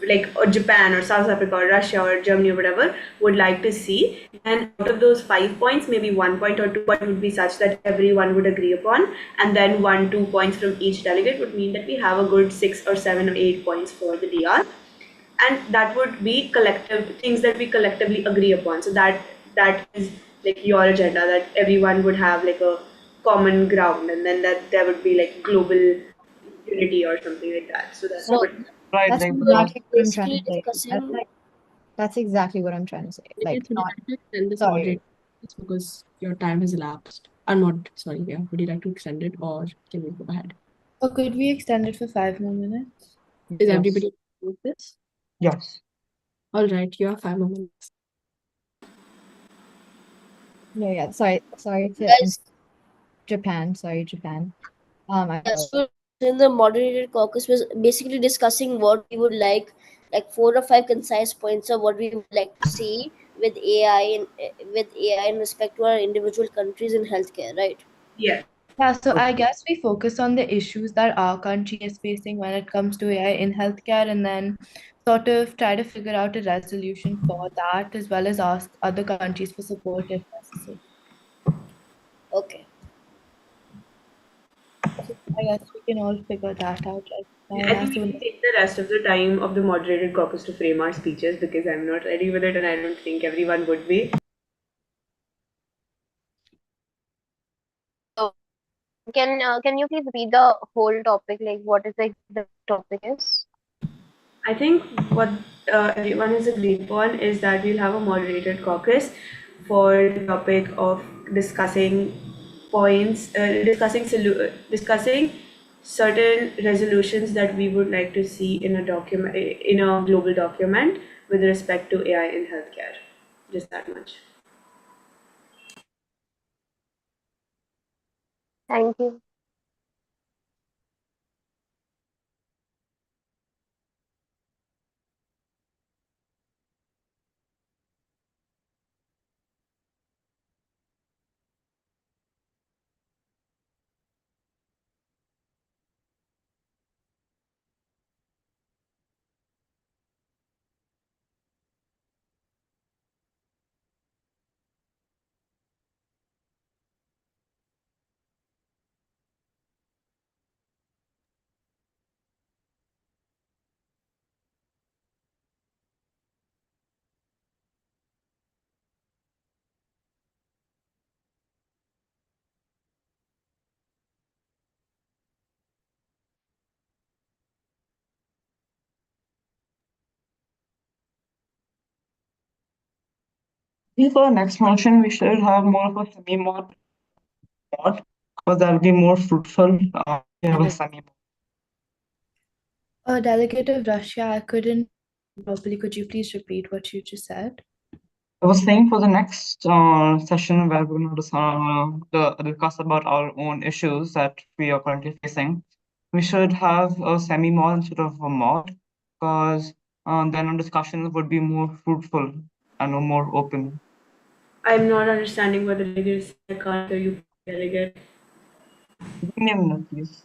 like or Japan or South Africa or Russia or Germany or whatever, would like to see. And out of those 5 points, maybe 1 point or 2 point would be such that everyone would agree upon, and then 1, 2 points from each delegate would mean that we have a good 6 or 7 or 8 points for the DR, and that would be collective things that we collectively agree upon. So that is like your agenda, that everyone would have like a common ground, and then that there would be like global unity or something like that. So that's So what. Right, That's like exactly what I'm trying basically to say. discussing. That's exactly what I'm trying to say. Okay, Like, so would you not, like to extend this sorry. moderate it's because your time has elapsed? I'm not sorry, yeah. Would you like to extend it or can we go ahead? Or could we extend it for 5 more minutes? Is yes, everybody with this? yes. All right, you have 5 more minutes. No, yeah, sorry to Guys, Japan. Sorry, Japan. yeah, so in the moderated caucus was basically discussing what we would like 4 or 5 concise points of what we would like to see with AI in respect to our individual countries in healthcare, right? Yeah. Yeah, so I guess we focus on the issues that our country is facing when it comes to AI in healthcare, and then sort of try to figure out a resolution for that, as well as ask other countries for support if necessary. Okay. So I guess we can all figure that out right now, I and as think we soon can as take the rest of the time of the moderated caucus to frame our speeches, because I'm not ready with it and I don't think everyone would be. So can you please read the whole topic, like what is the topic is? I think what everyone has agreed upon is that we'll have a moderated caucus for the topic of discussing discussing certain resolutions that we would like to see in a document, in a global document with respect to AI in healthcare. Just that much. Thank you. For the next motion, we should have more of a semi-mod, because that'll be more fruitful. We have a semi. Delegate of Russia, I couldn't properly. Could you please repeat what you just said? I was saying for the next session where we're going to discuss about our own issues that we are currently facing, we should have a semi-mod instead of a mod, because then our discussions would be more fruitful and more open. I'm not understanding what the delegate is. I can't hear you, delegate. Give me a minute, please.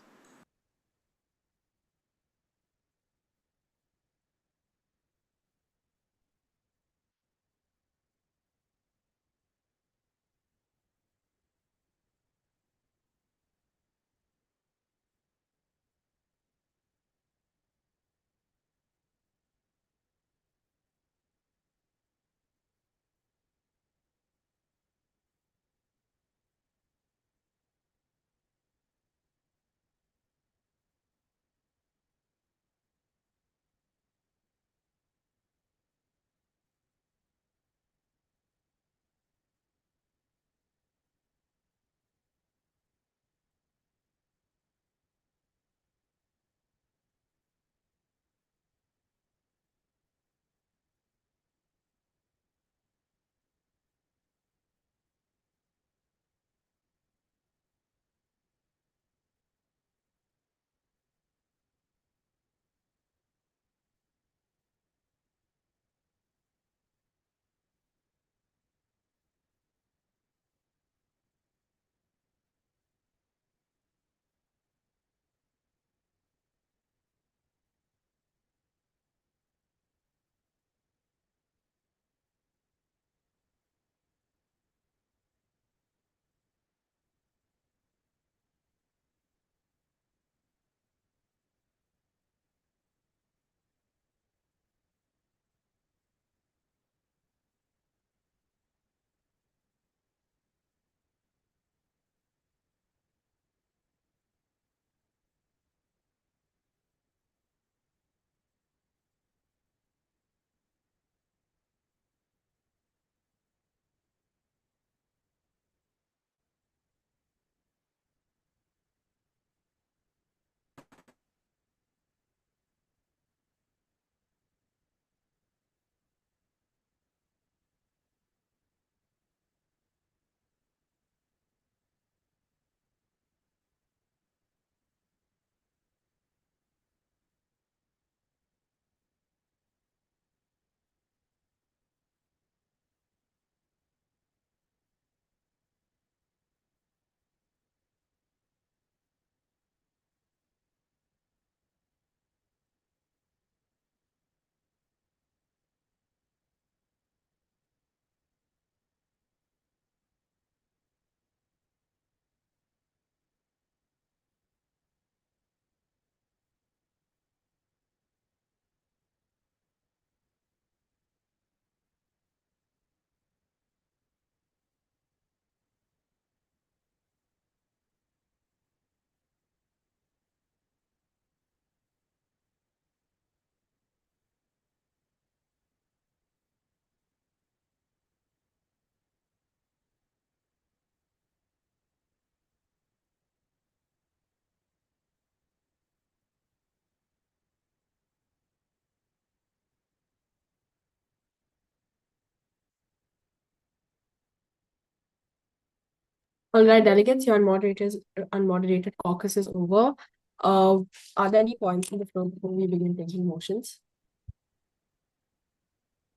All right, delegates, your unmoderated caucus is over. Are there any points on the floor before we begin taking motions?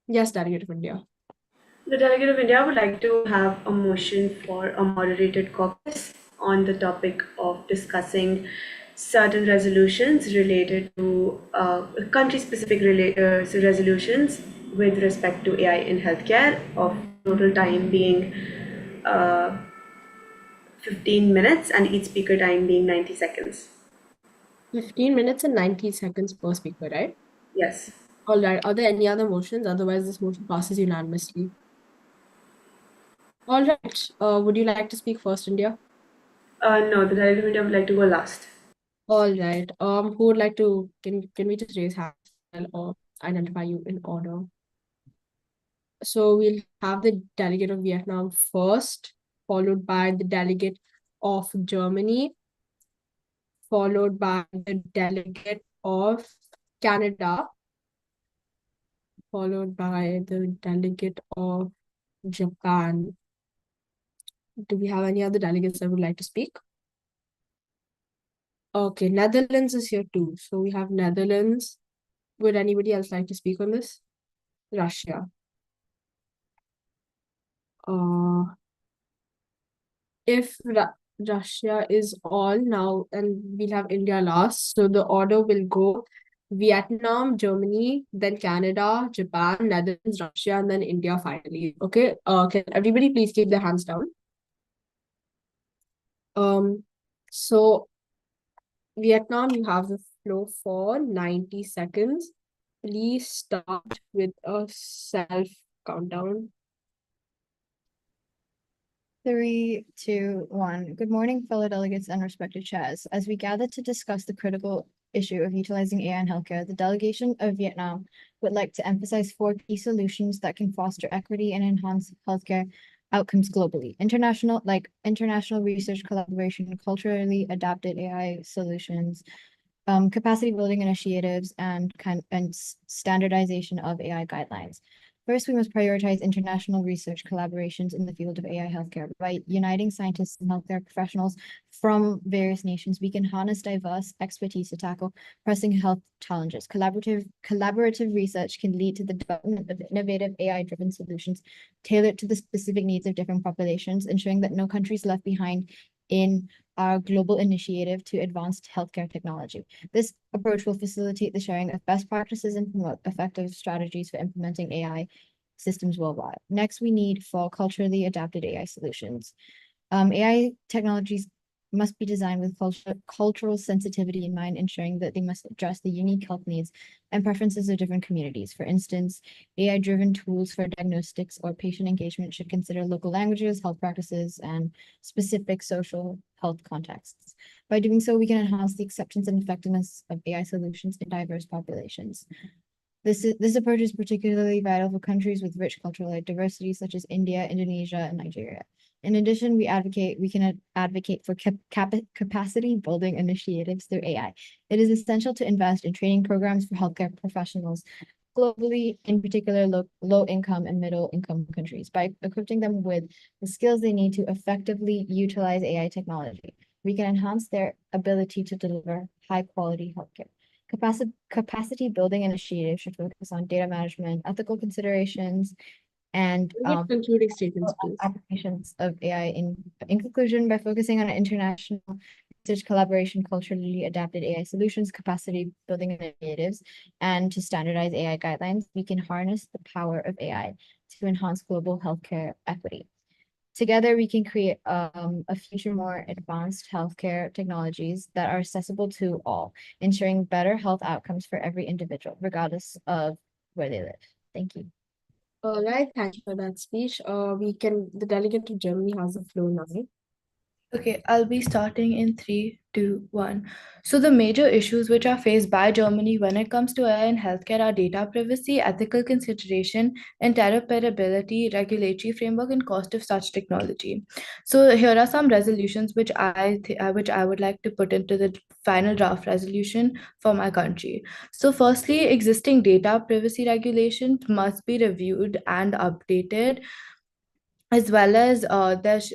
Yes, Delegate of India. The delegate of India would like to have a motion for a moderated caucus on the topic of discussing certain resolutions related to country-specific resolutions with respect to AI in healthcare, of total time being uh, 15 minutes and each speaker time being 90 seconds. 15 minutes and 90 seconds per speaker, right? Yes. All right. Are there any other motions? Otherwise, this motion passes unanimously. All right. Would you like to speak first, India? No, the delegate of India would like to go last. All right. Who would like to? Can we just raise hands or identify you in order? So we'll have the delegate of Vietnam first, followed by the delegate of Germany, followed by the delegate of Canada, followed by the delegate of Japan. Do we have any other delegates that would like to speak? Okay, Netherlands is here too. So we have Netherlands. Would anybody else like to speak on this? Russia. If Russia is all now, and we'll have India last. So the order will go Vietnam, Germany, then Canada, Japan, Netherlands, Russia, and then India finally. Okay. Can everybody please keep their hands down? So Vietnam, you have the floor for 90 seconds. Please start with a self countdown. 3, 2, 1. Good morning, fellow delegates and respected chairs. As we gather to discuss the critical issue of utilizing AI in healthcare, the delegation of Vietnam would like to emphasize 4 key solutions that can foster equity and enhance healthcare outcomes globally. International research collaboration, culturally adapted AI solutions, capacity building initiatives, and standardization of AI guidelines. First, we must prioritize international research collaborations in the field of AI healthcare. By uniting scientists and healthcare professionals from various nations, we can harness diverse expertise to tackle pressing health challenges. Collaborative research can lead to the development of innovative AI-driven solutions tailored to the specific needs of different populations, ensuring that no country is left behind in our global initiative to advanced healthcare technology. This approach will facilitate the sharing of best practices and promote effective strategies for implementing AI systems worldwide. Next, we need for culturally adapted AI solutions. AI technologies must be designed with cultural sensitivity in mind, ensuring that they must address the unique health needs and preferences of different communities. For instance, AI-driven tools for diagnostics or patient engagement should consider local languages, health practices, and specific social health contexts. By doing so, we can enhance the acceptance and effectiveness of AI solutions in diverse populations. This approach is particularly vital for countries with rich cultural diversity, such as India, Indonesia, and Nigeria. In addition, we can advocate for capacity building initiatives through AI. It is essential to invest in training programs for healthcare professionals globally, in particular low income and middle income countries, by equipping them with the skills they need to effectively utilize AI technology. We can enhance their ability to deliver high quality healthcare. Capacity building initiatives should focus on data management, ethical considerations, and concluding statements, please. applications of AI. In conclusion, by focusing on international research collaboration, culturally adapted AI solutions, capacity building initiatives, and to standardize AI guidelines, we can harness the power of AI to enhance global healthcare equity. Together, we can create a future more advanced healthcare technologies that are accessible to all, ensuring better health outcomes for every individual, regardless of where they live. Thank you. All right, thank you for that speech. The delegate of Germany has the floor now. Okay, I'll be starting in 3, 2, 1. So the major issues which are faced by Germany when it comes to AI in healthcare are data privacy, ethical consideration, interoperability, regulatory framework, and cost of such technology. So here are some resolutions which I would like to put into the final draft resolution for my country. So firstly, existing data privacy regulations must be reviewed and updated as well as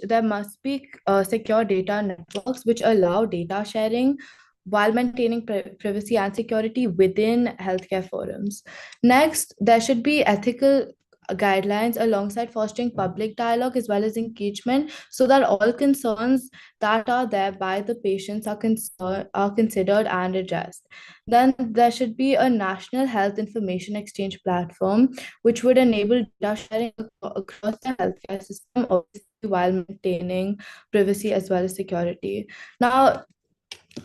there must be secure data networks which allow data sharing while maintaining privacy and security within healthcare forums. Next, there should be ethical guidelines alongside fostering public dialogue as well as engagement so that all concerns that are there by the patients are considered and addressed. Then there should be a national health information exchange platform which would enable data sharing across the healthcare system, obviously while maintaining privacy as well as security. Now,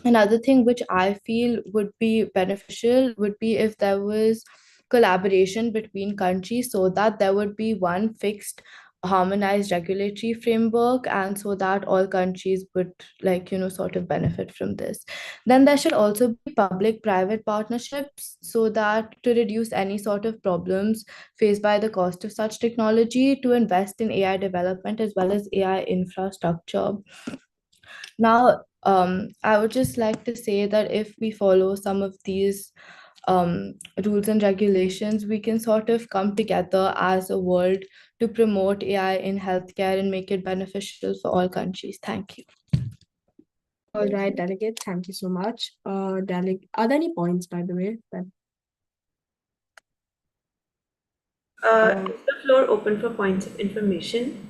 another thing which I feel would be beneficial would be if there was collaboration between countries so that there would be one fixed harmonized regulatory framework and so that all countries would sort of benefit from this. Then there should also be public private partnerships so that to reduce any sort of problems faced by the cost of such technology to invest in AI development as well as AI infrastructure. Now, I would just like to say that if we follow some of these rules and regulations, we can sort of come together as a world to promote AI in healthcare and make it beneficial for all countries. Thank you. All right, delegate, thank you so much. Delegate, are there any points, by the way? Is the floor open for points of information?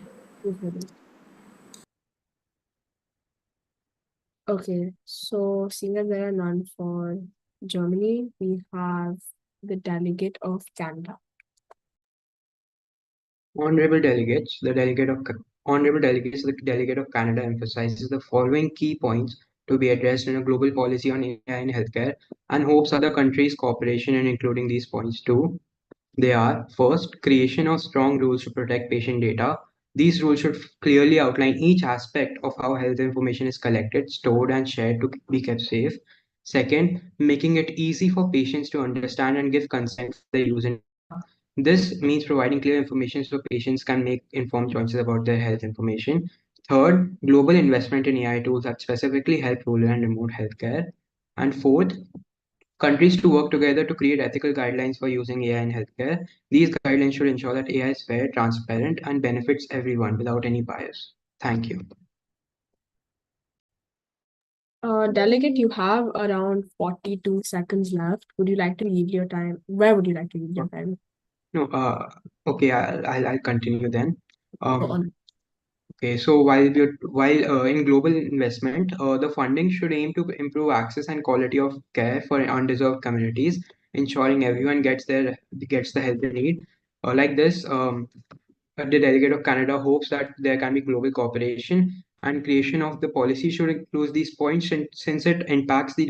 Okay, so seeing as there are none for Germany, we have the delegate of Canada. Honorable delegates, the delegate of Canada emphasizes the following key points to be addressed in a global policy on AI in healthcare and hopes other countries' cooperation in including these points too. They are first, creation of strong rules to protect patient data. These rules should clearly outline each aspect of how health information is collected, stored, and shared to be kept safe. Second, making it easy for patients to understand and give consent for their use in data. This means providing clear information so patients can make informed choices about their health information. Third, global investment in AI tools that specifically help rural and remote healthcare. And fourth, countries to work together to create ethical guidelines for using AI in healthcare. These guidelines should ensure that AI is fair, transparent, and benefits everyone without any bias. Thank you. Delegate, you have around 42 seconds left. Would you like to leave your time? Where would you like to leave your time? No, okay, I'll continue then. Go on. Okay, so while in global investment, the funding should aim to improve access and quality of care for undeserved communities, ensuring everyone gets the help they need. Like this, the delegate of Canada hopes that there can be global cooperation and creation of the policy should include these points since it impacts the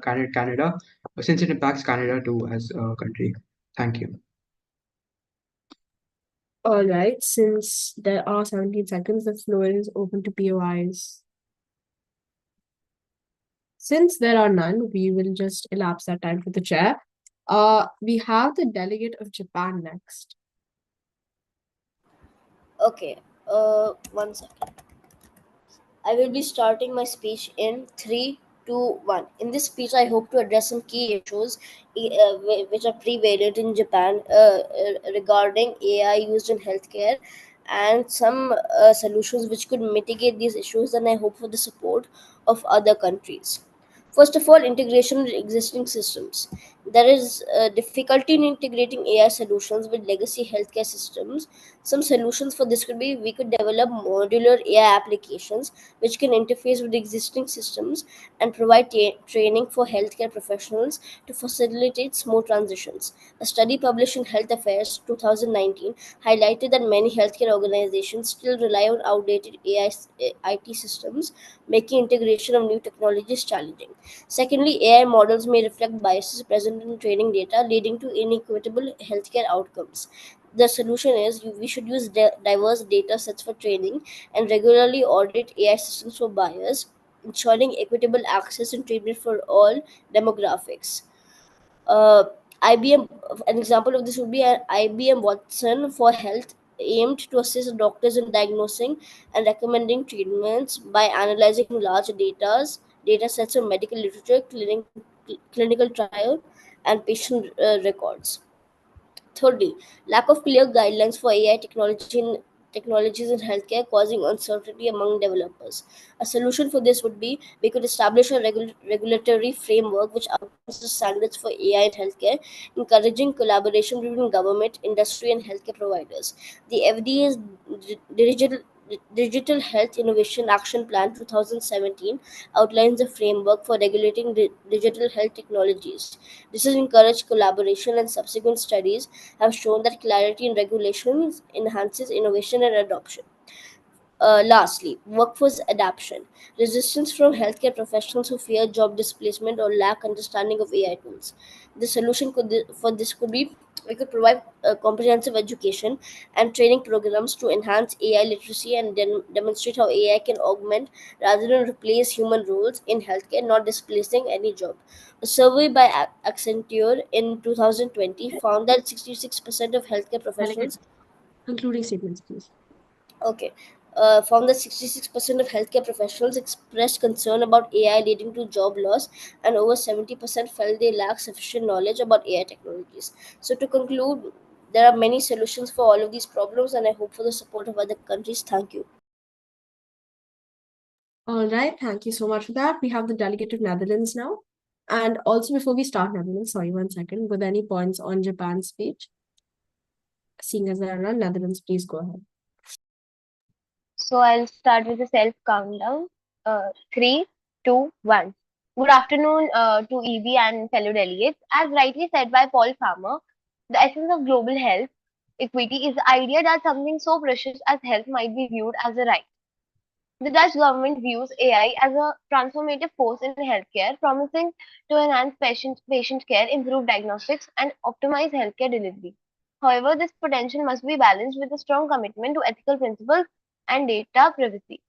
Canada, since it impacts Canada too as a country. Thank you. All right, since there are 17 seconds, the floor is open to POIs. Since there are none, we will just elapse that time for the chair. We have the delegate of Japan next. Okay, one second. I will be starting my speech in 3, 2, 1. In this speech, I hope to address some key issues which are prevalent in Japan regarding AI used in healthcare and some solutions which could mitigate these issues, and I hope for the support of other countries. First of all, integration with existing systems. There is difficulty in integrating AI solutions with legacy healthcare systems. Some solutions for this could be we could develop modular AI applications which can interface with existing systems and provide training for healthcare professionals to facilitate smooth transitions. A study published in Health Affairs 2019 highlighted that many healthcare organizations still rely on outdated AI IT systems, making integration of new technologies challenging. Secondly, AI models may reflect biases present in training data, leading to inequitable healthcare outcomes. The solution is we should use diverse data sets for training and regularly audit AI systems for bias, ensuring equitable access and treatment for all demographics. Uh, IBM, an example of this would be an IBM Watson for Health, aimed to assist doctors in diagnosing and recommending treatments by analyzing large data sets of medical literature, clinical trial, and patient records. Thirdly, lack of clear guidelines for AI technology in technologies in healthcare, causing uncertainty among developers. A solution for this would be we could establish a regulatory framework which outlines the standards for AI in healthcare, encouraging collaboration between government, industry, and healthcare providers. The FDA's Digital Health Innovation Action Plan 2017 outlines a framework for regulating digital health technologies. This has encouraged collaboration, and subsequent studies have shown that clarity in regulations enhances innovation and adoption. Lastly, workforce adaptation. Resistance from healthcare professionals who fear job displacement or lack understanding of AI tools. The solution for this could be we could provide comprehensive education and training programs to enhance AI literacy and demonstrate how AI can augment rather than replace human roles in healthcare, not displacing any job. A survey by Accenture in 2020 found that 66% of healthcare professionals. Concluding statements, please. Okay. Found that 66% of healthcare professionals expressed concern about AI leading to job loss, and over 70% felt they lack sufficient knowledge about AI technologies. So, to conclude, there are many solutions for all of these problems, and I hope for the support of other countries. Thank you. All right, thank you so much for that. We have the delegate of Netherlands now. And also, before we start Netherlands, sorry, 1 second, with any points on Japan's speech? Seeing as there are none, Netherlands, please go ahead. So I'll start with a self countdown. 3, 2, 1. Good afternoon to EB and fellow delegates. As rightly said by Paul Farmer, the essence of global health equity is the idea that something so precious as health might be viewed as a right. The Dutch government views AI as a transformative force in healthcare, promising to enhance patient care, improve diagnostics, and optimize healthcare delivery. However, this potential must be balanced with a strong commitment to ethical principles and data privacy.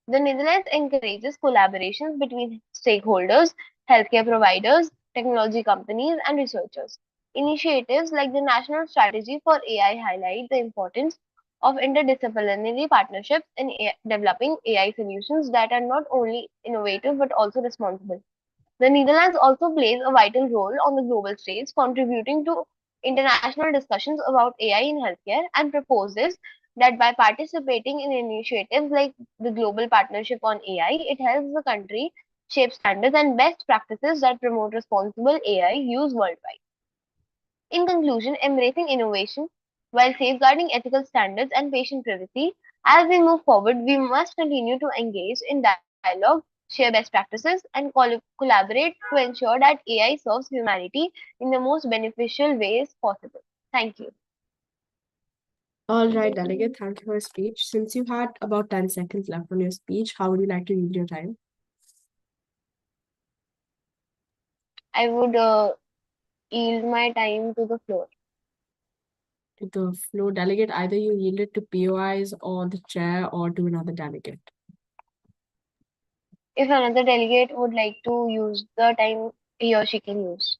The Netherlands encourages collaborations between stakeholders, healthcare providers, technology companies, and researchers. Initiatives like the National Strategy for AI highlight the importance of interdisciplinary partnerships in developing AI solutions that are not only innovative but also responsible. The Netherlands also plays a vital role on the global stage, contributing to international discussions about AI in healthcare, and proposes that by participating in initiatives like the Global Partnership on AI, it helps the country shape standards and best practices that promote responsible AI use worldwide. In conclusion, embracing innovation while safeguarding ethical standards and patient privacy, as we move forward, we must continue to engage in dialogue, share best practices, and collaborate to ensure that AI serves humanity in the most beneficial ways possible. Thank you. All right, delegate, thank you for your speech. Since you had about 10 seconds left on your speech, how would you like to use your time? I would yield my time to the floor. To the floor, delegate, either you yield it to POIs or the chair or to another delegate. If another delegate would like to use the time, he or she can use.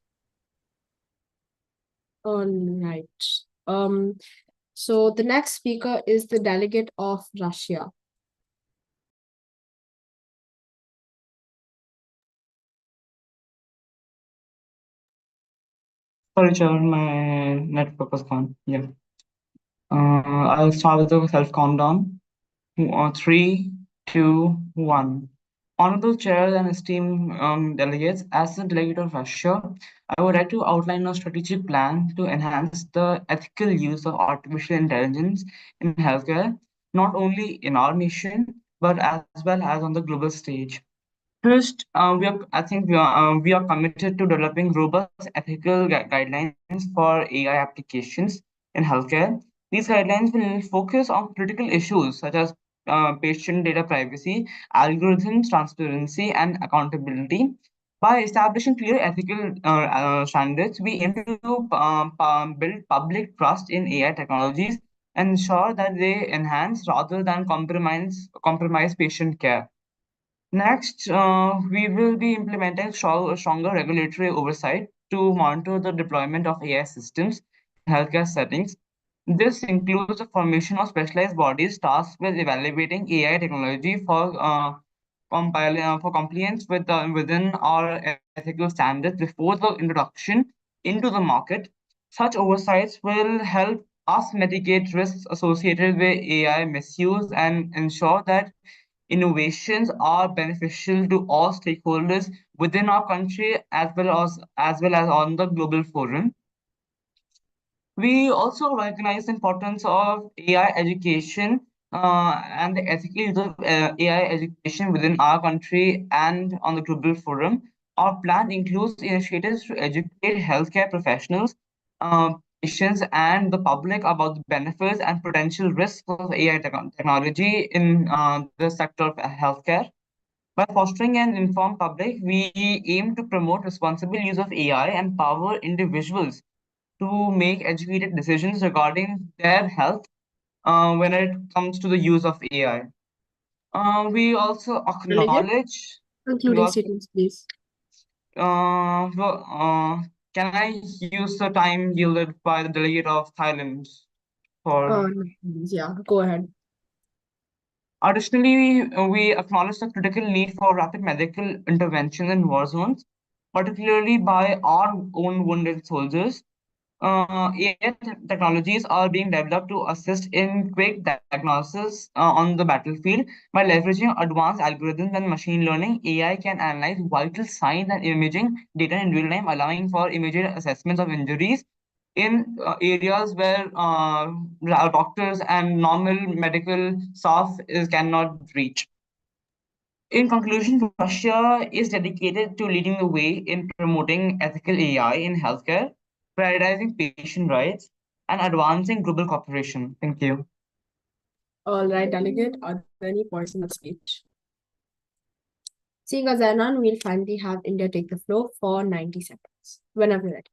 All right. So the next speaker is the delegate of Russia. Sorry, Chair, my network was gone. Yeah. I'll start with the self countdown. 3, 2, 1. Honorable Chair and esteemed delegates, as the delegate of Russia, I would like to outline a strategic plan to enhance the ethical use of artificial intelligence in healthcare, not only in our nation, but as well as on the global stage. First, we are committed to developing robust ethical guidelines for AI applications in healthcare. These guidelines will focus on critical issues such as patient data privacy, algorithms transparency, and accountability. By establishing clear ethical standards, we aim to build public trust in AI technologies and ensure that they enhance rather than compromise patient care. Next, we will be implementing stronger regulatory oversight to monitor the deployment of AI systems in healthcare settings. This includes the formation of specialized bodies tasked with evaluating AI technology for compliance with within our ethical standards before the introduction into the market. Such oversights will help us mitigate risks associated with AI misuse and ensure that innovations are beneficial to all stakeholders within our country as well as on the global forum. We also recognize the importance of AI education and the ethical use of AI education within our country and on the global forum. Our plan includes initiatives to educate healthcare professionals, patients, and the public about the benefits and potential risks of AI technology in the sector of healthcare. By fostering an informed public, we aim to promote responsible use of AI and empower individuals to make educated decisions regarding their health when it comes to the use of AI. We also Delegate, acknowledge, we concluding also, statements, please. well, can I use the time yielded by the delegate of Thailand for? No, please, yeah, go ahead. Additionally, we acknowledge the critical need for rapid medical intervention in war zones, particularly by our own wounded soldiers. AI technologies are being developed to assist in quick diagnosis on the battlefield. By leveraging advanced algorithms and machine learning, AI can analyze vital signs and imaging data in real time, allowing for immediate assessments of injuries in areas where doctors and normal medical staff cannot reach. In conclusion, Russia is dedicated to leading the way in promoting ethical AI in healthcare, prioritizing patient rights, and advancing global cooperation. Thank you. All right, Delegate, are there any points in the speech? Seeing as there are none, we'll finally have India take the floor for 90 seconds. Whenever ready.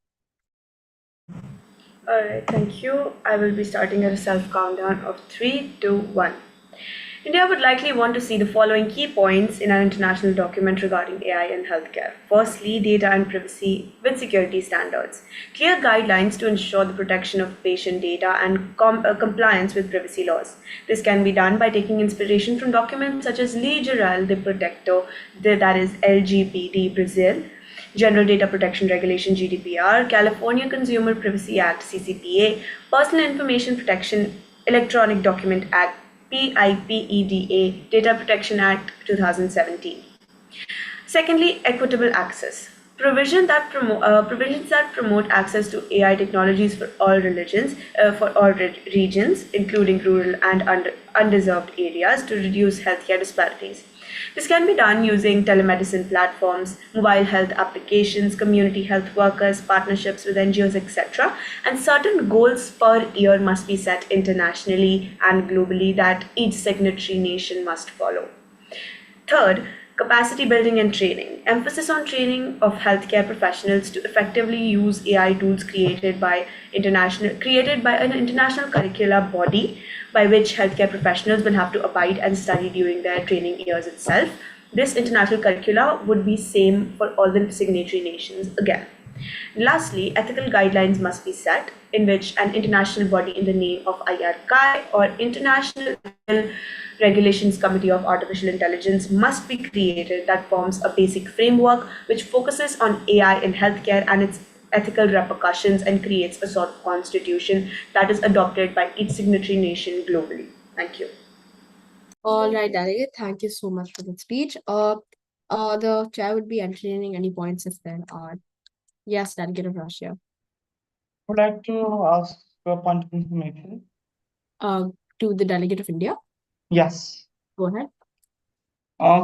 All right, thank you. I will be starting at a self countdown of 3, 2, 1. India would likely want to see the following key points in our international document regarding AI in healthcare. Firstly, data and privacy with security standards. Clear guidelines to ensure the protection of patient data and compliance with privacy laws. This can be done by taking inspiration from documents such as Lei Geral de Protecto, that is LGPD Brazil, General Data Protection Regulation GDPR, California Consumer Privacy Act CCPA, Personal Information Protection Electronic Document Act PIPEDA, Data Protection Act 2017. Secondly, equitable access. Provisions that promote access to AI technologies for all regions, including rural and undeserved areas, to reduce healthcare disparities. This can be done using telemedicine platforms, mobile health applications, community health workers, partnerships with NGOs, etc. And certain goals per year must be set internationally and globally that each signatory nation must follow. Third, capacity building and training. Emphasis on training of healthcare professionals to effectively use AI tools created by an international curricula body by which healthcare professionals will have to abide and study during their training years itself. This international curricula would be same for all the signatory nations again. Lastly, ethical guidelines must be set in which an international body in the name of IRCAI or International Regulations Committee of Artificial Intelligence must be created that forms a basic framework which focuses on AI in healthcare and its ethical repercussions and creates a sort of constitution that is adopted by each signatory nation globally. Thank you. All right, Delegate, thank you so much for the speech. The chair would be entertaining any points if there are. Yes, Delegate of Russia. I would like to ask a point of information. To the Delegate of India? Yes. Go ahead.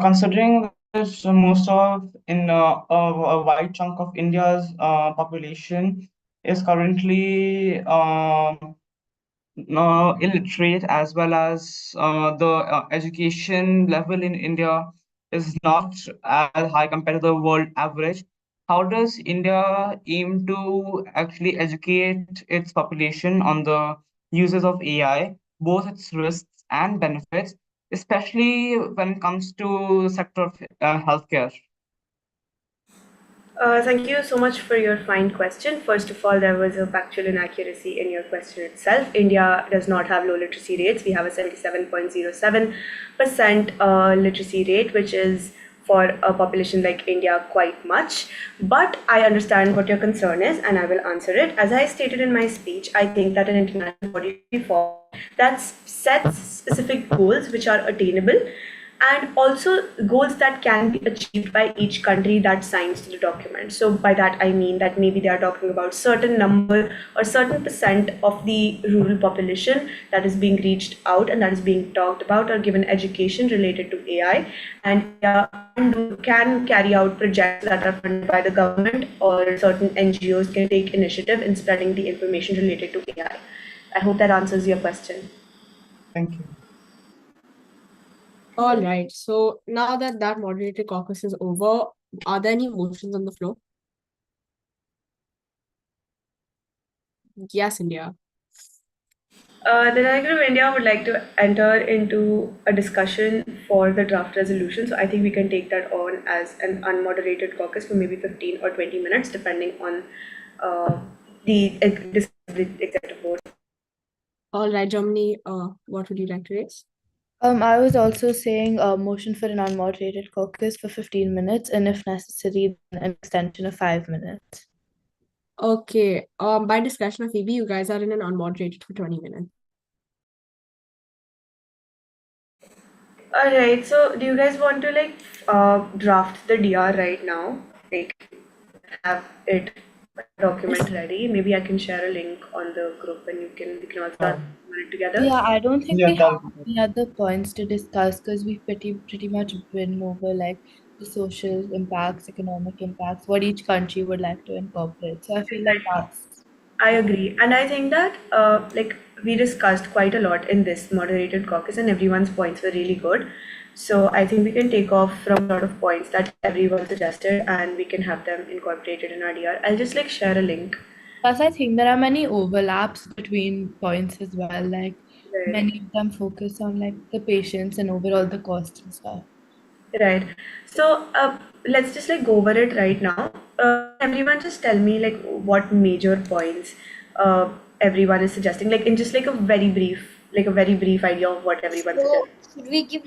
Considering this, most of a wide chunk of India's population is currently illiterate, as well as the education level in India is not as high compared to the world average. How does India aim to actually educate its population on the uses of AI, both its risks and benefits, especially when it comes to the sector of healthcare? Thank you so much for your fine question. First of all, there was a factual inaccuracy in your question itself. India does not have low literacy rates. We have a 77.07% literacy rate, which is for a population like India quite much. But I understand what your concern is, and I will answer it. As I stated in my speech, I think that an international body should be formed that sets specific goals which are attainable, and also goals that can be achieved by each country that signs to the document. So by that I mean that maybe they are talking about certain number or certain percent of the rural population that is being reached out and that is being talked about or given education related to AI, and can carry out projects that are funded by the government, or certain NGOs can take initiative in spreading the information related to AI. I hope that answers your question. Thank you. All right. So now that moderated caucus is over, are there any motions on the floor? Yes, India. The Director of India would like to enter into a discussion for the draft resolution. So I think we can take that on as an unmoderated caucus for maybe 15 or 20 minutes, depending on the executive board. All right, Germany, what would you like to raise? I was also saying a motion for an unmoderated caucus for 15 minutes, and if necessary, then an extension of 5 minutes. Okay. By discussion of EB, you guys are in an unmoderated for 20 minutes. All right. So do you guys want to draft the DR right now? Like have it document ready? Maybe I can share a link on the group and we can all start doing it together. Yeah, I don't think Yeah, we have any other points to discuss because we've pretty much been over like the social impacts, economic impacts, what each country would like to incorporate. So I feel like that's I agree, and I think that we discussed quite a lot in this moderated caucus, and everyone's points were really good. So I think we can take off from a lot of points that everyone suggested, and we can have them incorporated in our DR. I'll just share a link. Plus, I think there are many overlaps between points as well. Like many of them focus on like the patients and overall the cost and stuff. Right. So let's just go over it right now. Everyone just tell me what major points everyone is suggesting, in just a very brief idea of what everyone So suggests. should we give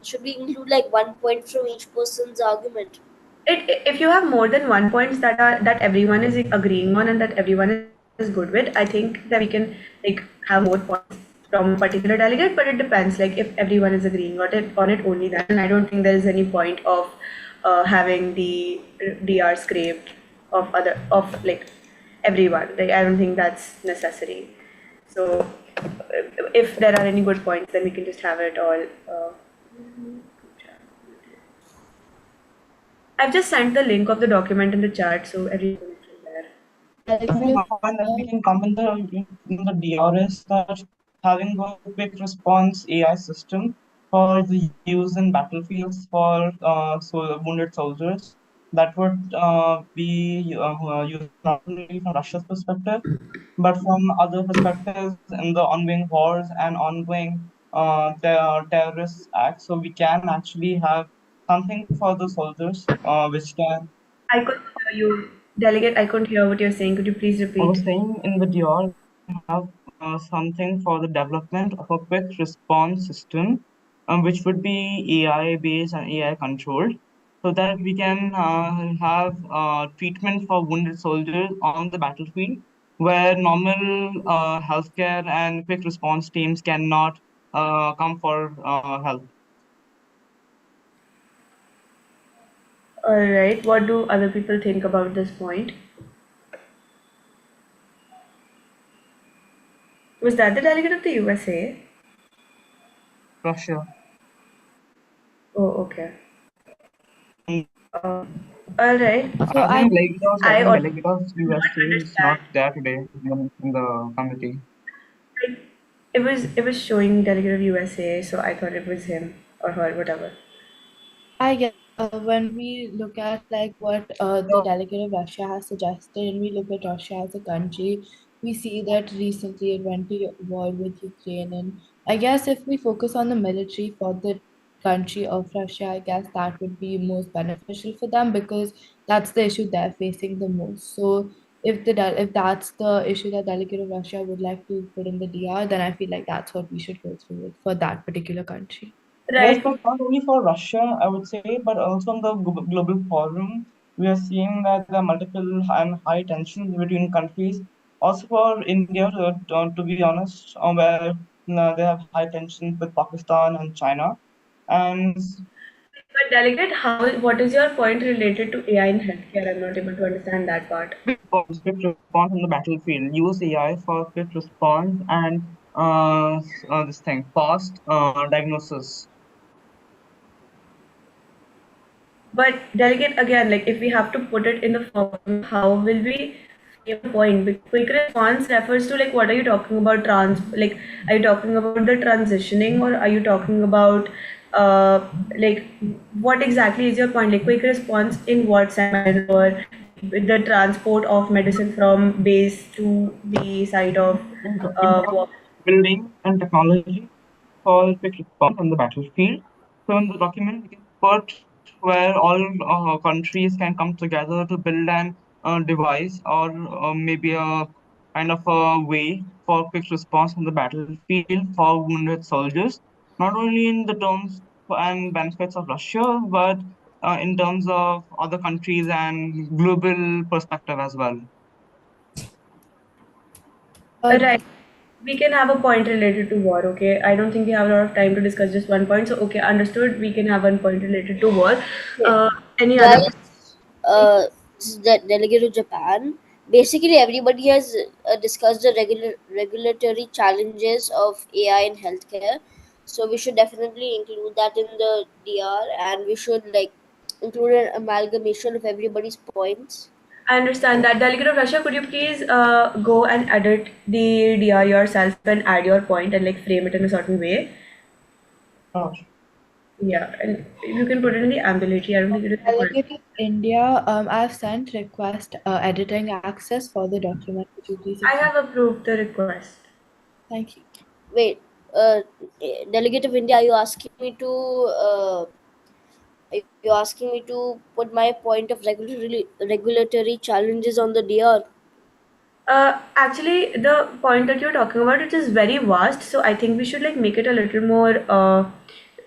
should we include 1 point from each person's argument? If you have more than 1 points that everyone is agreeing on and that everyone is good with, I think that we can have more points from a particular delegate, but it depends if everyone is agreeing on it only then. And I don't think there is any point of having the DR scraped of everyone. I don't think that's necessary. So if there are any good points, then we can just have it all. I've just sent the link of the document in the chat, so everyone is there. I think one that we can come in the DR is that having a quick response AI system for the use in battlefields for wounded soldiers, that would be used not only from Russia's perspective, but from other perspectives in the ongoing wars and ongoing terrorist acts. So we can actually have something for the soldiers, which can. I couldn't hear you, delegate. I couldn't hear what you're saying. Could you please repeat? I was saying in the DR, we have something for the development of a quick response system, which would be AI based and AI controlled, so that we can have treatment for wounded soldiers on the battlefield, where normal healthcare and quick response teams cannot come for help. All right. What do other people think about this point? Was that the delegate of the USA? Russia. Oh, okay. All right. So I think delegate of USA is not there today in the committee. It was showing delegate of USA, so I thought it was him or her, whatever. I guess when we look at what the delegate of Russia has suggested, and we look at Russia as a country, we see that recently it went to war with Ukraine. And I guess if we focus on the military for the country of Russia, I guess that would be most beneficial for them because that's the issue they're facing the most. So if that's the issue that delegate of Russia would like to put in the DR, then I feel like that's what we should go through with for that particular country. Yes, Right. but not only for Russia, I would say, but also on the global forum, we are seeing that there are multiple and high tensions between countries. Also for India, to be honest, where they have high tensions with Pakistan and China. And But delegate, what is your point related to AI in healthcare? I'm not able to understand that part. quick response on the battlefield. Use AI for quick response and this thing, fast diagnosis. But delegate again, like if we have to put it in the form, how will we frame the point? Because quick response refers to like what are you talking about like are you talking about the transitioning or are you talking about like what exactly is your point? Like quick response in what sense or the transport of medicine from base to the site of war? Building and technology for quick response on the battlefield. So in the document, we can put where all countries can come together to build an device or maybe a kind of a way for quick response on the battlefield for wounded soldiers, not only in the terms and benefits of Russia, but in terms of other countries and global perspective as well. Right. We can have a point related to war, okay? I don't think we have a lot of time to discuss just one point. So, okay, understood. We can have one point related to war. Any other? Guys, this is the delegate of Japan. Basically, everybody has discussed the regulatory challenges of AI in healthcare. So we should definitely include that in the DR, and we should like include an amalgamation of everybody's points. I understand that. Delegate of Russia, could you please go and edit the DR yourself and add your point and like frame it in a certain way? Oh. Yeah, and you can put it in the ambulatory. I don't think it is required. Delegate of India, I've sent request editing access for the document. Could you please I accept? have approved the request. Thank you. Wait, delegate of India, are you asking me to? Are you asking me to put my point of regulatory challenges on the DR? Actually, the point that you're talking about, it is very vast. So I think we should like make it a little more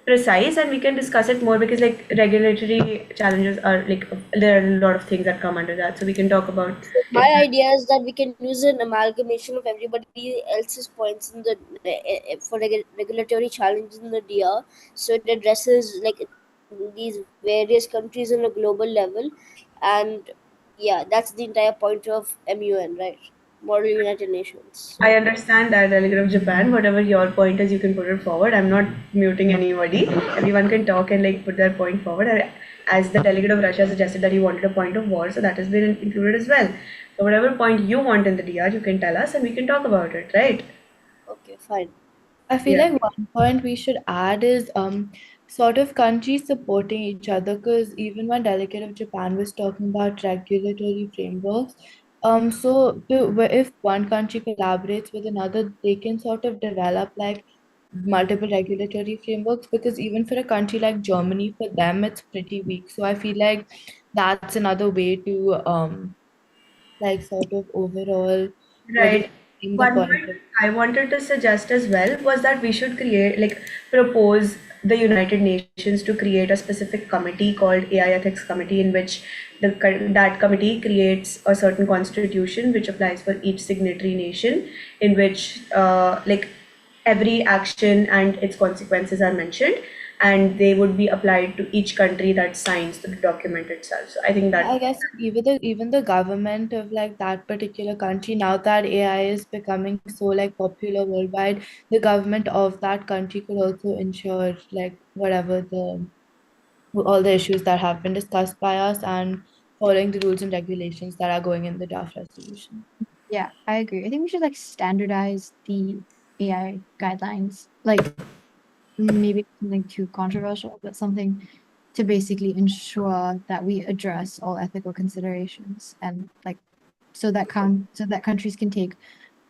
precise, and we can discuss it more because like regulatory challenges are like there are a lot of things that come under that. So we can talk about My it. idea is that we can use an amalgamation of everybody else's points in the for regulatory challenges in the DR, so it addresses like these various countries on a global level, and yeah, that's the entire point of MUN, right? Model United Nations. I understand that, delegate of Japan. Whatever your point is, you can put it forward. I'm not muting anybody. Everyone can talk and like put their point forward. As the delegate of Russia suggested that he wanted a point of war, so that has been included as well. So whatever point you want in the DR, you can tell us and we can talk about it, right? Okay, fine. I feel Yeah. like one point we should add is sort of countries supporting each other, because even when Delegate of Japan was talking about regulatory frameworks, if one country collaborates with another, they can sort of develop like multiple regulatory frameworks, because even for a country like Germany, for them it's pretty weak. So I feel like that's another way to like sort of overall what is Right. the One point point of I wanted to suggest as well was that we should propose the United Nations to create a specific committee called AI Ethics Committee, in which that committee creates a certain constitution which applies for each signatory nation, in which every action and its consequences are mentioned, and they would be applied to each country that signs the document itself. So I think I that. guess even the government of like that particular country, now that AI is becoming so like popular worldwide, the government of that country could also ensure like whatever the all the issues that have been discussed by us and following the rules and regulations that are going in the draft resolution. Yeah, I agree. I think we should like standardize the AI guidelines. Like maybe something too controversial, but something to basically ensure that we address all ethical considerations and like so that countries can take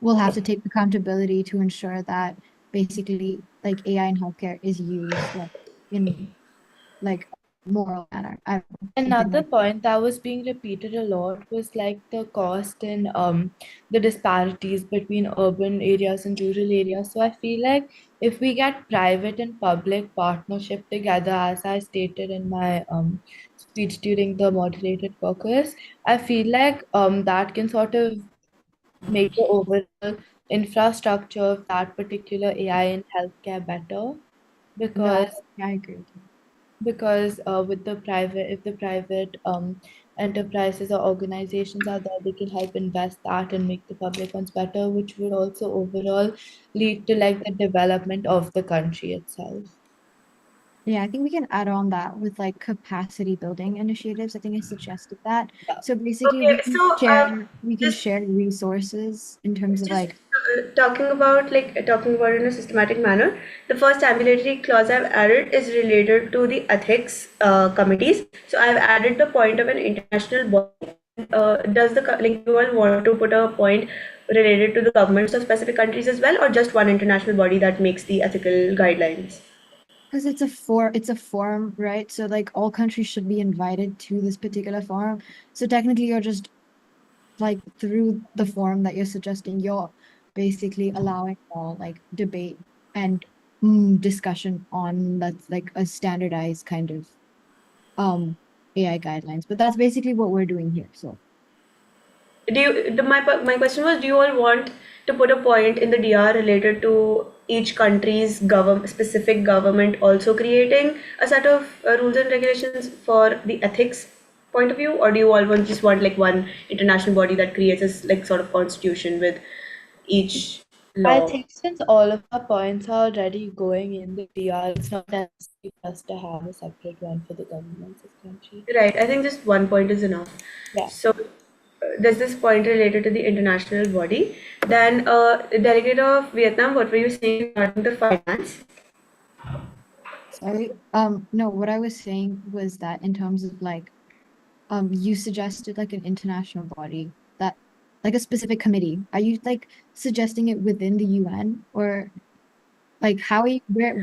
will have to take accountability to ensure that basically like AI in healthcare is used like in like moral manner. I don't know, something Another like point that was being repeated a lot was like the cost and the disparities between urban areas and rural areas. So I feel like if we get private and public partnership together, as I stated in my speech during the moderated caucus, I feel like that can sort of make the overall infrastructure of that particular AI in healthcare better no, because I agree with you. with the private if the private enterprises or organizations are there, they can help invest that and make the public ones better, which would also overall lead to like the development of the country itself. Yeah, I think we can add on that with like capacity building initiatives. I think I suggested that. So basically Okay, so we can just share resources in terms of just like talking about in a systematic manner. The first ambulatory clause I've added is related to the ethics committees. So I've added the point of an international body. Does the like you all want to put a point related to the governments of specific countries as well, or just one international body that makes the ethical guidelines? because it's a forum, right? So like all countries should be invited to this particular forum. So technically you're just like through the forum that you're suggesting, you're basically allowing all like debate and discussion on that's like a standardized kind of AI guidelines. But that's basically what we're doing here. So My question was, do you all want to put a point in the DR related to each country's specific government also creating a set of rules and regulations for the ethics point of view, or do you all just want like one international body that creates a like sort of constitution with each I law? think since all of our points are already going in the DR, it's not necessary for us to have a separate one for the governments of country. Right, I think just one point is enough. Yeah. So there's this point related to the international body. Then, delegate of Vietnam, what were you saying regarding the finance? sorry. No, what I was saying was that in terms of like you suggested like an international body that like a specific committee. Are you like suggesting it within the UN or like how are you, where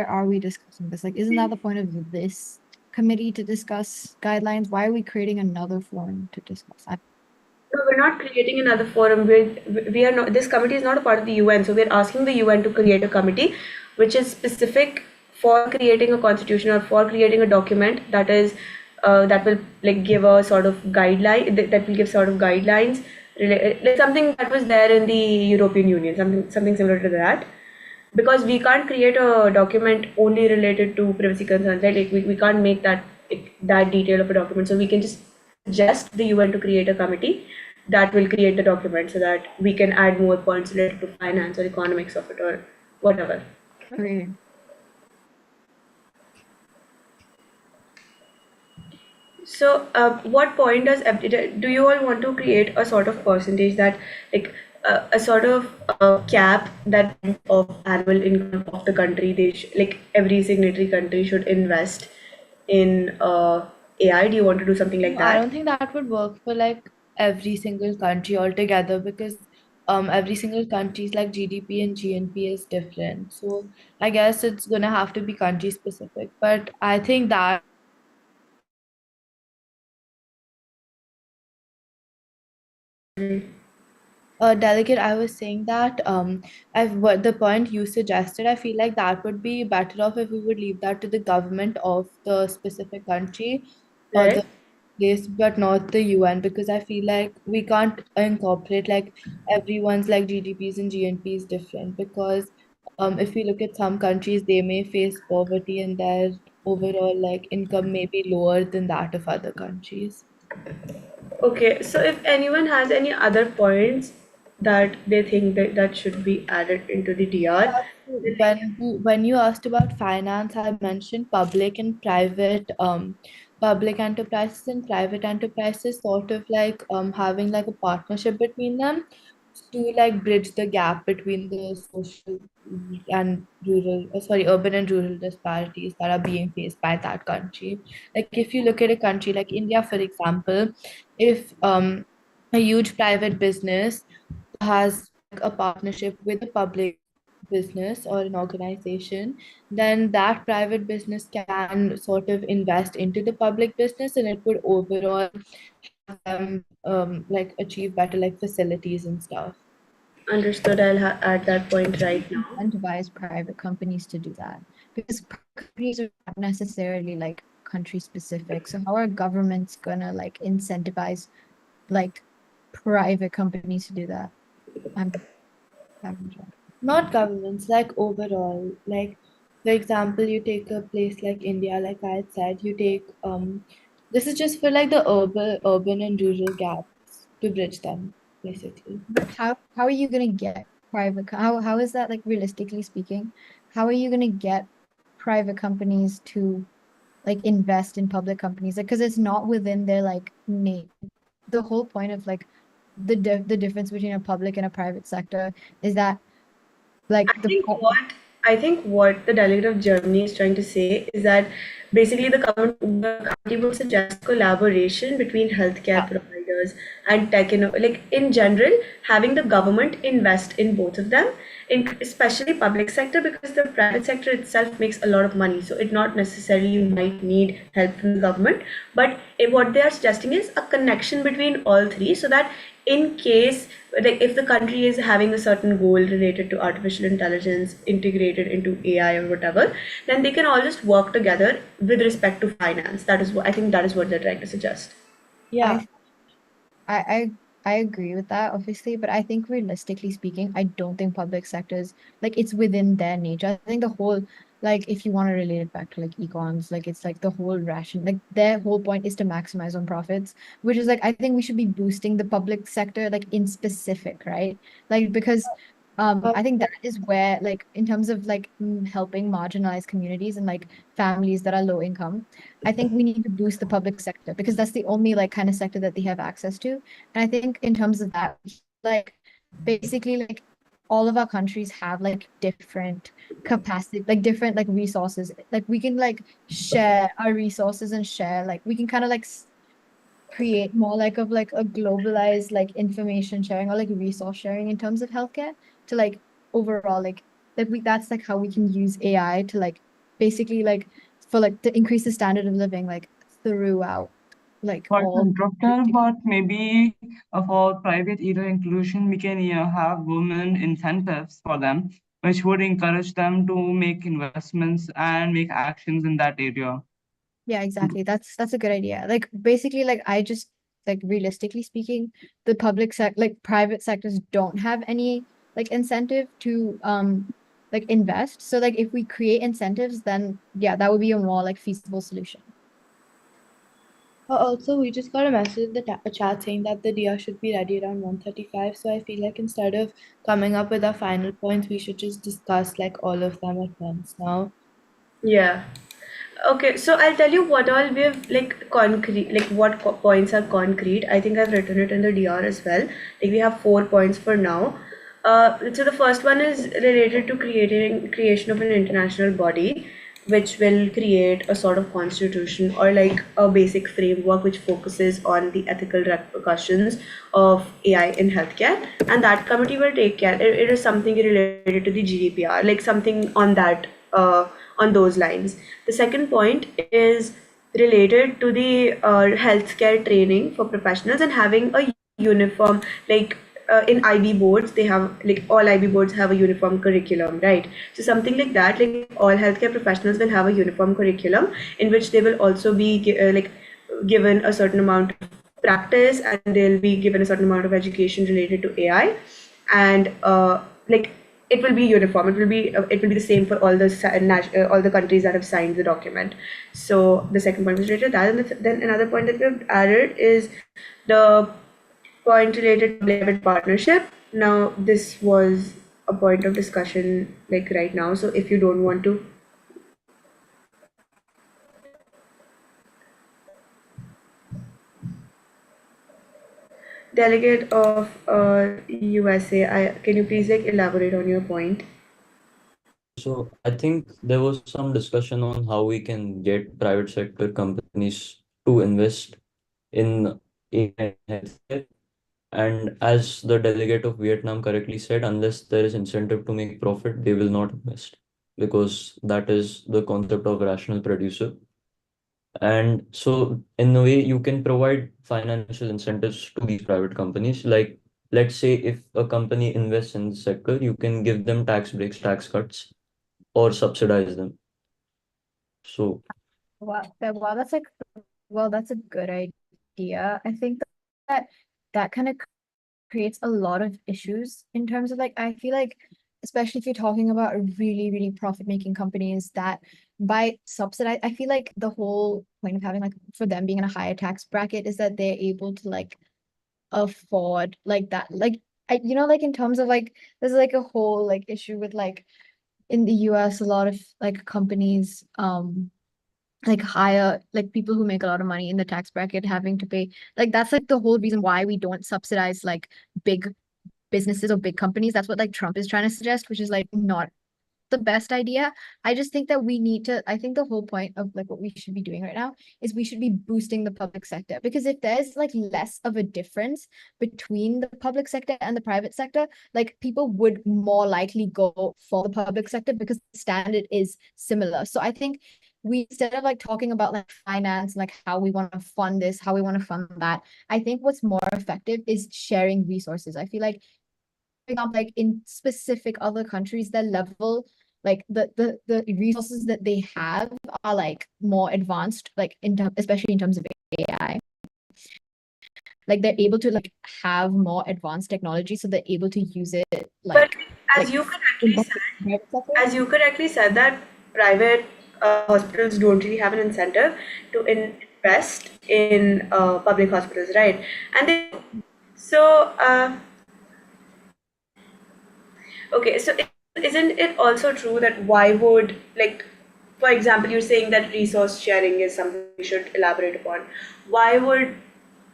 are we discussing this? Like isn't that the point of this committee to discuss guidelines? Why are we creating another forum to discuss? No, we're not creating another forum. We are not. This committee is not a part of the UN, so we're asking the UN to create a committee, which is specific for creating a constitution or for creating a document that is that will like give a sort of guideline that will give sort of guidelines, like something that was there in the European Union, something similar to that. Because we can't create a document only related to privacy concerns, right? Like we can't make that detail of a document, so we can just suggest the UN to create a committee that will create the document so that we can add more points related to finance or economics of it or whatever. Okay. So, what point does do you all want to create a sort of percentage that, like, a sort of cap that of annual income of the country like every signatory country should invest in AI? Do you want to do something like No, I that? don't think that would work for like every single country altogether because every single country's like GDP and GNP is different. So I guess it's gonna have to be country specific. But I think that delegate, I was saying that I've what the point you suggested, I feel like that would be better off if we would leave that to the government of the specific country or the Right. place, but not the UN, because I feel like we can't incorporate like everyone's like GDPs and GNPs different because if we look at some countries, they may face poverty and their overall like income may be lower than that of other countries. Okay, so if anyone has any other points that they think that should be added into the DR, When you asked about finance, I mentioned public enterprises and private enterprises, sort of like having like a partnership between them to like bridge the gap between the social and urban and rural disparities that are being faced by that country. Like if you look at a country like India, for example, if a huge private business has like, a partnership with the public business or an organization, then that private business can sort of invest into the public business, and it would overall have them like achieve better like facilities and stuff. Understood. I'll add that point right now. Incentivize private companies to do that because companies are not necessarily like country specific. So how are governments gonna like incentivize like private companies to do that? I'm Not governments, like overall, like for example, you take a place like India, like I had said, you take this is just for like the urban and rural gaps to bridge them, basically. But how are you gonna get how is that like realistically speaking? How are you gonna get private companies to like invest in public companies? Like, because it's not within their like the whole point of like the difference between a public and a private sector is that like I think what the delegate of Germany is trying to say is that basically the country will suggest collaboration between healthcare providers and tech. Like in general, having the government invest in both of them, especially public sector, because the private sector itself makes a lot of money. So it not necessarily you might need help from the government, but what they are suggesting is a connection between all three, so that in case like if the country is having a certain goal related to artificial intelligence integrated into AI or whatever, then they can all just work together with respect to finance. That is what I think, that is what they're trying to suggest. Yeah. I agree with that, obviously, but I think realistically speaking, I don't think public sectors like it's within their nature. I think the whole like if you want to relate it back to like econs, like it's like the whole ration, like their whole point is to maximize on profits, which is like I think we should be boosting the public sector like in specific, right? Like because I think that is where like in terms of like helping marginalized communities and like families that are low income, I think we need to boost the public sector because that's the only like kind of sector that they have access to. And I think in terms of that, like basically like all of our countries have like different capacity, like different like resources. Like we can like share our resources and share like we can kind of like create more like of like a globalized like information sharing or like resource sharing in terms of healthcare to like overall like that we that's like how we can use AI to like basically like for like to increase the standard of living like throughout like Sorry to all interrupt there, but maybe for private either inclusion, we can have women incentives for them, which would encourage them to make investments and make actions in that area. Yeah, exactly. That's a good idea. Like basically like I just like realistically speaking, the like private sectors don't have any like incentive to like invest. So like if we create incentives, then yeah, that would be a more like feasible solution. Also, we just got a message in the chat saying that the DR should be ready around 1:35. So I feel like instead of coming up with our final points, we should just discuss like all of them at once now. Yeah. Okay, so I'll tell you what all we have like concrete, like what points are concrete. I think I've written it in the DR as well. Like we have 4 points for now. So the first one is related to creation of an international body, which will create a sort of constitution or like a basic framework which focuses on the ethical repercussions of AI in healthcare, and that committee will take care. It is something related to the GDPR, like something on that. On those lines. The second point is related to the healthcare training for professionals and having a uniform, like in IB boards, they have like all IB boards have a uniform curriculum, right? So something like that, like all healthcare professionals will have a uniform curriculum in which they will also be like given a certain amount of practice and they'll be given a certain amount of education related to AI, and like it will be uniform. It will be the same for all all the countries that have signed the document. So the second point was related to that, and then another point that we've added is the point related to public-private partnership. Now this was a point of discussion like right now. So if you don't want to delegate of USA, can you please like elaborate on your point? So I think there was some discussion on how we can get private sector companies to invest in AI and healthcare. And as the delegate of Vietnam correctly said, unless there is incentive to make profit, they will not invest, because that is the concept of rational producer. And so in a way, you can provide financial incentives to these private companies. Like, let's say if a company invests in the sector, you can give them tax breaks, tax cuts, or subsidize them. So Well, that's a good idea. I think that that kind of creates a lot of issues in terms of like, I feel like, especially if you're talking about really, really profit-making companies that by subsidize, I feel like the whole point of having like for them being in a higher tax bracket is that they're able to like afford like that. Like like in terms of like there's like a whole like issue with like in the US, a lot of like companies like higher like people who make a lot of money in the tax bracket having to pay like that's like the whole reason why we don't subsidize like big businesses or big companies. That's what like Trump is trying to suggest, which is like not the best idea. I just think that we need to, I think the whole point of like what we should be doing right now is we should be boosting the public sector, because if there's like less of a difference between the public sector and the private sector, like people would more likely go for the public sector because the standard is similar. So I think we, instead of like talking about like finance, like how we want to fund this, how we want to fund that, I think what's more effective is sharing resources. I feel like, for example, like in specific other countries, their level, like the resources that they have are like more advanced, like especially in terms of AI. Like they're able to like have more advanced technology, so they're able to use it But like as you correctly said that private hospitals don't really have an incentive to invest in public hospitals, right? And they, so okay, so isn't it also true that why would, like, for example, you're saying that resource sharing is something we should elaborate upon. Why would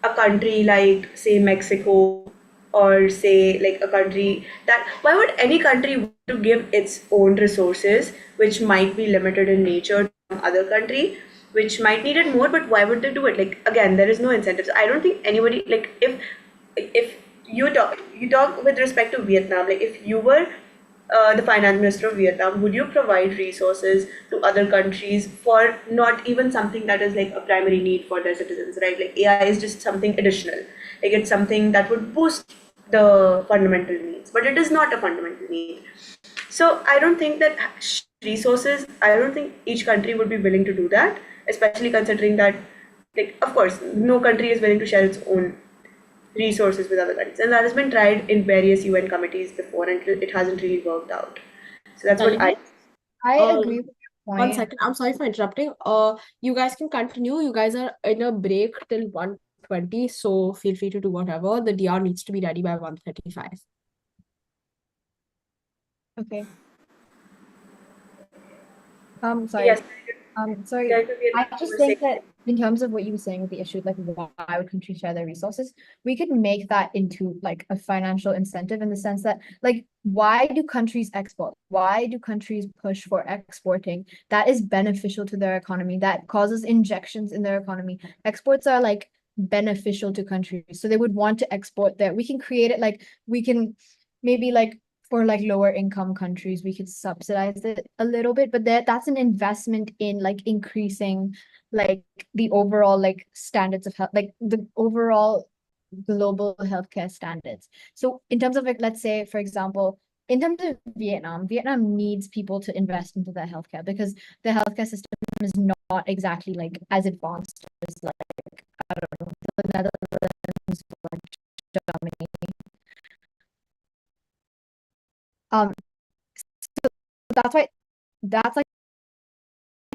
a country like, say, Mexico, or say like a country that, why would any country want to give its own resources, which might be limited in nature, to some other country, which might need it more, but why would they do it? Like, again, there is no incentives. I don't think anybody, like, if you talk with respect to Vietnam, like if you were the finance minister of Vietnam, would you provide resources to other countries for not even something that is like a primary need for their citizens, right? Like AI is just something additional. Like it's something that would boost the fundamental needs, but it is not a fundamental need. So I don't think that resources, I don't think each country would be willing to do that, especially considering that, like, of course, no country is willing to share its own resources with other countries, and that has been tried in various UN committees before, and it hasn't really worked out. So that's what I agree with your One point. second, I'm sorry for interrupting. You guys can continue. You guys are in a break till 1:20, so feel free to do whatever. The DR needs to be ready by 1:35. Okay. Sorry. Yes. Sorry. I just think that in terms of what you were saying with the issue, like why would countries share their resources, we could make that into like a financial incentive in the sense that, like, why do countries export? Why do countries push for exporting? That is beneficial to their economy. That causes injections in their economy. Exports are like beneficial to countries, so they would want to export there. We can create it, like we can maybe like for like lower income countries, we could subsidize it a little bit, but that's an investment in like increasing like the overall like standards of health, like the overall global healthcare standards. So in terms of like, let's say, for example, in terms of Vietnam needs people to invest into their healthcare because the healthcare system is not exactly like as advanced as like, I don't know, the Netherlands or Germany. So that's like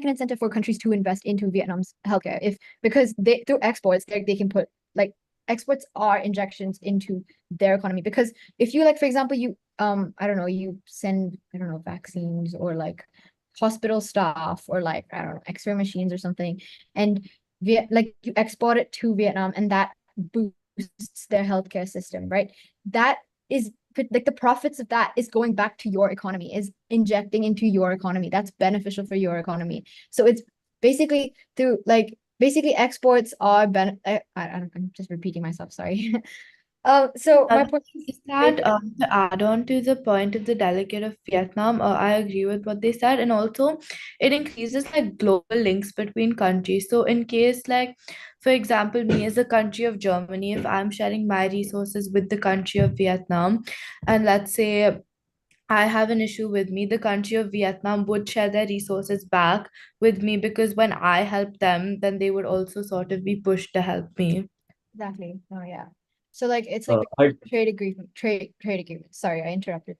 an incentive for countries to invest into Vietnam's healthcare, if because they through exports they can put like exports are injections into their economy. Because if you like, for example, you I don't know, you send, I don't know, vaccines or like hospital staff or like, I don't know, X-ray machines or something, and like you export it to Vietnam and that boosts their healthcare system, right? That is like the profits of that is going back to your economy, is injecting into your economy. That's beneficial for your economy. So it's basically through like basically exports are I'm just repeating myself, sorry. So my point Is that to add on to the point of the delegate of Vietnam, I agree with what they said, and also it increases like global links between countries. So in case like, for example, me as a country of Germany, if I'm sharing my resources with the country of Vietnam, and let's say I have an issue with me, the country of Vietnam would share their resources back with me because when I help them, then they would also sort of be pushed to help me. exactly. Oh yeah. So like it's like I trade agreement, trade agreement. Sorry, I interrupted.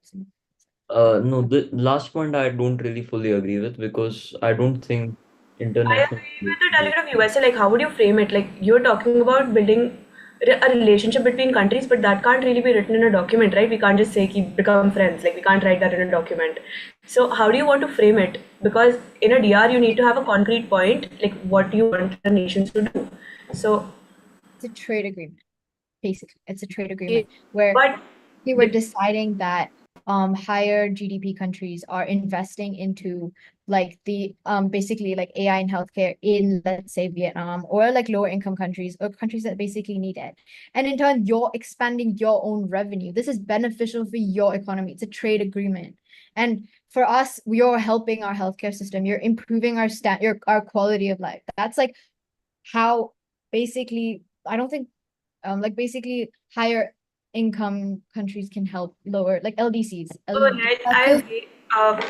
no, the last point I don't really fully agree with because I don't think I international. agree with the delegate of USA. Like, how would you frame it? Like, you're talking about building a relationship between countries, but that can't really be written in a document, right? We can't just say keep become friends. Like, we can't write that in a document. So, how do you want to frame it? Because in a DR, you need to have a concrete point, like what you want the nations to do. So, It's a trade agreement. Basically, it's a trade agreement where but we were deciding that higher GDP countries are investing into like the basically like AI and healthcare in, let's say, Vietnam, or like lower income countries or countries that basically need it. And in turn, you're expanding your own revenue. This is beneficial for your economy. It's a trade agreement. And for us, you're helping our healthcare system. You're improving our quality of life. That's like how basically I don't think like basically higher income countries can help lower like LDCs. right, I agree.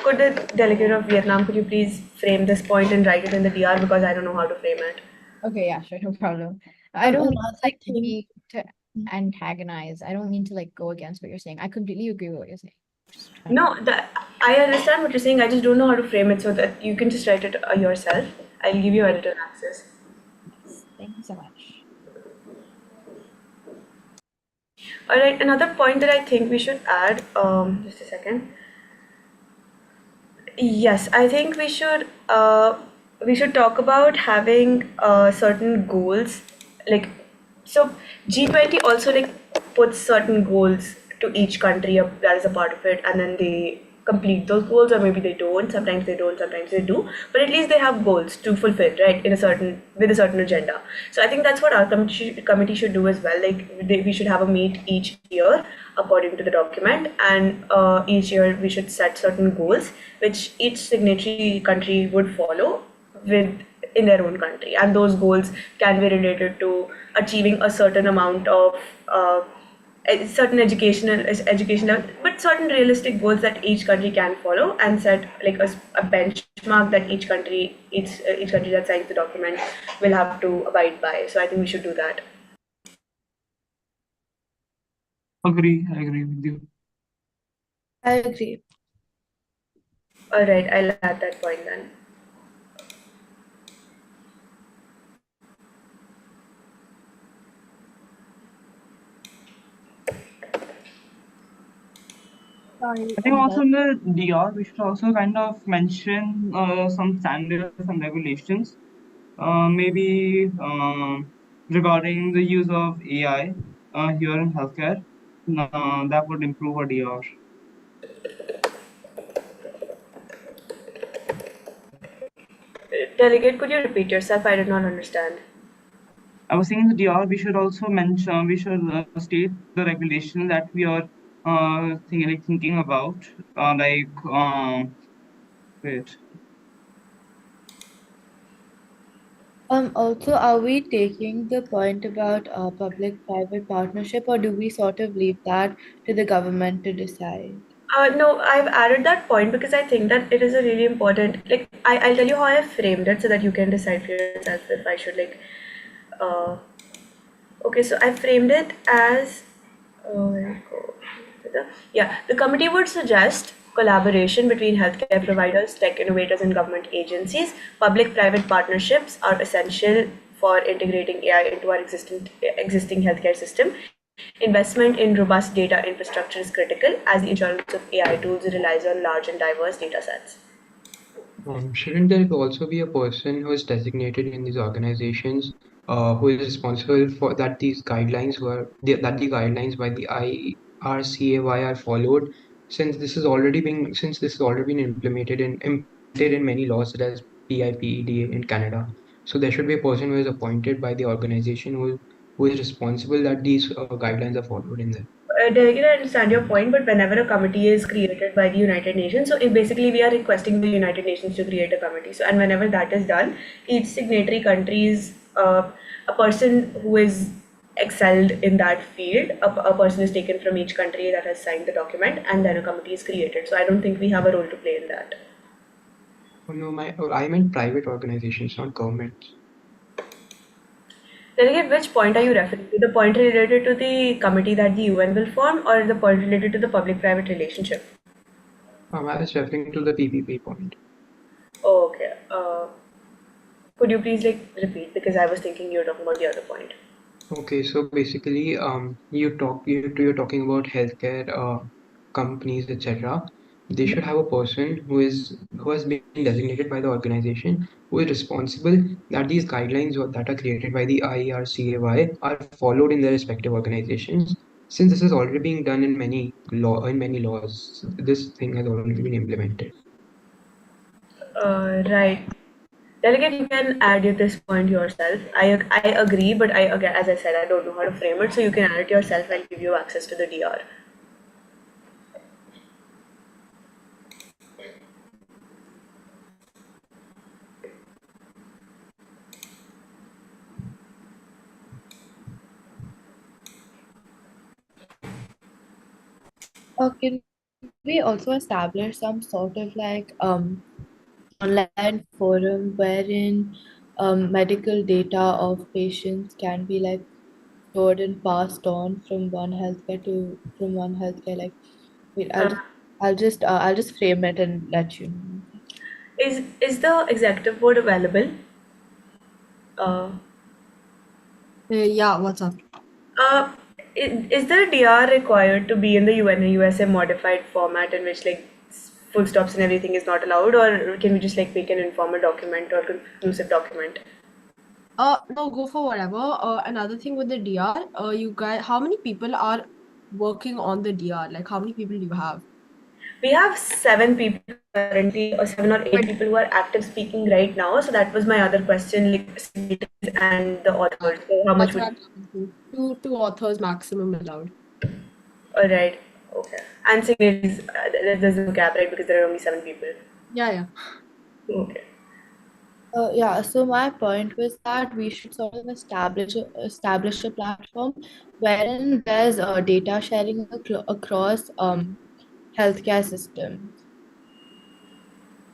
Could the delegate of Vietnam, could you please frame this point and write it in the DR because I don't know how to frame it. Okay, yeah, sure, no problem. I don't mean another like to thing. be to antagonize. I don't mean to like go against what you're saying. I completely agree with what you're saying. No, I understand what you're saying. I just don't know how to frame it so that you can just write it yourself. I'll give you editor access. Thank you so much. All right, another point that I think we should add, just a second. Yes, I think we should talk about having certain goals. Like, so G20 also like puts certain goals to each country that is a part of it, and then they complete those goals, or maybe they don't. Sometimes they don't, sometimes they do. But at least they have goals to fulfill, right? In a certain with a certain agenda. So I think that's what our committee should do as well. Like we should have a meet each year according to the document, and each year we should set certain goals which each signatory country would follow with in their own country, and those goals can be related to achieving a certain amount of certain education level, but certain realistic goals that each country can follow, and set like a benchmark that each country that signs the document will have to abide by. So I think we should do that. Agree, I agree with you. I agree. All right, I'll add that point then. I think also in the DR, we should also kind of mention some standards and regulations, maybe regarding the use of AI here in healthcare. That would improve our DR. Delegate, could you repeat yourself? I did not understand. I was saying in the DR, we should also mention, we should state the regulation that we are thinking about, wait. Also, are we taking the point about public-private partnership, or do we sort of leave that to the government to decide? No, I've added that point because I think that it is a really important. Like, I'll tell you how I framed it so that you can decide for yourself if I should like. Uh, okay, so I framed it as. Where it go? Yeah, the committee would suggest collaboration between healthcare providers, tech innovators, and government agencies. Public-private partnerships are essential for integrating AI into our existing healthcare system. Investment in robust data infrastructure is critical as the insurance of AI tools relies on large and diverse data sets. Shouldn't there also be a person who is designated in these organizations, who is responsible for that these guidelines that the guidelines by the IRCAY are followed? Since this has already been implemented in many laws such as PIPEDA in Canada, so there should be a person who is appointed by the organization who is responsible that these guidelines are followed in there? Delegate, I understand your point, but whenever a committee is created by the United Nations, so basically we are requesting the United Nations to create a committee. So, and whenever that is done, each signatory country is a person who is excelled in that field. A person is taken from each country that has signed the document, and then a committee is created. So, I don't think we have a role to play in that. Oh, no, I meant private organizations, not governments. Delegate, which point are you referring to? The point related to the committee that the UN will form, or the point related to the public-private relationship? I was referring to the PPP point. Oh, okay. Could you please repeat, because I was thinking you were talking about the other point. Okay, so basically, you're talking about healthcare companies, etc. They should have a person who has been designated by the organization who is responsible that these guidelines that are created by the IERCAY are followed in their respective organizations. Since this is already being done in many laws, this thing has already been implemented. Right. Delegate, you can add this point yourself. I agree, but again, as I said, I don't know how to frame it, so you can add it yourself. I'll give you access to the DR. Can we also establish some sort of online forum wherein medical data of patients can be stored and passed on from one healthcare to from one healthcare? Wait, I'll just frame it and let you know. Is the executive board available? Yeah, what's up? Is the DR required to be in the UN and USA modified format in which full stops and everything is not allowed, or can we just make an informal document or conclusive document? No, go for whatever. Another thing with the DR, you guys, how many people are working on the DR? Like, how many people do you have? We have 7 people currently, or 7 or 8 people who are active speaking right now. So that was my other question, signatories and the authors. So how much That's what would? I'm talking to. Two authors maximum allowed. All right. Okay. And signatories, there's no cap, right? Because there are only 7 people. Yeah. Okay. Yeah, so my point was that we should sort of establish a platform wherein there's data sharing across healthcare systems.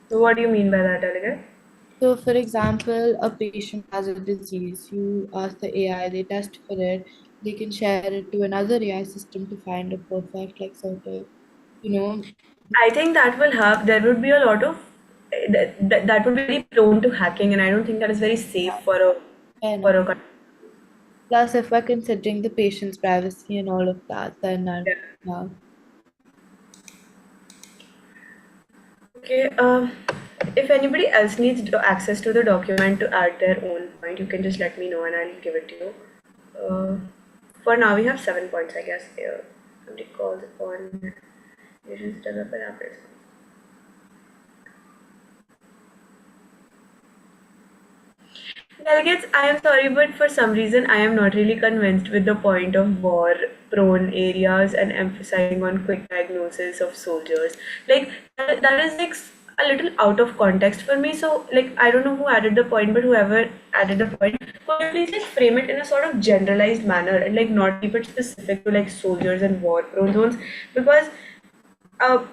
So what do you mean by that, Delegate? So, for example, a patient has a disease. You ask the AI, they test for it. They can share it to another AI system to find a perfect, I think that will have, there would be a lot of, that would be very prone to hacking, and I don't think that is very safe for a country. Plus, if we're considering the patient's privacy and all of that, then yeah. Okay, if anybody else needs access to the document to add their own point, you can just let me know and I'll give it to you. For now, we have 7 points, I guess. Here, somebody calls upon nations developer apples. Delegates, I am sorry, but for some reason, I am not really convinced with the point of war-prone areas and emphasizing on quick diagnosis of soldiers. That is a little out of context for me. So I don't know who added the point, but whoever added the point, could you please frame it in a sort of generalized manner and not keep it specific to soldiers and war-prone zones, because uh,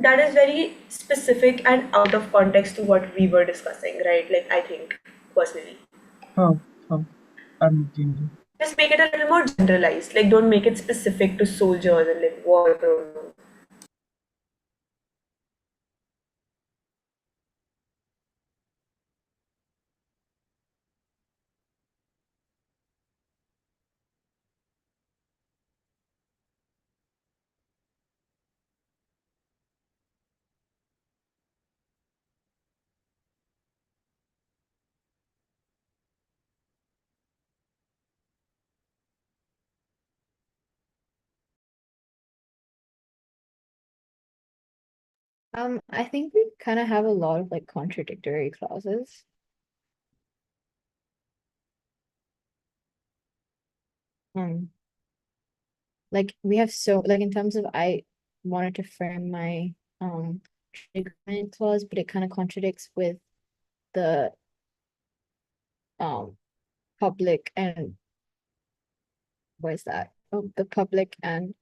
that is very specific and out of context to what we were discussing, right? I think personally. Oh, I'm looking. Just make it a little more generalized. Don't make it specific to soldiers and war prone. I think we kind of have a lot of contradictory clauses. like we have like in terms of I wanted to frame my agreement clause, but it kind of contradicts with the public and what is that? Oh, the public and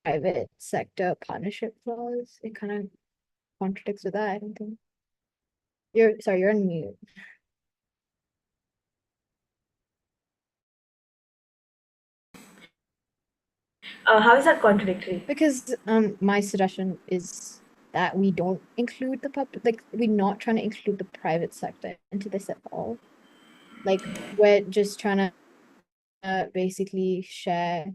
private sector partnership clause. It kind of contradicts with that, I don't think. You're on mute. How is that contradictory? Because my suggestion is that we don't include the public, like we're not trying to include the private sector into this at all. Like we're just trying to basically share,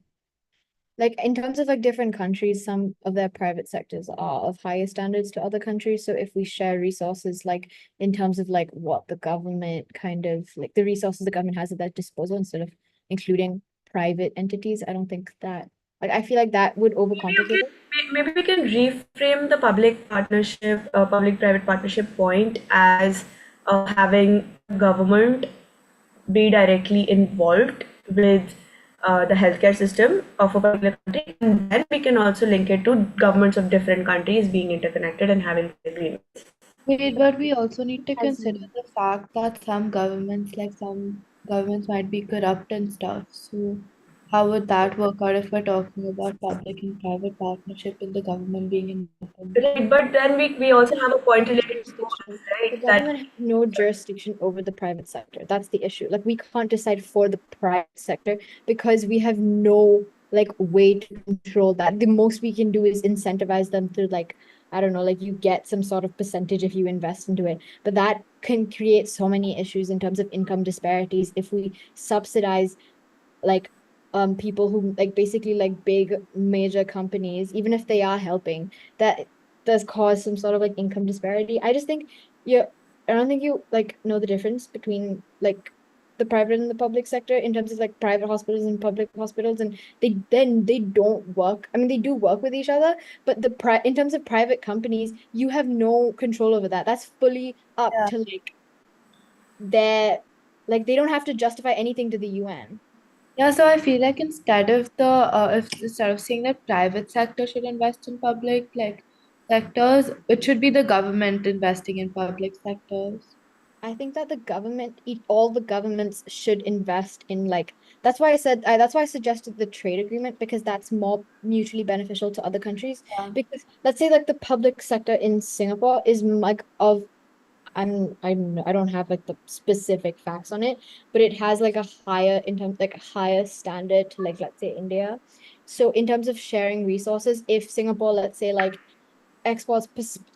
like in terms of like different countries, some of their private sectors are of higher standards to other countries. So if we share resources, like in terms of like what the government kind of like the resources the government has at their disposal instead of including private entities, I don't think that like I feel like that would overcomplicate it. Maybe we can reframe the public partnership, public-private partnership point as having government be directly involved with the healthcare system of a particular country, and then we can also link it to governments of different countries being interconnected and having agreements. Wait, but we also need to consider the fact that some governments might be corrupt and stuff. So how would that work out if we're talking about public and private partnership and the government being independent? Right, but then we also have a point related to schools, The right? government has no jurisdiction over the private sector. That's the issue. Like we can't decide for the private sector because we have no like way to control that. The most we can do is incentivize them through like, I don't know, like you get some sort of percentage if you invest into it. But that can create so many issues in terms of income disparities if we subsidize like people who like basically like big major companies, even if they are helping, that does cause some sort of like income disparity. I just think I don't think you like know the difference between like the private and the public sector in terms of like private hospitals and public hospitals, and they don't work. I mean, they do work with each other, but in terms of private companies, you have no control over that. That's fully up to like their like they don't have to justify anything to the UN. Yeah, so I feel like instead of saying that private sector should invest in public like sectors, it should be the government investing in public sectors. I think that all the governments should invest in like, that's why I suggested the trade agreement because that's more mutually beneficial to other countries. Yeah. Because let's say like the public sector in Singapore is like I don't have like the specific facts on it, but it has like a higher standard to like let's say India. So in terms of sharing resources, if Singapore, let's say like exports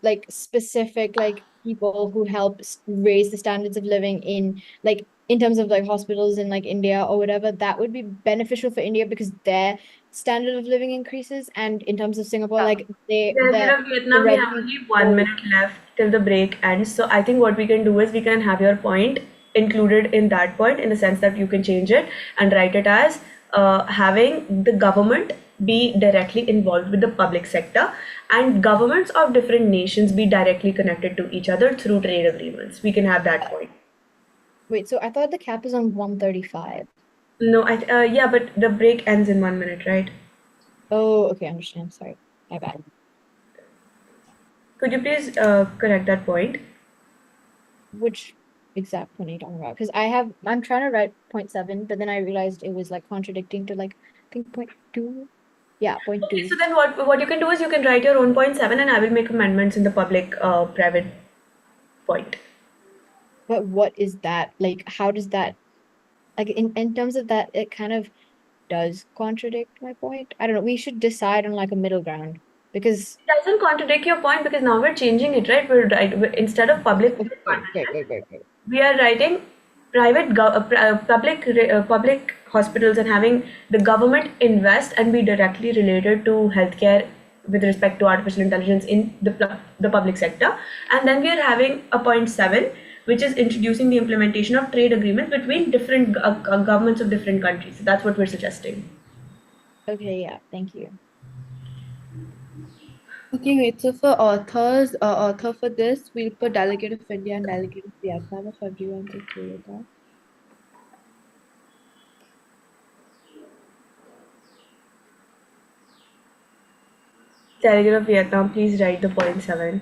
like specific like people who help raise the standards of living in terms of like hospitals in like India or whatever, that would be beneficial for India because their standard of living increases, and in terms of Singapore, like the Vietnam, we have revenue only 1 minute left till the break ends. So I think what we can do is we can have your point included in that point in the sense that you can change it and write it as having the government be directly involved with the public sector and governments of different nations be directly connected to each other through trade agreements. We can have that point. Wait, so I thought the cap is on 135. No, yeah, but the break ends in 1 minute, right? Oh, okay, I understand. Sorry, my bad. Could you please correct that point? Which exact point are you talking about? Because I'm trying to write 0.7, but then I realized it was like contradicting to like I think 0.2. Yeah, 0.2. Okay, so then what you can do is you can write your own 0.7 and I will make amendments in the public private point. But what is that? Like, how does that, like, in terms of that, it kind of does contradict my point. I don't know. We should decide on like a middle ground because it doesn't contradict your point because now we're changing it, right? Instead of public wait. we are writing public hospitals and having the government invest and be directly related to healthcare with respect to artificial intelligence in the public sector, and then we are having a 0.7 which is introducing the implementation of trade agreements between different governments of different countries. That's what we're suggesting. Okay, yeah, thank you. Okay, wait. So for author for this, we'll put delegate of India and delegate of Vietnam if everyone's okay with that. Delegate of Vietnam, please write the point 7.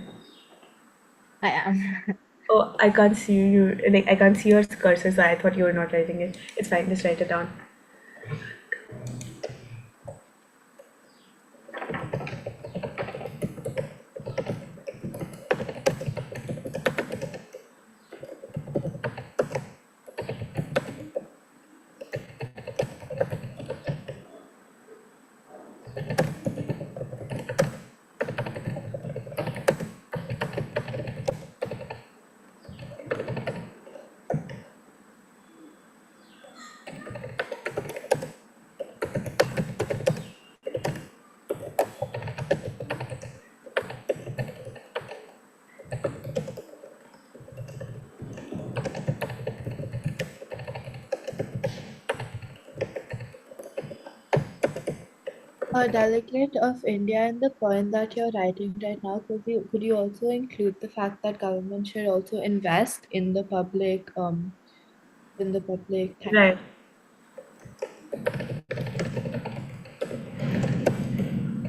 I am. Oh, I can't see you. Like I can't see your cursor, so I thought you were not writing it. It's fine. Just write it down. A delegate of India in the point that you're writing right now, could you also include the fact that government should also invest in the public Right.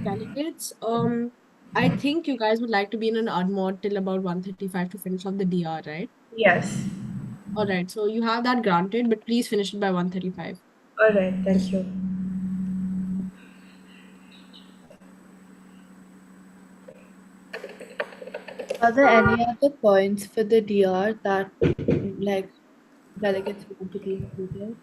Delegates, I think you guys would like to be in an unmod till about 1:35 to finish off the DR, right? Yes. All right, so you have that granted, but please finish it by 1:35. All right. Thank you. Are there any other points for the DR that like delegates want to be included?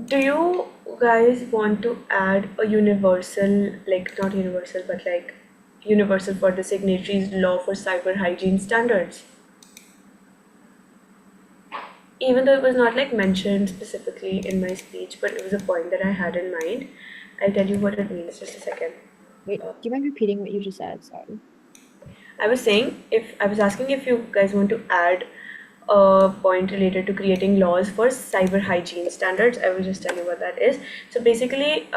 Do you guys want to add a universal, like not universal, but like universal for the signatories law for cyber hygiene standards? Even though it was not like mentioned specifically in my speech, but it was a point that I had in mind. I'll tell you what it means. Just a second. Wait, do you mind repeating what you just said? Sorry. I was saying, if I was asking if you guys want to add a point related to creating laws for cyber hygiene standards, I will just tell you what that is. So basically,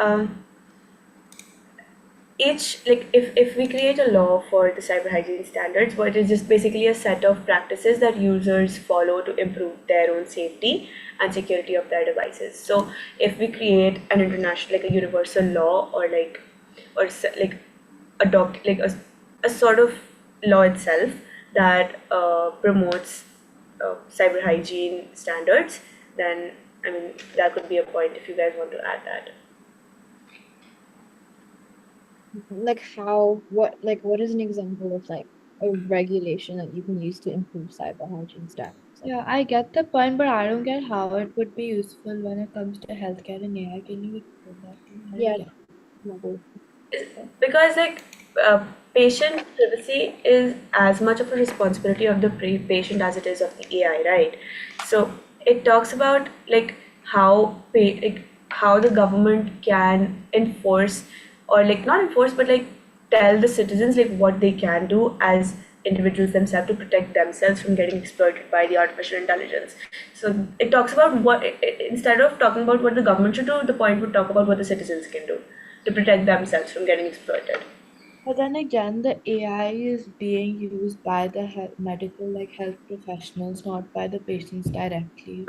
if we create a law for the cyber hygiene standards, what is just basically a set of practices that users follow to improve their own safety and security of their devices. So if we create an international, like a universal law, or like adopt like a sort of law itself that promotes cyber hygiene standards, then I mean that could be a point if you guys want to add that. Like what is an example of like a regulation that you can use to improve cyber hygiene standards? Yeah, I get the point, but I don't get how it would be useful when it comes to healthcare and AI. Can you explain that to me? I don't Yeah. get Because patient privacy is as much of a responsibility of the patient as it is of the AI, right? So it talks about like how the government can enforce, or like not enforce, but like tell the citizens like what they can do as individuals themselves to protect themselves from getting exploited by the artificial intelligence. So it talks about instead of talking about what the government should do, the point would talk about what the citizens can do to protect themselves from getting exploited. But then again, the AI is being used by the medical, like health professionals, not by the patients directly.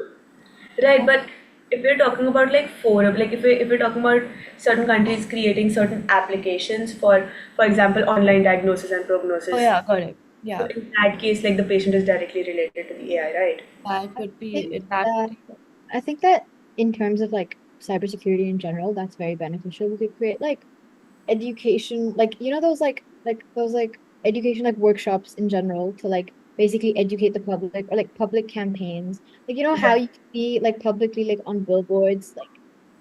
Right, but if we're talking about like forum, like if we're talking about certain countries creating certain applications for example, online diagnosis and prognosis. Oh yeah, correct. So Yeah, in that case, like the patient is directly related to the AI, right? that could be think that. I think that in terms of like cybersecurity in general, that's very beneficial. We could create like education, like those like education like workshops in general to like basically educate the public, or like public campaigns. Like how you see like publicly like on billboards like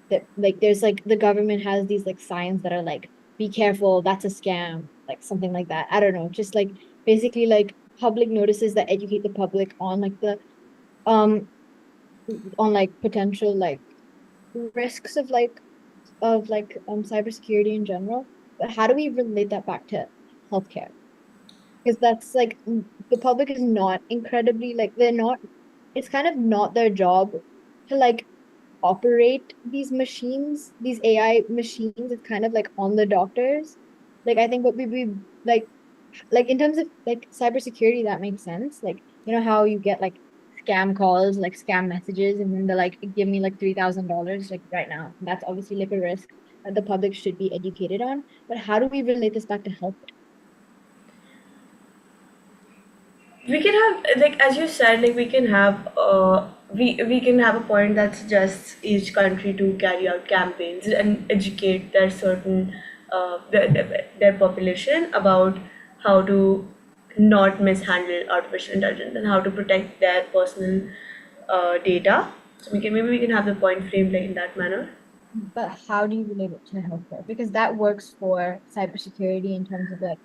that, like there's like the government has these like signs that are like, be careful, that's a scam, like something like that. I don't know, just like basically like public notices that educate the public on like the um on like potential like risks of like cybersecurity in general. But how do we relate that back to healthcare? Because that's like the public is not incredibly like, they're not, it's kind of not their job to like operate these machines, these AI machines. It's kind of like on the doctors. Like I think what we like in terms of like cybersecurity, that makes sense. Like how you get like scam calls, like scam messages, and then they're like, give me like $3,000 like right now. That's obviously like a risk that the public should be educated on. But how do we relate this back to health? We can have, like as you said, like we can have we can have a point that suggests each country to carry out campaigns and educate their certain their population about how to not mishandle artificial intelligence and how to protect their personal data. So we can have the point framed like in that manner. But how do you relate it to healthcare? Because that works for cybersecurity in terms of like,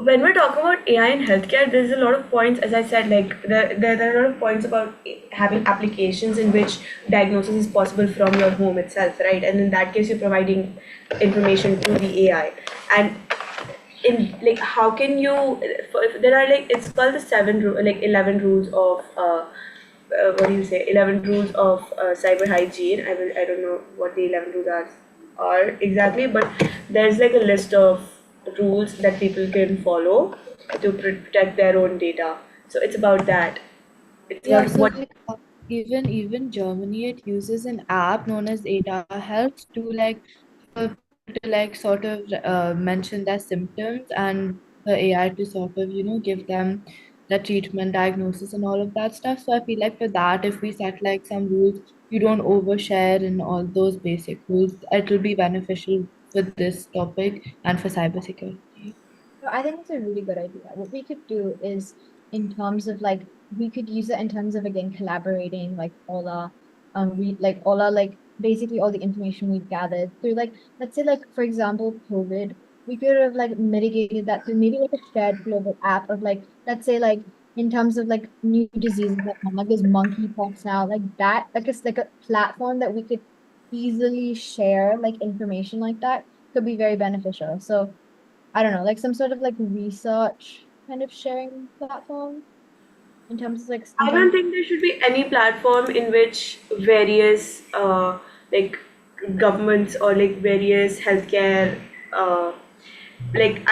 when we're talking about AI in healthcare, there's a lot of points, as I said, like there are a lot of points about having applications in which diagnosis is possible from your home itself, right? And in that case, you're providing information to the AI. And in like, how can you? There are like, it's called the 11 rules of what do you say? 11 rules of cyber hygiene. I don't know what the 11 rules are exactly, but there's like a list of rules that people can follow to protect their own data. So it's about that. It's Yeah, about so what. like even Germany, it uses an app known as Ada Health to like for people to like sort of mention their symptoms, and the AI to sort of give them the treatment, diagnosis, and all of that stuff. So I feel like for that, if we set like some rules, you don't overshare and all those basic rules, it'll be beneficial for this topic and for cybersecurity. so I think it's a really good idea. What we could do is in terms of like, we could use it in terms of again collaborating like all our like basically all the information we've gathered through like, let's say like for example COVID, we could have like mitigated that through maybe like a shared global app of like, let's say like in terms of like new diseases that come, like there's monkeypox now, like that, like it's like a platform that we could easily share like information like that could be very beneficial. So I don't know, like some sort of like research kind of sharing platform in terms of like in I terms don't think there should be any platform in which various like governments or like various healthcare like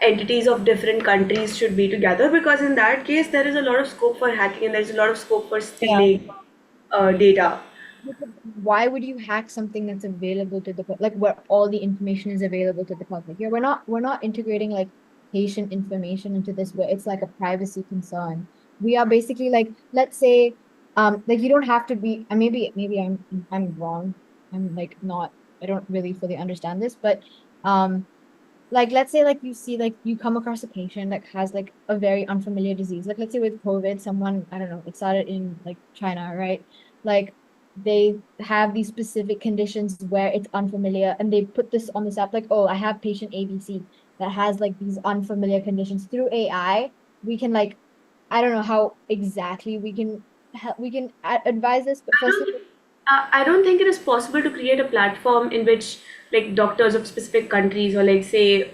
entities of different countries should be together, because in that case there is a lot of scope for hacking and there's a lot of scope for stealing data. why would you hack something that's available to the like where all the information is available to the public? Here we're not integrating like patient information into this where it's like a privacy concern. We are basically like, let's say like you don't have to be, and maybe I'm wrong. I'm like not, I don't really fully understand this, but like let's say like you see like you come across a patient that has like a very unfamiliar disease, like let's say with COVID, someone, I don't know, it started in like China, right? Like they have these specific conditions where it's unfamiliar, and they put this on this app like, oh, I have patient ABC that has like these unfamiliar conditions. Through AI we can like, I don't know how exactly we can we can advise this, but firstly, I don't think it is possible to create a platform in which like doctors of specific countries or like say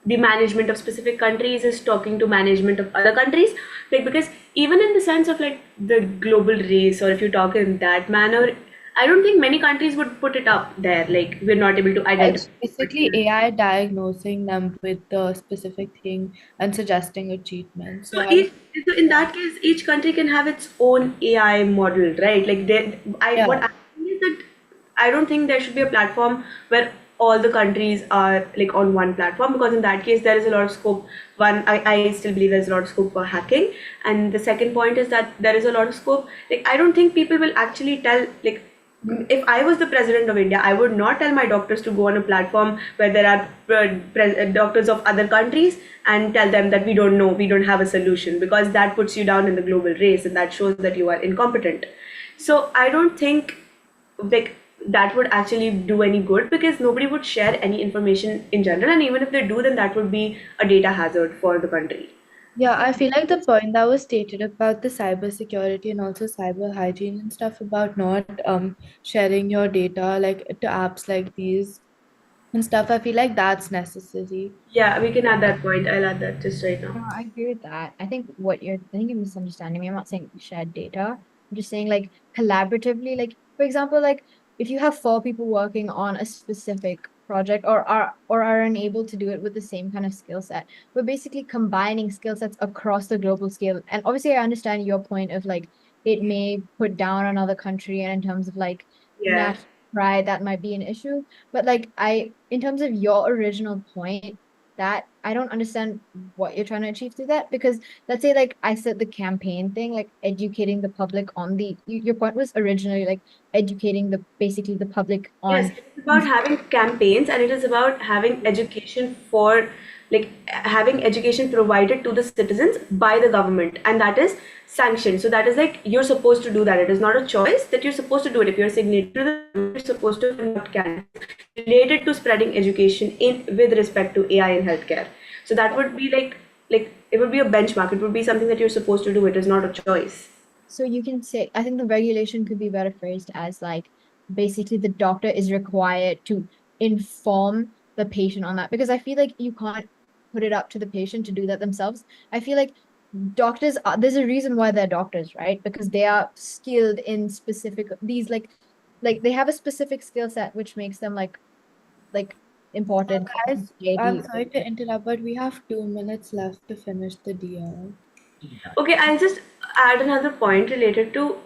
the management of specific countries is talking to management of other countries, like because even in the sense of like the global race, or if you talk in that manner, I don't think many countries would put it up there, like we're not able to It's identify. basically AI diagnosing them with the specific thing and suggesting a treatment. So So, I, so in that case, each country can have its own AI model, right? Like yeah. what I think is that I don't think there should be a platform where all the countries are like on one platform, because in that case there is a lot of scope. One, I still believe there's a lot of scope for hacking, and the second point is that there is a lot of scope. Like I don't think people will actually tell like if I was the president of India, I would not tell my doctors to go on a platform where there are doctors of other countries and tell them that we don't know, we don't have a solution, because that puts you down in the global race and that shows that you are incompetent. So I don't think like that would actually do any good, because nobody would share any information in general, and even if they do, then that would be a data hazard for the country. Yeah, I feel like the point that was stated about the cybersecurity and also cyber hygiene and stuff about not sharing your data like to apps like these and stuff, I feel like that's necessary. Yeah, we can add that point. I'll add that just right now. No, I agree with that. I think you're misunderstanding me. I'm not saying shared data. I'm just saying like collaboratively, like for example, like if you have four people working on a specific project or are unable to do it with the same kind of skill set, we're basically combining skill sets across the global scale. And obviously I understand your point of like it may put down another country, and in terms of like Yeah. national pride, that might be an issue. But like in terms of your original point, that I don't understand what you're trying to achieve through that, because let's say like I said the campaign thing, like educating the public on your point was originally like educating basically the public Yes, on it's about having campaigns, and it is about having education for like having education provided to the citizens by the government, and that is sanctioned. So that is like you're supposed to do that. It is not a choice that you're supposed to do it. If you're a signatory to the government, you're supposed to conduct campaigns related to spreading education in with respect to AI in healthcare. So that would be like it would be a benchmark. It would be something that you're supposed to do. It is not a choice. So you can say, I think the regulation could be better phrased as like basically the doctor is required to inform the patient on that, because I feel like you can't put it up to the patient to do that themselves. I feel like doctors there's a reason why they're doctors, right? Because they are skilled in specific these like they have a specific skill set which makes them like important. Guys, I'm sorry to interrupt, but we have 2 minutes left to finish the DR. Okay, I'll just add another point related to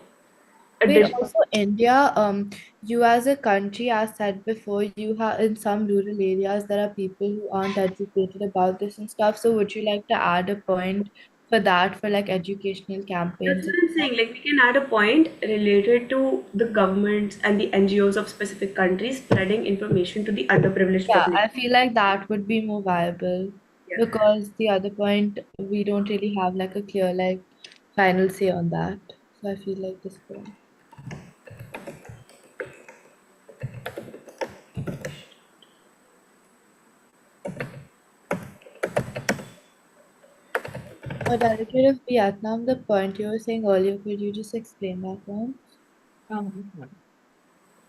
Wait, addition. also India, you as a country, as said before, you have in some rural areas there are people who aren't educated about this and stuff. So would you like to add a point for that for like educational That's campaigns? what I'm saying. Like we can add a point related to the governments and the NGOs of specific countries spreading information to the underprivileged Yeah, population. I feel like that would be more viable Yeah. because the other point we don't really have like a clear like final say on that. So I feel like this point. A delegate of Vietnam, the point you were saying earlier, could you just explain that one?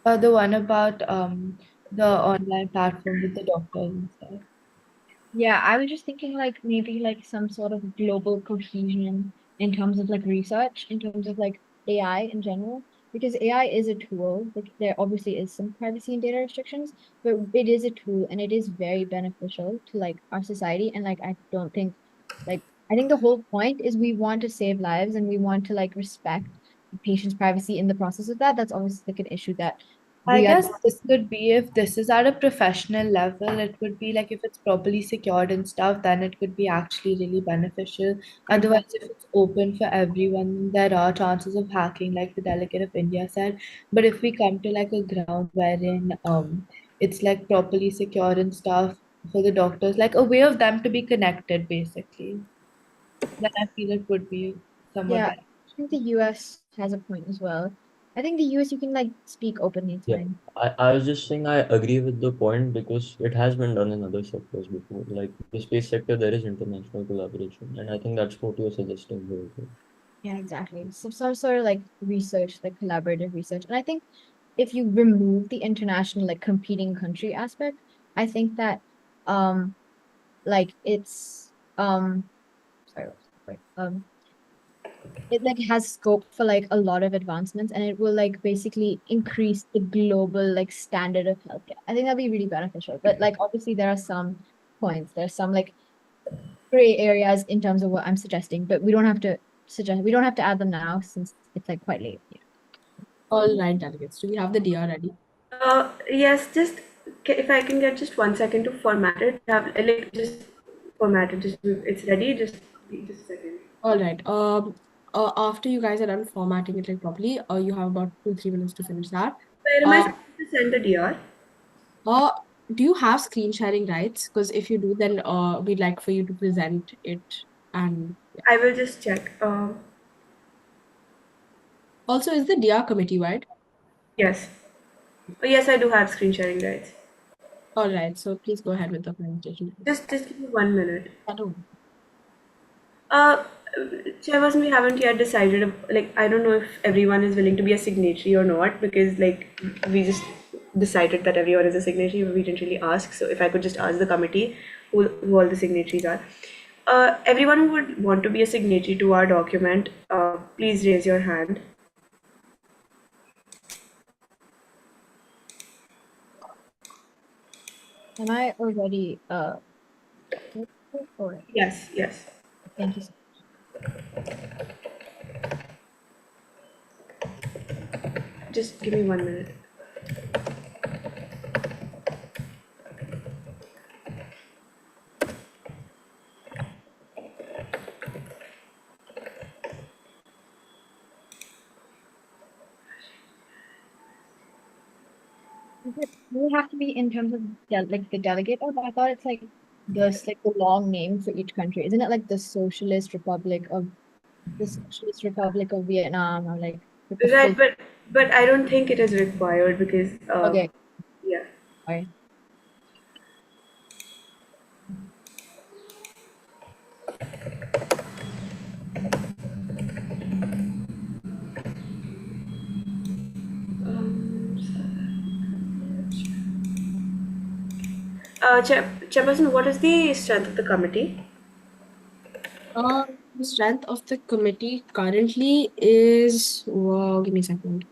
The one about the online platform with the doctors and stuff. Yeah, I was just thinking like maybe like some sort of global cohesion in terms of like research, in terms of like AI in general, because AI is a tool. Like there obviously is some privacy and data restrictions, but it is a tool and it is very beneficial to like our society. And like I don't think like I think the whole point is we want to save lives and we want to like respect the patient's privacy in the process of that. That's obviously like an issue that I we are guess this could be if this is at a professional level, it would be like if it's properly secured and stuff, then it could be actually really beneficial. Otherwise, if it's open for everyone, there are chances of hacking, like the delegate of India said. But if we come to like a ground wherein it's like properly secure and stuff for the doctors, like a way of them to be connected basically, then I feel it would be somewhat Yeah, better. I think the US has a point as well. I think the US you can like speak openly, it's Yeah, fine. I was just saying I agree with the point because it has been done in other sectors before. Like the space sector, there is international collaboration, and I think that's what you're suggesting here. Yeah, exactly. So some sort of like research, like collaborative research. And I think if you remove the international like competing country aspect, I think that like it's sorry, sorry, it like has scope for like a lot of advancements, and it will like basically increase the global like standard of healthcare. I think that'd be really beneficial. But like obviously there are some points, there's some like gray areas in terms of what I'm suggesting, but we don't have to add them now since it's like quite late. Yeah. All right, delegates. Do we have the DR ready? Yes, just if I can get just 1 second to format it. Have like just format it. Just it's ready. Just a second. All right. After you guys are done formatting it like properly, you have about 2-3 minutes to finish that. Where am I supposed to send the DR? Do you have screen sharing rights? Because if you do, then we'd like for you to present it, and yeah. I will just check. Also, is the DR committee wide? Yes. Oh, yes, I do have screen sharing rights. All right. So please go ahead with the presentation. Just give me 1 minute. Hello. Chairperson, we haven't yet decided. Like, I don't know if everyone is willing to be a signatory or not, because like we just decided that everyone is a signatory, but we didn't really ask. So if I could just ask the committee who all the signatories are. Everyone who would want to be a signatory to our document, please raise your hand. Am I already Yes, yes. Thank you so Just give me 1 minute. Does it have to be in terms of like the delegate? Oh, I thought it's like the long name for each country. Isn't it like the Socialist Republic of Vietnam, or like with the Right, full? but I don't think it is required because Okay. yeah. Sorry. Chairperson, what is the strength of the committee? The strength of the committee currently is, wow, give me a second.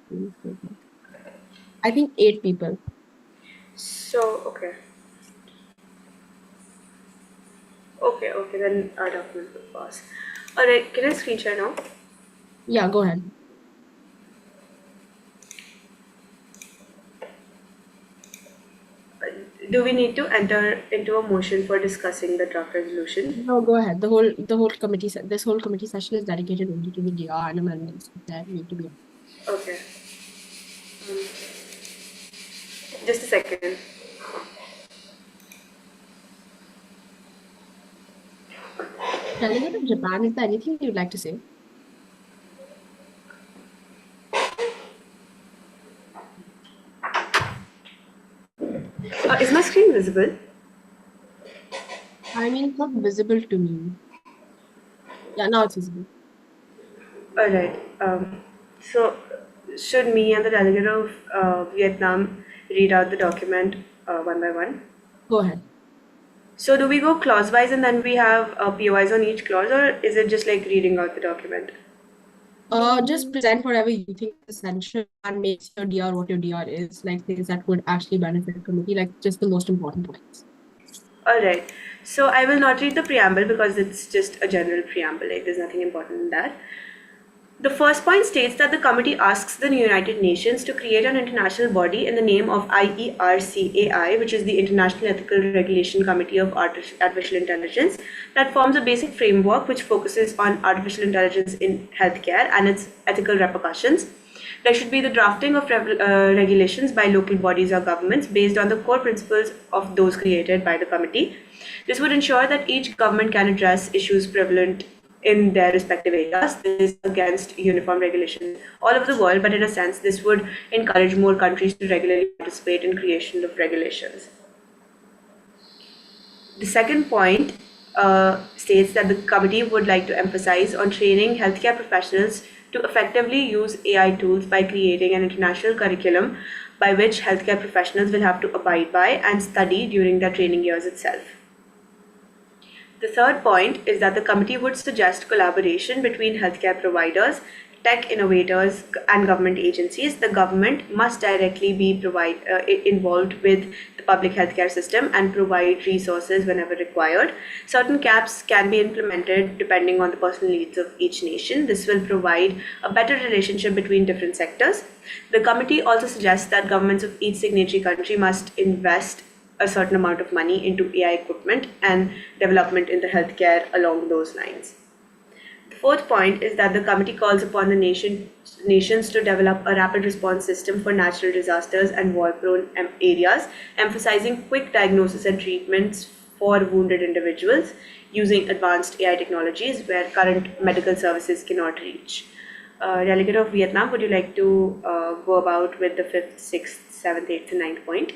I think 8 people. So, okay. Okay, then our document will pass. Alright, can I screen share now? Yeah, go ahead. Do we need to enter into a motion for discussing the draft resolution? No, go ahead. This whole committee session is dedicated only to the DR and amendments that need to be. Okay. Just a second. Delegate of Japan, is there anything you'd like to say? Is my screen visible? I mean, it's not visible to me. Yeah, now it's visible. Alright. So, should me and the delegate of Vietnam read out the document one by one? Go ahead. So, do we go clause wise and then we have POIs on each clause, or is it just like reading out the document? Just present whatever you think is essential and make your DR what your DR is, like things that would actually benefit the committee, like just the most important points. Alright, so I will not read the preamble because it's just a general preamble, like there's nothing important in that. The first point states that the committee asks the United Nations to create an international body in the name of IERCAI, which is the International Ethical Regulation Committee of Artificial Intelligence, that forms a basic framework which focuses on artificial intelligence in healthcare and its ethical repercussions. There should be the drafting of regulations by local bodies or governments based on the core principles of those created by the committee. This would ensure that each government can address issues prevalent in their respective areas. This is against uniform regulation all over the world, but in a sense, this would encourage more countries to regularly participate in creation of regulations. The second point states that the committee would like to emphasize on training healthcare professionals to effectively use AI tools by creating an international curriculum by which healthcare professionals will have to abide by and study during their training years itself. The third point is that the committee would suggest collaboration between healthcare providers, tech innovators, and government agencies. The government must directly be involved with the public healthcare system and provide resources whenever required. Certain caps can be implemented depending on the personal needs of each nation. This will provide a better relationship between different sectors. The committee also suggests that governments of each signatory country must invest a certain amount of money into AI equipment and development in the healthcare along those lines. The fourth point is that the committee calls upon the nations to develop a rapid response system for natural disasters and war-prone areas, emphasizing quick diagnosis and treatments for wounded individuals using advanced AI technologies where current medical services cannot reach. Delegate of Vietnam, would you like to go about with the fifth, sixth, seventh, eighth, and ninth point?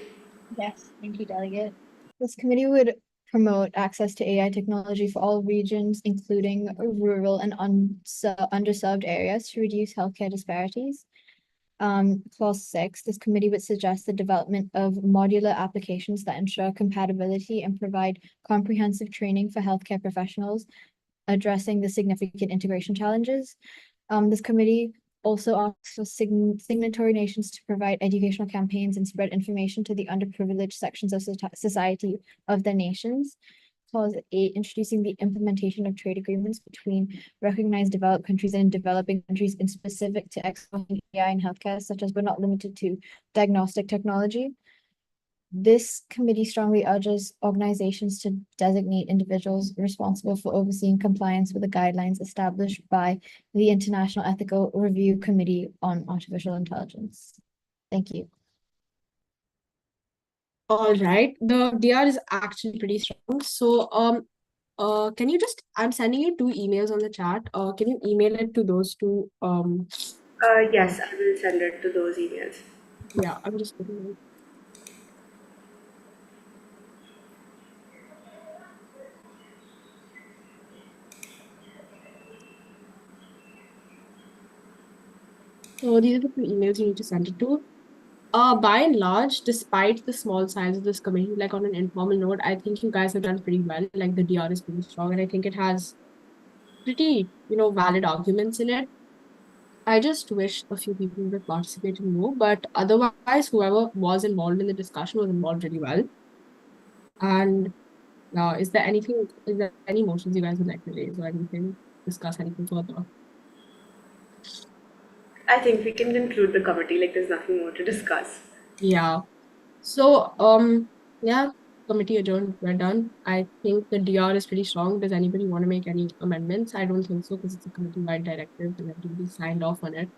Yes, thank you, Delegate. This committee would promote access to AI technology for all regions, including rural and underserved areas, to reduce healthcare disparities. Clause 6, this committee would suggest the development of modular applications that ensure compatibility and provide comprehensive training for healthcare professionals, addressing the significant integration challenges. This committee also asks for signatory nations to provide educational campaigns and spread information to the underprivileged sections of society of their nations. Clause 8, introducing the implementation of trade agreements between recognized developed countries and developing countries in specific to exploiting AI in healthcare, such as but not limited to diagnostic technology. This committee strongly urges organizations to designate individuals responsible for overseeing compliance with the guidelines established by the International Ethical Review Committee on Artificial Intelligence. Thank you. All right, the DR is actually pretty strong. So, can you just, I'm sending you 2 emails on the chat. Can you email it to those 2? Yes, I will send it to those emails. Yeah, I'm just putting it. So these are the 2 emails you need to send it to. By and large, despite the small size of this committee, like on an informal note, I think you guys have done pretty well. Like the DR is pretty strong, and I think it has pretty, valid arguments in it. I just wish a few people would have participated more, but otherwise, whoever was involved in the discussion was involved really well. And is there any motions you guys would like to raise or anything, discuss anything further? I think we can conclude the committee, like there's nothing more to discuss. Yeah. So, yeah, committee adjourned, we're done. I think the DR is pretty strong. Does anybody want to make any amendments? I don't think so, because it's a committee-wide directive and everybody signed off on it.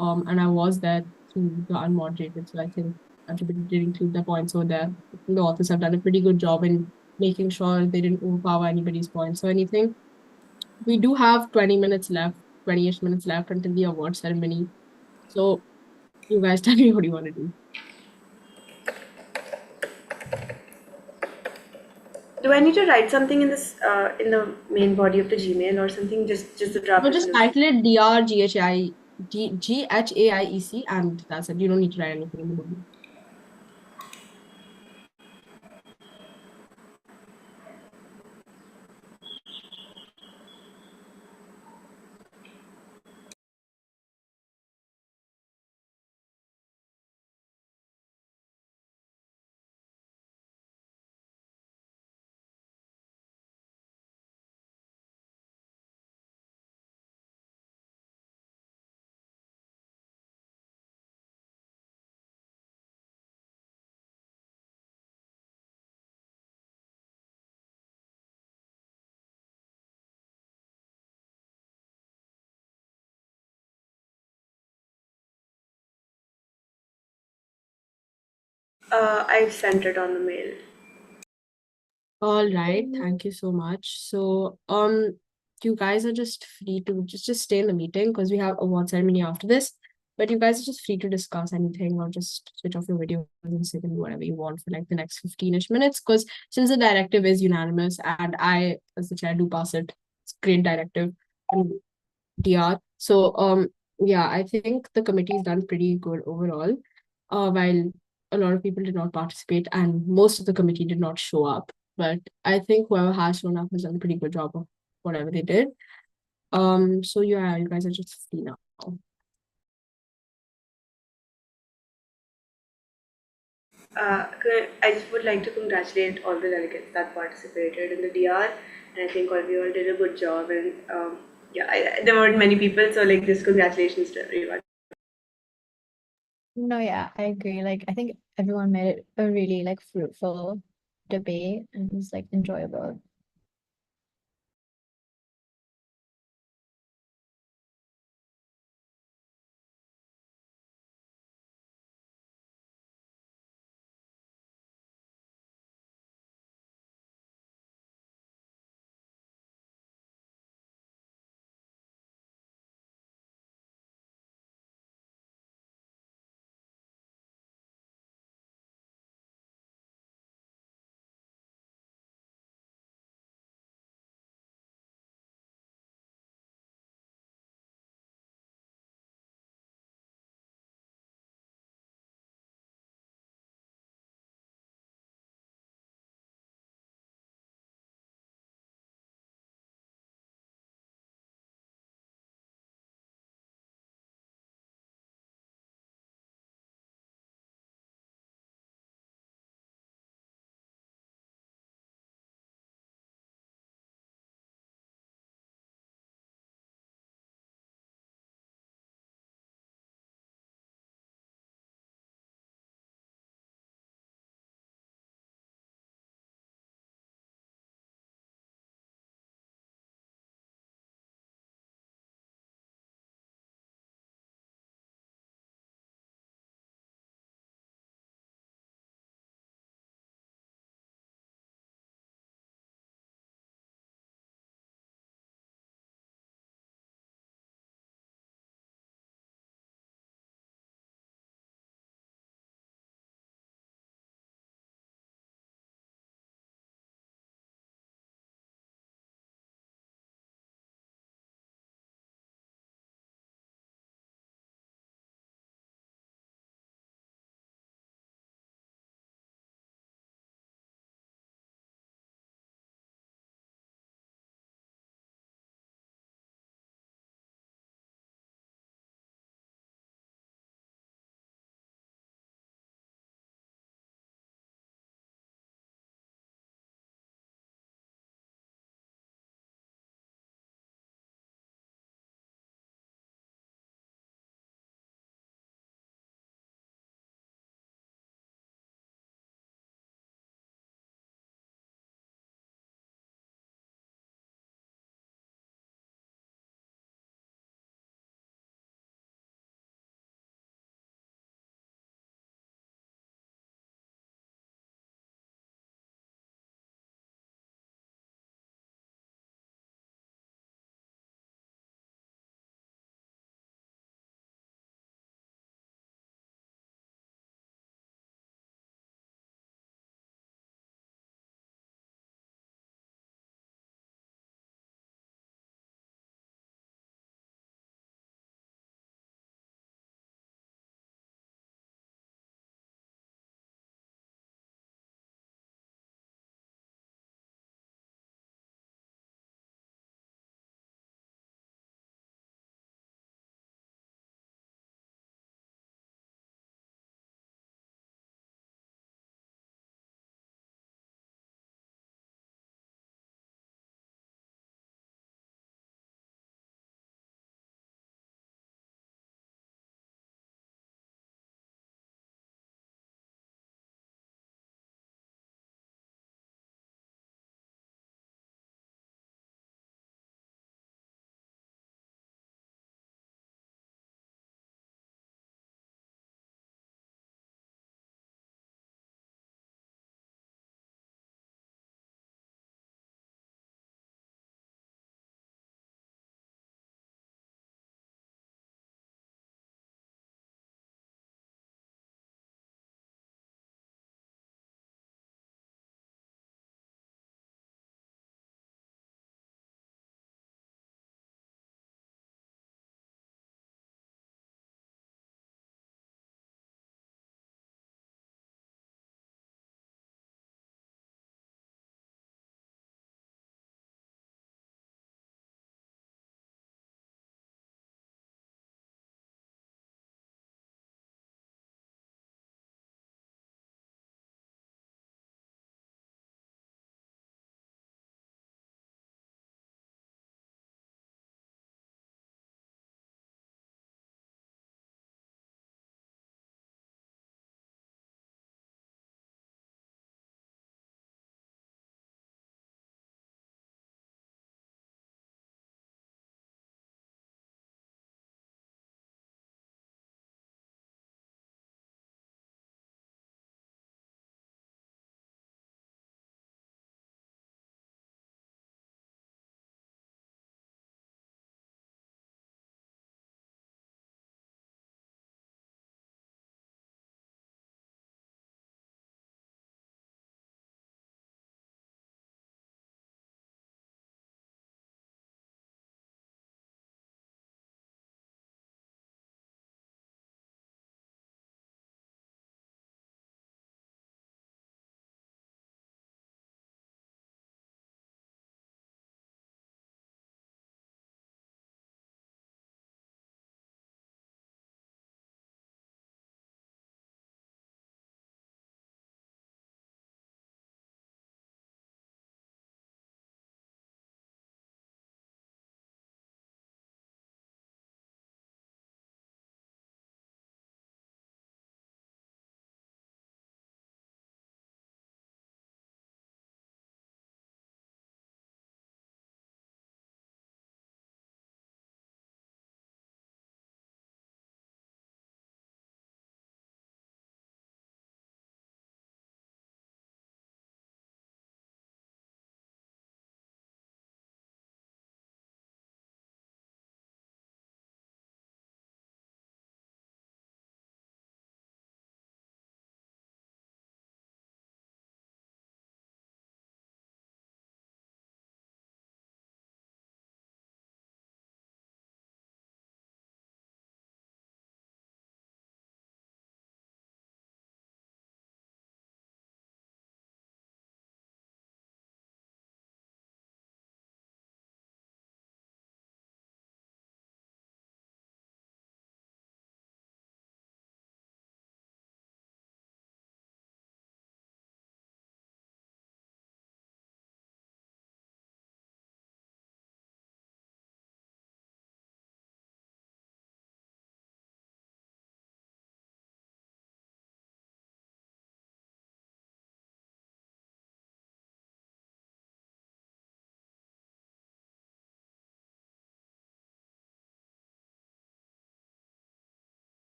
And I was there through the unmoderated, so I think everybody did include the points over there. The authors have done a pretty good job in making sure they didn't overpower anybody's points or anything. We do have 20 minutes left, 20-ish minutes left until the award ceremony. So you guys tell me what you want to do. Do I need to write something in this in the main body of the Gmail or something? Just the draft. No, just title it DR GHAIEC, and that's it. You don't need to write anything in the body. I've sent it on the mail. All right, thank you so much. So, you guys are just free to just stay in the meeting because we have a award ceremony after this. but you guys are just free to discuss anything or just switch off your video and sit and do whatever you want for like the next 15-ish minutes. Because since the directive is unanimous and I, as the chair, do pass it, it's a great directive and DR. So yeah, I think the committee's done pretty good overall. While a lot of people did not participate and most of the committee did not show up. But I think whoever has shown up has done a pretty good job of whatever they did. So yeah, you guys are just free now. I just would like to congratulate all the delegates that participated in the DR, and I think all of you all did a good job. And there weren't many people, so like just congratulations to everyone. No, yeah, I agree. Like, I think everyone made it a really like fruitful debate and it was like enjoyable.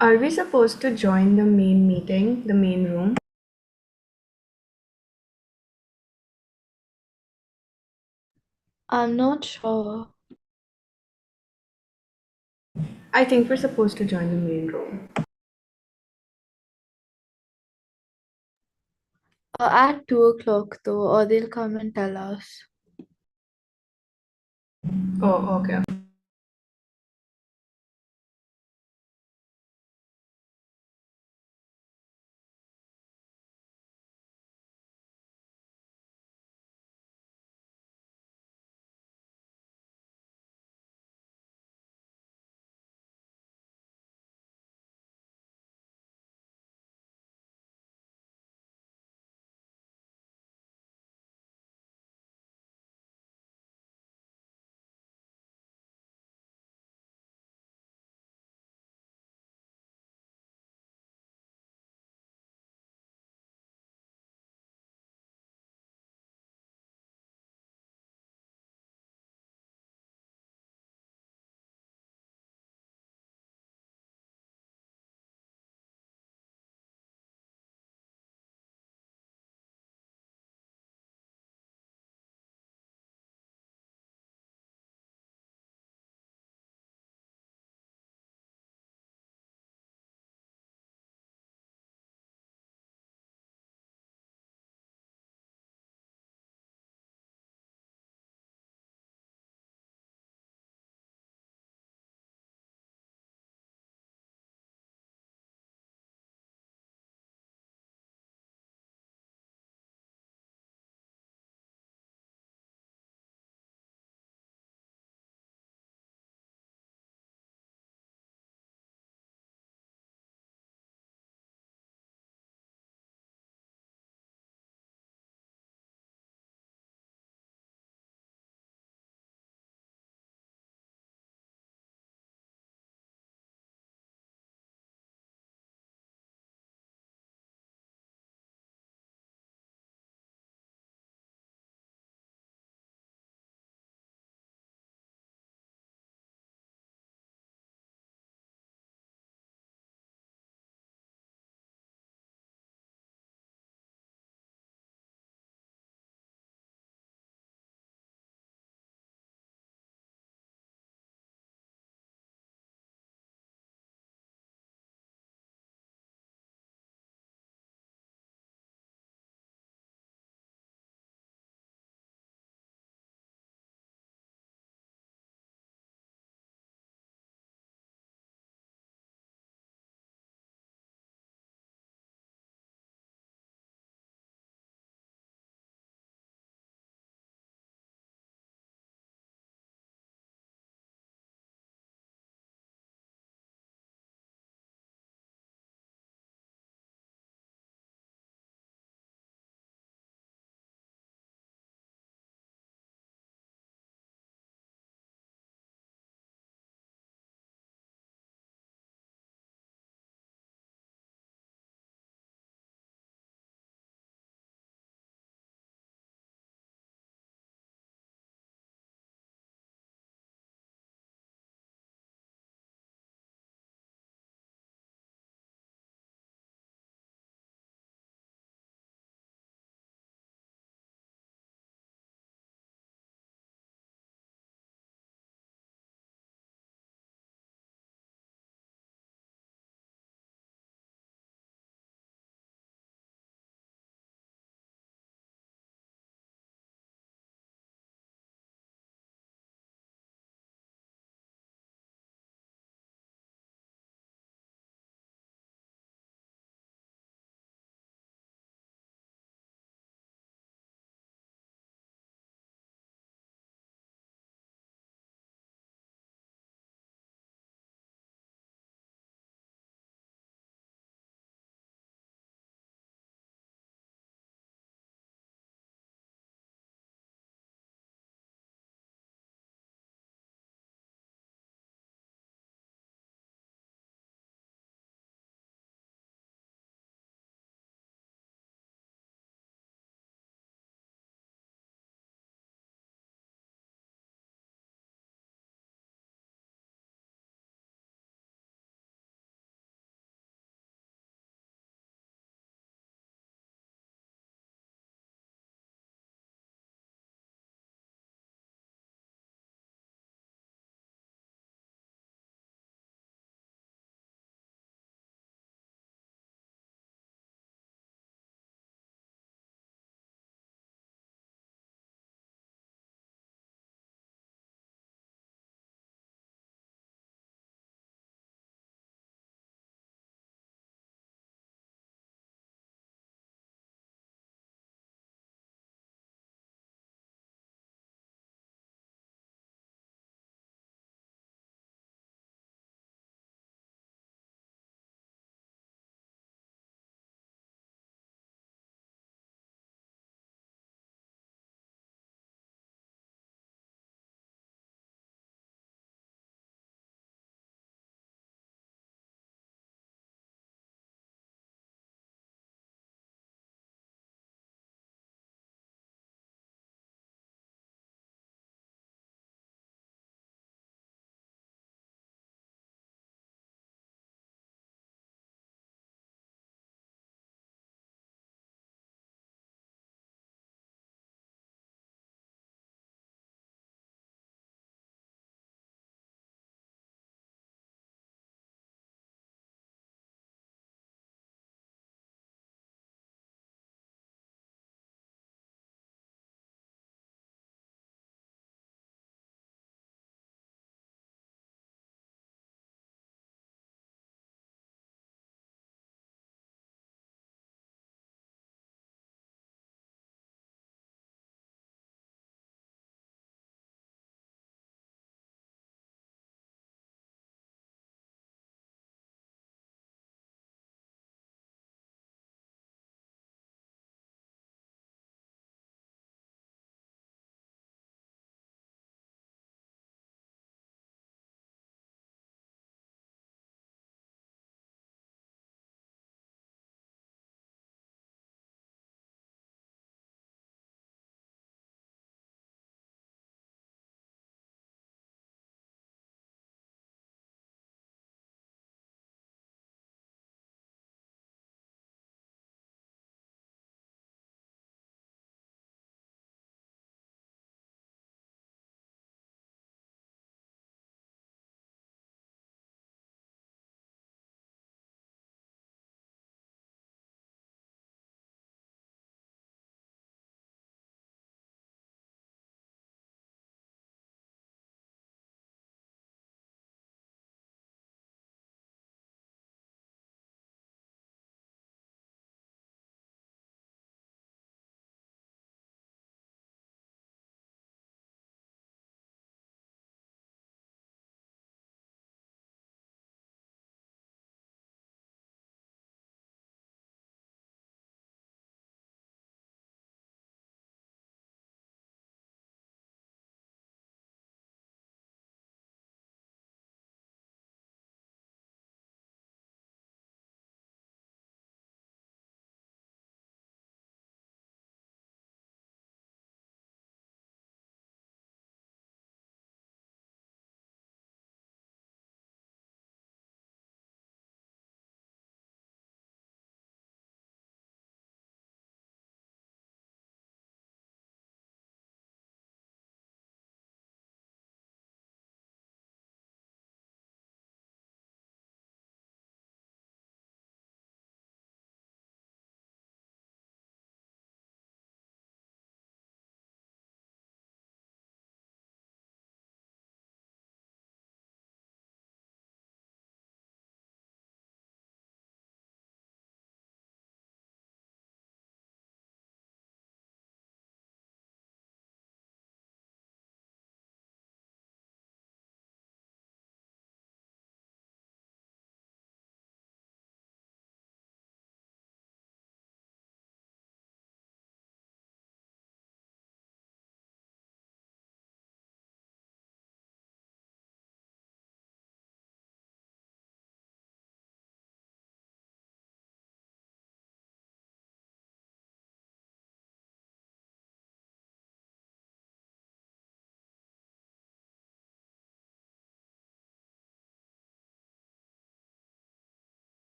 Are we supposed to join the main meeting, the main room? I'm not sure. I think we're supposed to join the main room. At 2 o'clock though, or they'll come and tell us. Oh, okay.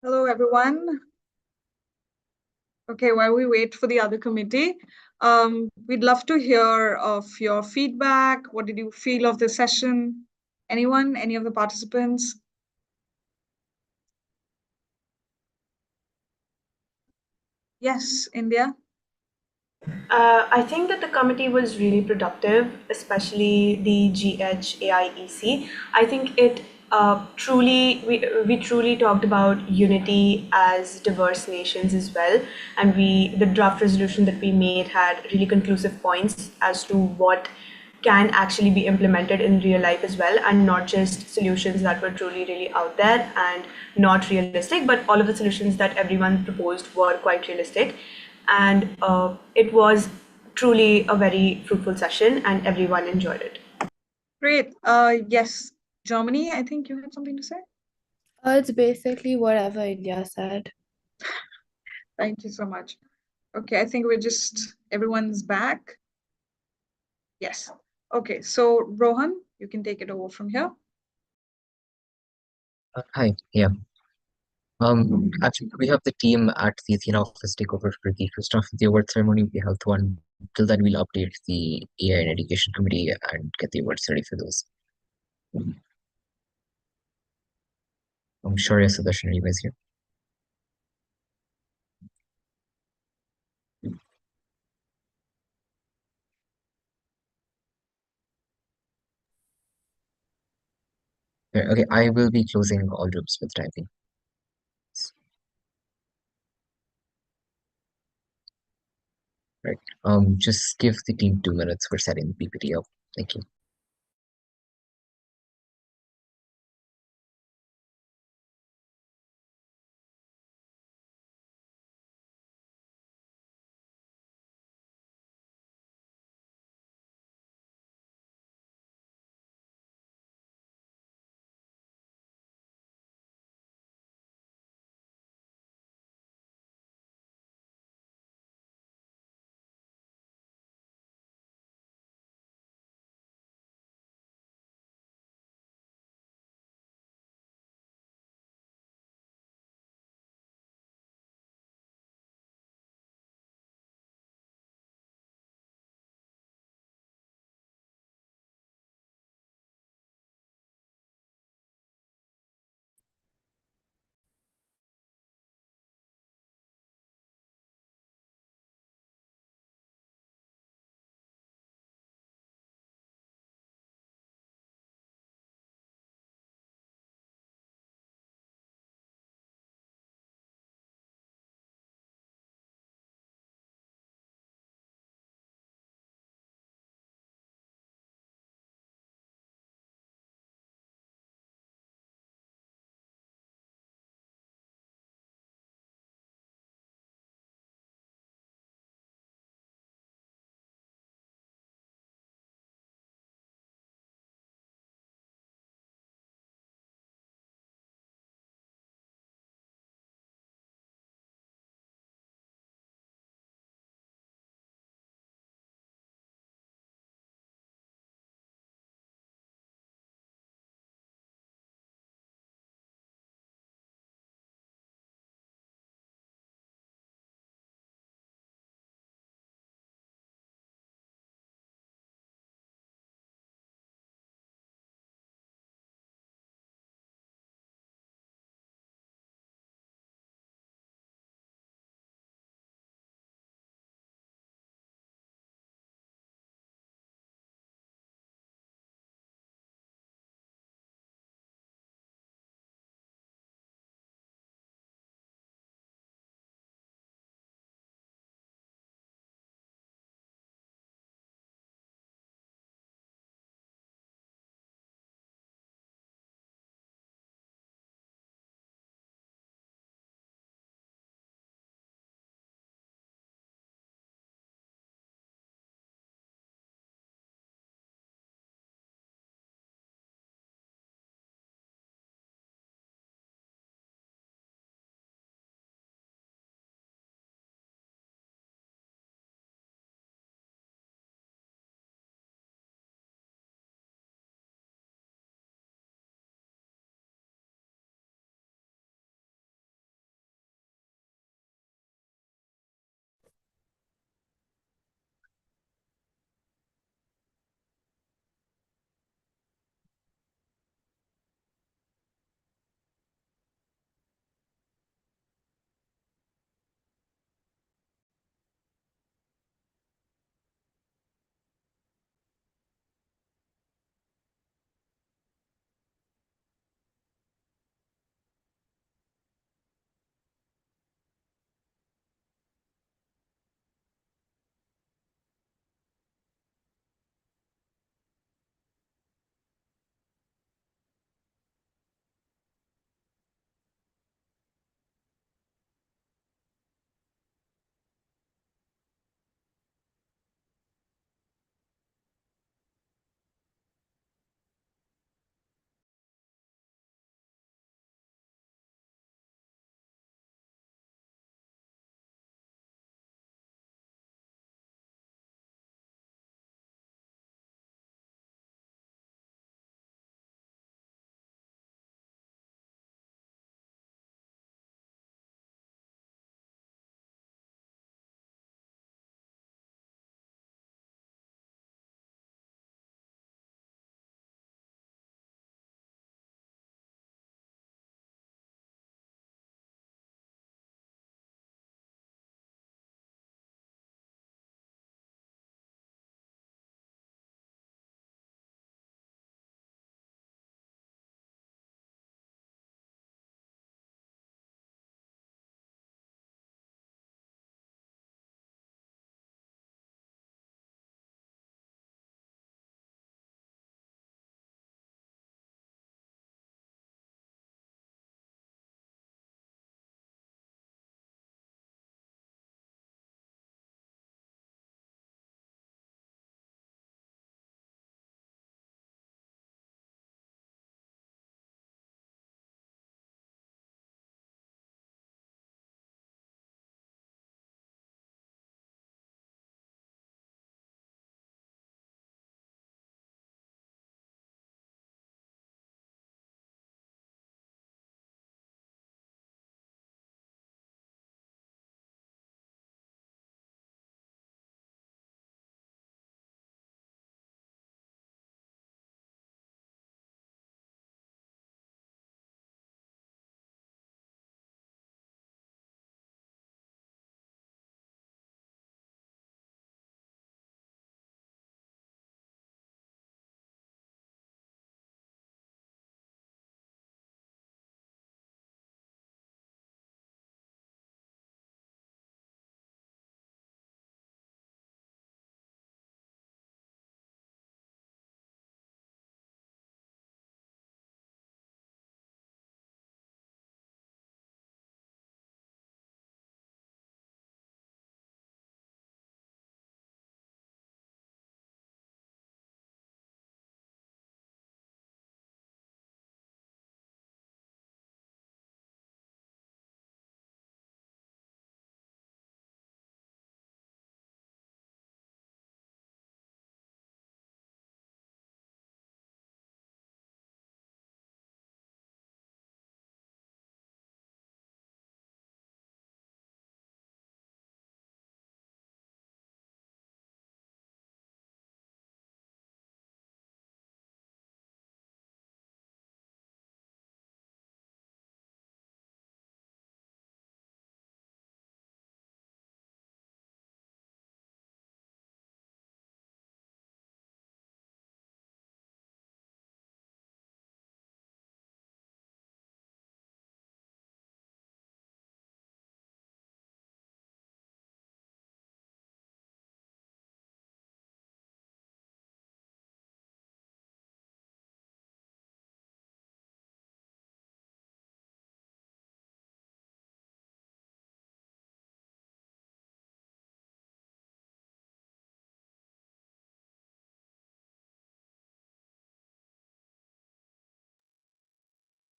Hello, everyone. Okay, while we wait for the other committee, we'd love to hear of your feedback. What did you feel of the session? Anyone, any of the participants? Yes, India. I think that the committee was really productive, especially the GHAIEC. I think it we truly talked about unity as diverse nations as well, and the draft resolution that we made had really conclusive points as to what can actually be implemented in real life as well, and not just solutions that were truly really out there and not realistic, but all of the solutions that everyone proposed were quite realistic. And it was truly a very fruitful session and everyone enjoyed it. Great. Yes, Germany, I think you had something to say. It's basically whatever India said. Thank you so much. Okay, I think everyone's back. Yes. Okay, so Rohan, you can take it over from here. Hi, yeah. Actually, we have the team at the Athena office take over for the first half of the award ceremony. We have one. Till then, we'll update the AI and Education Committee and get the awards ready for those. I'm sure yes, Sudarshan, are you guys here? Okay, I will be closing all rooms with typing. Right. Just give the team 2 minutes for setting the PPT up. Thank you.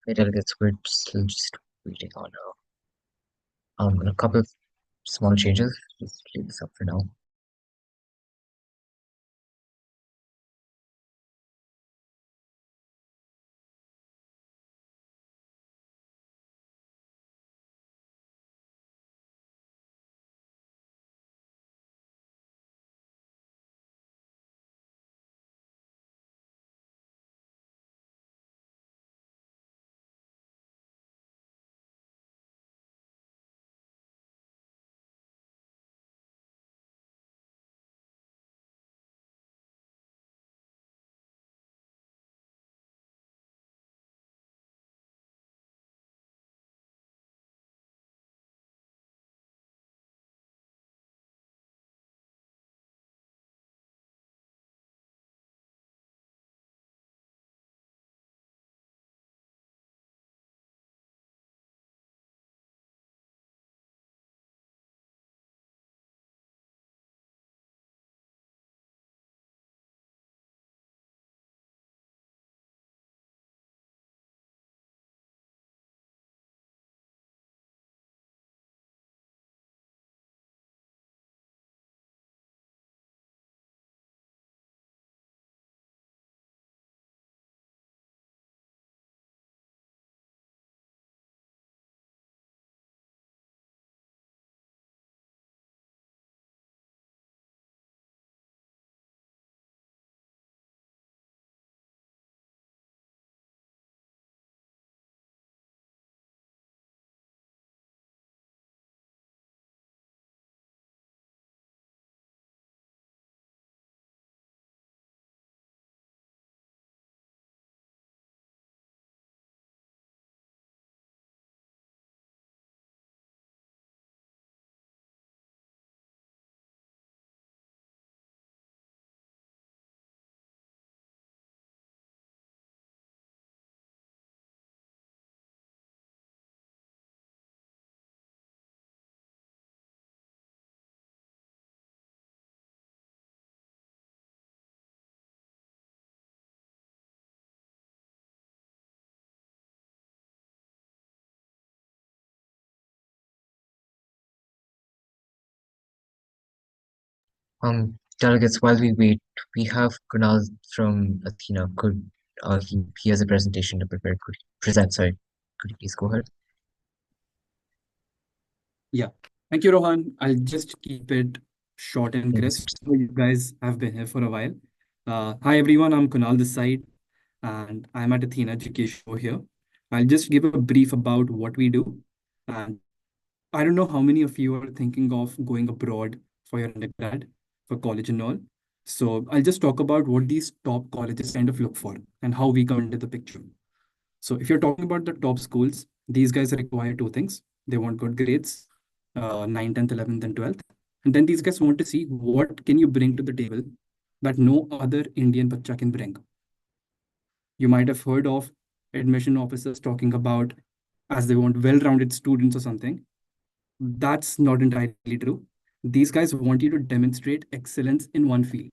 Okay, delegates, we're still just waiting on a couple of small changes. Just leave this up for now. Delegates, while we wait, we have Kunal from Athena. Could he has a presentation to prepare. Could he present? Sorry, could you please go ahead? Yeah, thank you, Rohan. I'll just keep it short and crisp. So you guys have been here for a while. Hi, everyone. I'm Kunal this side, and I'm at Athena Education over here. I'll just give a brief about what we do. And I don't know how many of you are thinking of going abroad for your undergrad, for college and all. So I'll just talk about what these top colleges kind of look for and how we come into the picture. So if you're talking about the top schools, these guys require two things. They want good grades, 9th, 10th, 11th, and 12th. And then these guys want to see what can you bring to the table that no other Indian bacha can bring. You might have heard of admission officers talking about as they want well-rounded students or something. That's not entirely true. These guys want you to demonstrate excellence in one field.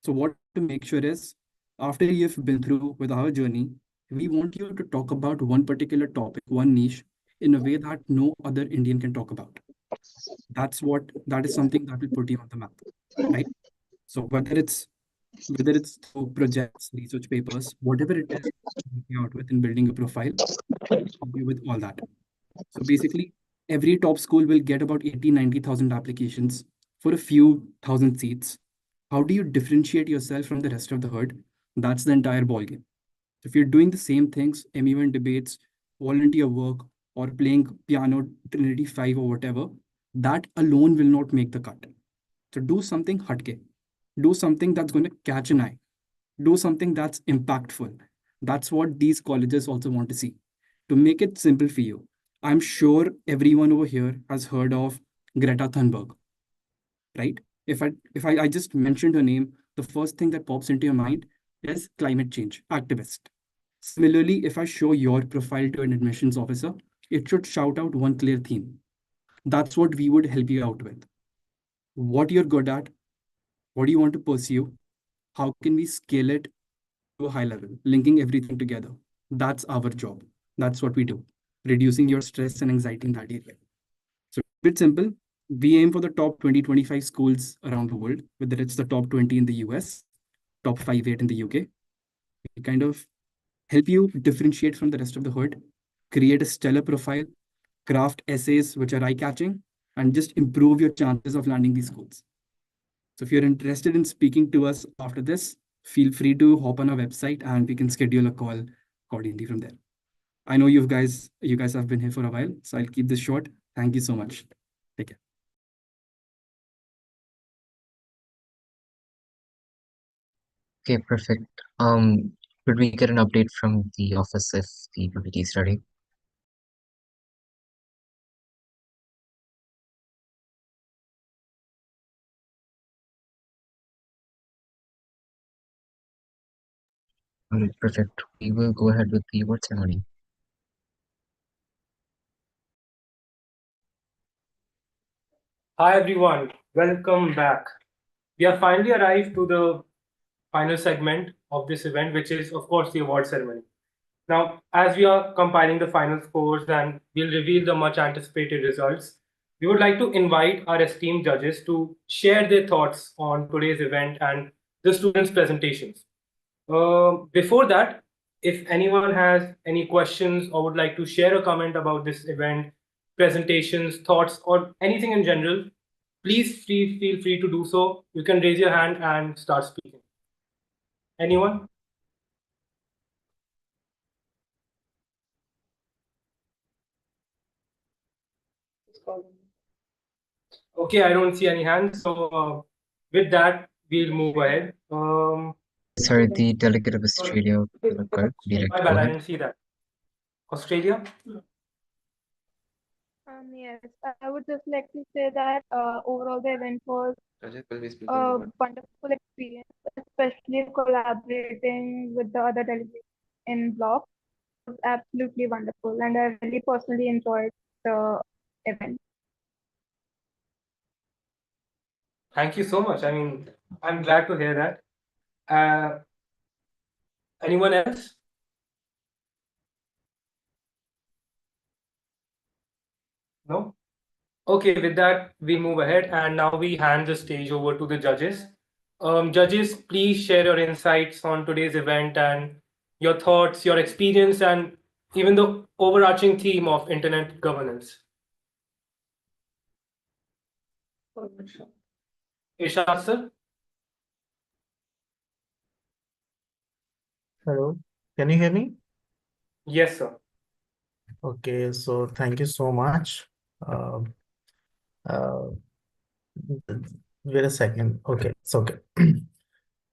So what to make sure is, after you've been through with our journey, we want you to talk about one particular topic, one niche, in a way that no other Indian can talk about. That is something that will put you on the map, right? So whether it's through projects, research papers, whatever it is, help you out with in building a profile, help you with all that. So basically, every top school will get about 80, 90,000 applications for a few thousand seats. How do you differentiate yourself from the rest of the herd? That's the entire ballgame. If you're doing the same things, MEone debates, volunteer work, or playing piano, Trinity 5 or whatever, that alone will not make the cut. So do something hatke. Do something that's going to catch an eye. Do something that's impactful. That's what these colleges also want to see. To make it simple for you, I'm sure everyone over here has heard of Greta Thunberg, right? If I just mentioned her name, the first thing that pops into your mind is climate change activist. Similarly, if I show your profile to an admissions officer, it should shout out one clear theme. That's what we would help you out with. What you're good at, what do you want to pursue, how can we scale it to a high level, linking everything together. That's our job. That's what we do, reducing your stress and anxiety in that area. So it's simple. We aim for the top 20-25 schools around the world, whether it's the top 20 in the US, top 5-8 in the UK. We kind of help you differentiate from the rest of the herd, create a stellar profile, craft essays which are eye-catching, and just improve your chances of landing these schools. So if you're interested in speaking to us after this, feel free to hop on our website and we can schedule a call accordingly from there. I know you guys have been here for a while, so I'll keep this short. Thank you so much. Take care. Okay, perfect. Could we get an update from the office if the PPT is ready? All right, perfect. We will go ahead with the award ceremony. Hi everyone, welcome back. We have finally arrived to the final segment of this event, which is, of course, the award ceremony. Now, as we are compiling the final scores and we'll reveal the much anticipated results, we would like to invite our esteemed judges to share their thoughts on today's event and the students' presentations. Before that, if anyone has any questions or would like to share a comment about this event, presentations, thoughts, or anything in general, please feel free to do so. You can raise your hand and start speaking. Anyone? Okay, I don't see any hands. So with that, we'll move ahead. Sorry, the delegate of Australia, Garg, would you like My to bad, go I ahead? didn't see that. Australia? Yes, I would just like to say that overall the event was a wonderful experience, especially collaborating with the other delegates in block. It was absolutely wonderful, and I really personally enjoyed the event. Thank you so much. I mean, I'm glad to hear that. Anyone else? No? Okay, with that, we move ahead and now we hand the stage over to the judges. Judges, please share your insights on today's event and your thoughts, your experience, and even the overarching theme of internet governance. Ishaq, sir? Hello, can you hear me? Yes, sir. Okay, so thank you so much. Um, uh, wait a second. Okay, it's okay.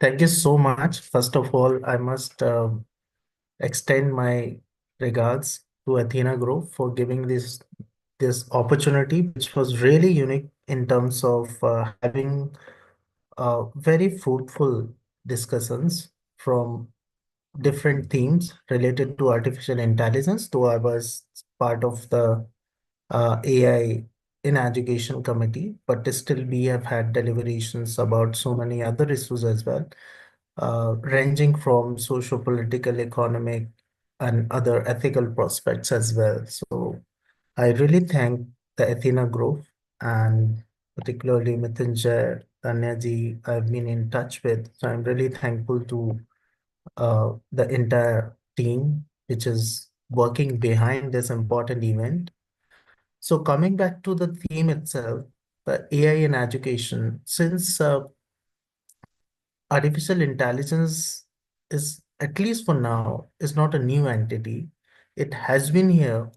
Thank you so much. First of all, I must extend my regards to Athena Group for giving this opportunity, which was really unique in terms of having very fruitful discussions from different themes related to artificial intelligence. Though I was part of the AI in education committee, but still we have had deliberations about so many other issues as well, ranging from socio-political, economic, and other ethical prospects as well. So I really thank the Athena Group and particularly Mrityunjay, Tanyaji, I've been in touch with. So I'm really thankful to the entire team which is working behind this important event. So coming back to the theme itself, the AI in education, since artificial intelligence is, at least for now, is not a new entity. It has been here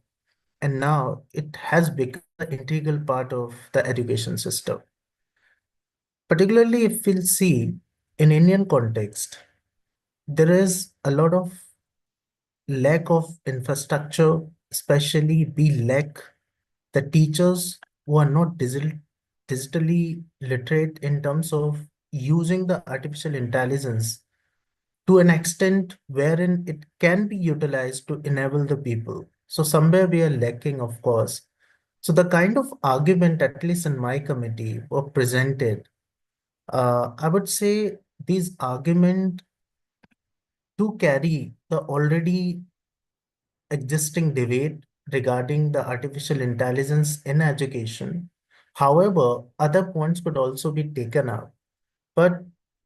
and now it has become an integral part of the education system. Particularly if we'll see in Indian context, there is a lot of lack of infrastructure, especially we lack the teachers who are not digitally literate in terms of using the artificial intelligence to an extent wherein it can be utilized to enable the people. So somewhere we are lacking, of course. So the kind of argument, at least in my committee, were presented, I would say these arguments do carry the already existing debate regarding the artificial intelligence in education. However, other points could also be taken up. But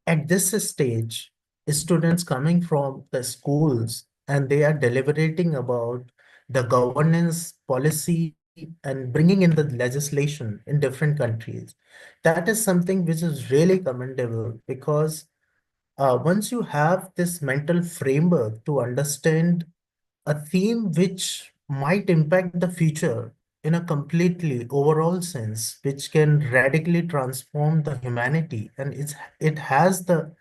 at this stage, students coming from the schools and they are deliberating about the governance policy and bringing in the legislation in different countries. That is something which is really commendable because once you have this mental framework to understand a theme which might impact the future in a completely overall sense, which can radically transform the humanity, and it has the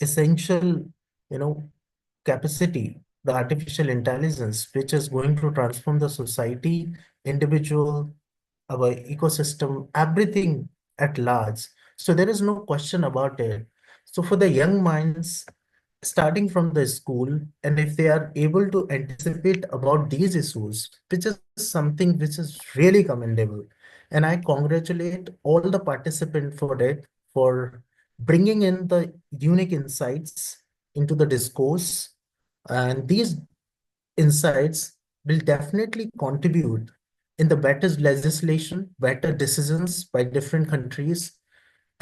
essential, you know, capacity, the artificial intelligence, which is going to transform the society, individual, our ecosystem, everything at large. So there is no question about it. So for the young minds, starting from the school, and if they are able to anticipate about these issues, which is something which is really commendable. And I congratulate all the participants for it, for bringing in the unique insights into the discourse. And these insights will definitely contribute in the better legislation, better decisions by different countries,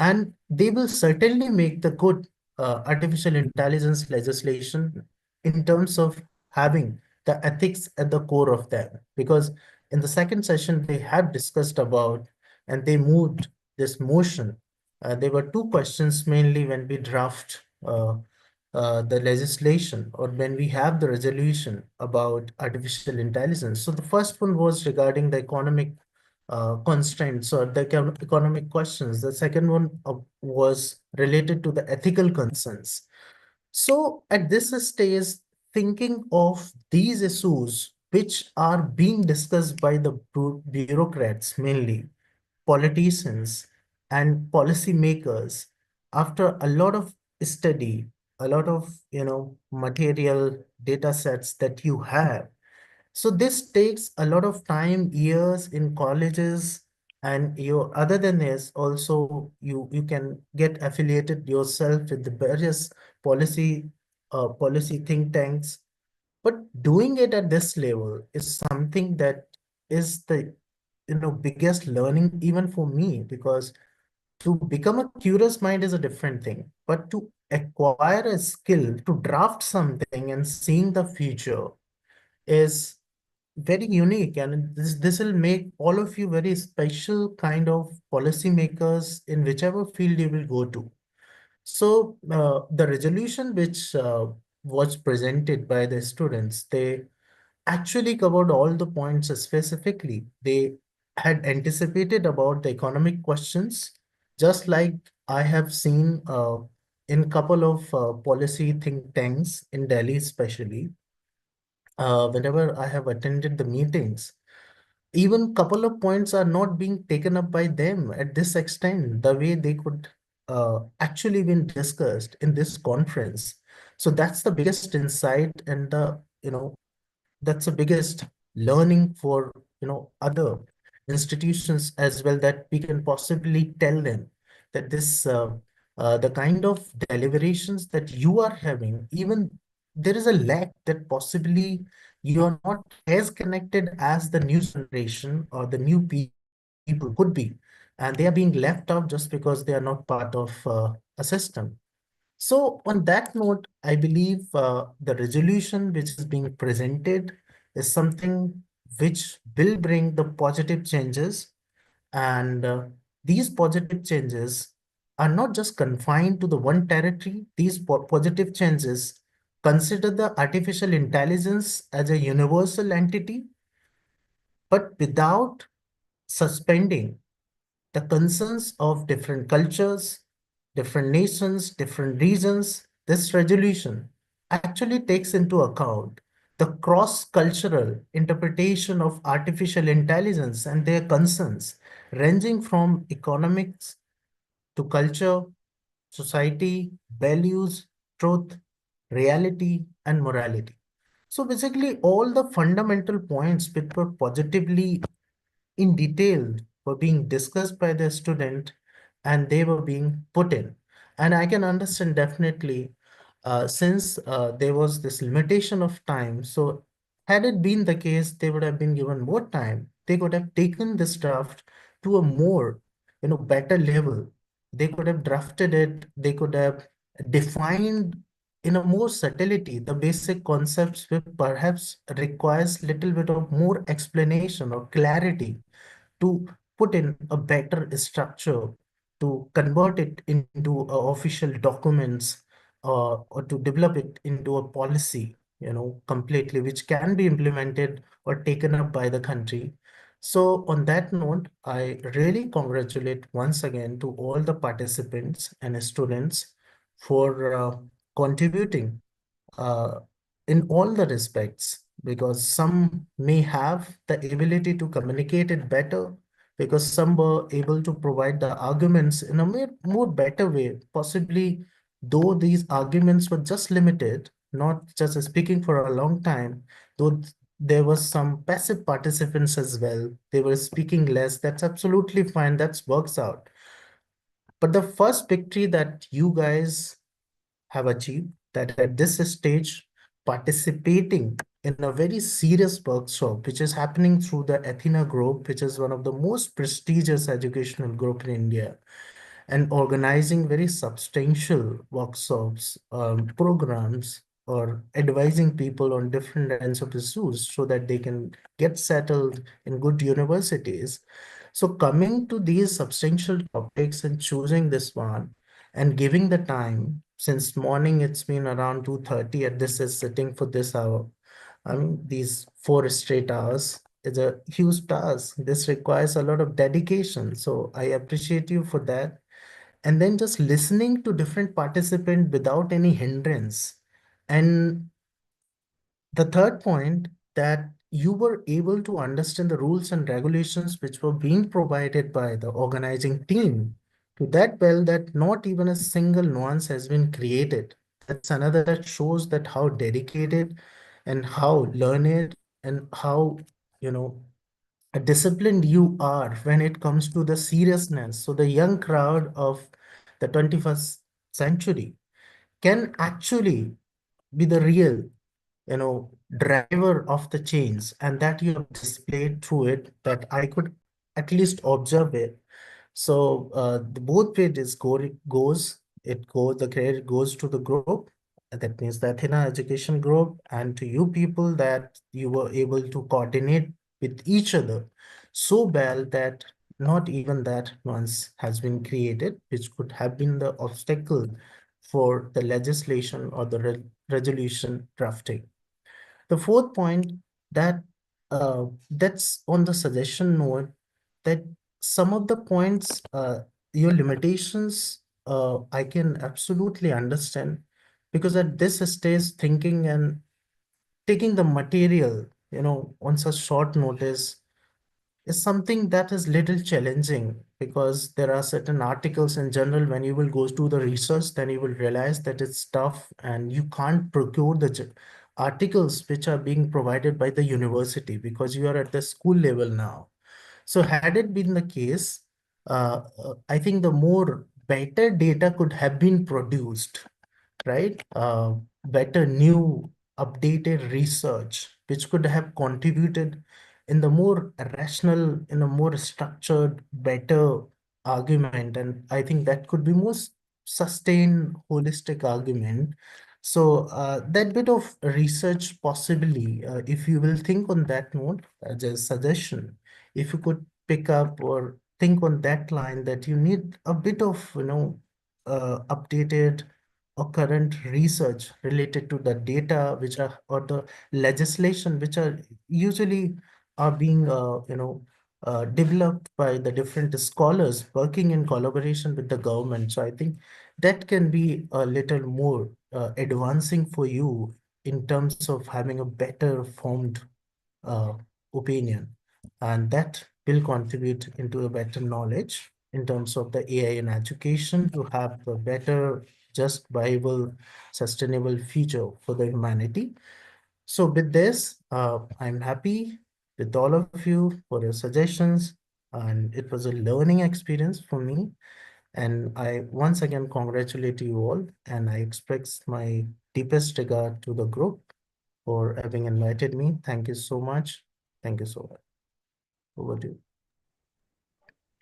and they will certainly make the good artificial intelligence legislation in terms of having the ethics at the core of that. Because in the second session, they had discussed about and they moved this motion. There were two questions mainly when we draft the legislation or when we have the resolution about artificial intelligence. So the first one was regarding the economic constraints or the economic questions. The second one was related to the ethical concerns. So at this stage, thinking of these issues which are being discussed by the bureaucrats mainly, politicians and policymakers, after a lot of study, a lot of material data sets that you have, so this takes a lot of time, years in colleges, and you other than this, also you can get affiliated yourself with the various policy think tanks. But doing it at this level is something that is the biggest learning even for me, because to become a curious mind is a different thing, but to acquire a skill to draft something and seeing the future is very unique, and this will make all of you very special kind of policymakers in whichever field you will go to. So the resolution which was presented by the students, they actually covered all the points specifically. They had anticipated about the economic questions, just like I have seen in couple of policy think tanks in Delhi, especially whenever I have attended the meetings, even couple of points are not being taken up by them at this extent, the way they could actually been discussed in this conference. So that's the biggest insight, and that's the biggest learning for other institutions as well, that we can possibly tell them that this the kind of deliberations that you are having, even there is a lack that possibly you are not as connected as the new generation or the new people could be, and they are being left out just because they are not part of a system. So on that note, I believe the resolution which is being presented is something which will bring the positive changes. And these positive changes are not just confined to the one territory. These positive changes consider the artificial intelligence as a universal entity, but without suspending the concerns of different cultures, different nations, different regions. This resolution actually takes into account the cross-cultural interpretation of artificial intelligence and their concerns, ranging from economics to culture, society, values, truth, reality, and morality. So basically, all the fundamental points which were positively in detail were being discussed by the student, and they were being put in. And I can understand definitely, since there was this limitation of time, so Had it been the case, they would have been given more time. They could have taken this draft to a more, better level. They could have drafted it. They could have defined in a more subtlety the basic concepts, which perhaps requires little bit of more explanation or clarity to put in a better structure, to convert it into official documents, or to develop it into a policy, completely, which can be implemented or taken up by the country. So on that note, I really congratulate once again to all the participants and students for contributing uh, in all the respects, because some may have the ability to communicate it better, because some were able to provide the arguments in a more better way, possibly, though these arguments were just limited, not just speaking for a long time, though there was some passive participants as well. They were speaking less. That's absolutely fine. That works out. But the first victory that you guys have achieved, that at this stage, participating in a very serious workshop, which is happening through the Athena Group, which is one of the most prestigious educational group in India, and organizing very substantial workshops, programs, or advising people on different kinds of issues so that they can get settled in good universities. So coming to these substantial topics and choosing this one and giving the time, since morning it's been around 2:30 and this is sitting for this hour. I mean, these 4 straight hours is a huge task. This requires a lot of dedication. So I appreciate you for that. And then just listening to different participants without any hindrance. And the third point, that you were able to understand the rules and regulations which were being provided by the organizing team to that well that not even a single nuance has been created. That's another that shows that how dedicated and how learned and how, disciplined you are when it comes to the seriousness. So the young crowd of the 21st century can actually be the real, driver of the change, and that you have displayed through it, that I could at least observe it. So the both way this the credit goes to the group. That means the Athena Education Group, and to you people that you were able to coordinate with each other so well that not even that once has been created, which could have been the obstacle for the legislation or the resolution drafting. The fourth point, that that's on the suggestion note, that some of the points, your limitations, I can absolutely understand, because at this stage, thinking and taking the material, on such short notice is something that is little challenging, because there are certain articles in general, when you will go to the research, then you will realize that it's tough and you can't procure the articles which are being provided by the university, because you are at the school level now. So had it been the case, I think the more better data could have been produced, right? Better new updated research, which could have contributed in the more rational, in a more structured, better argument. And I think that could be more sustained, holistic argument. So that bit of research possibly, if you will think on that note, as a suggestion, if you could pick up or think on that line, that you need a bit of, updated or current research related to the data which are, or the legislation which are usually are being developed by the different scholars working in collaboration with the government. So I think that can be a little more advancing for you in terms of having a better formed uh, opinion, and that will contribute into a better knowledge in terms of the AI in education, to have a better, just viable, sustainable future for the humanity. So with this, I'm happy with all of you for your suggestions, and it was a learning experience for me. And I once again congratulate you all, and I express my deepest regard to the group. for having invited me. Thank you so much. Thank you so much. Over to you.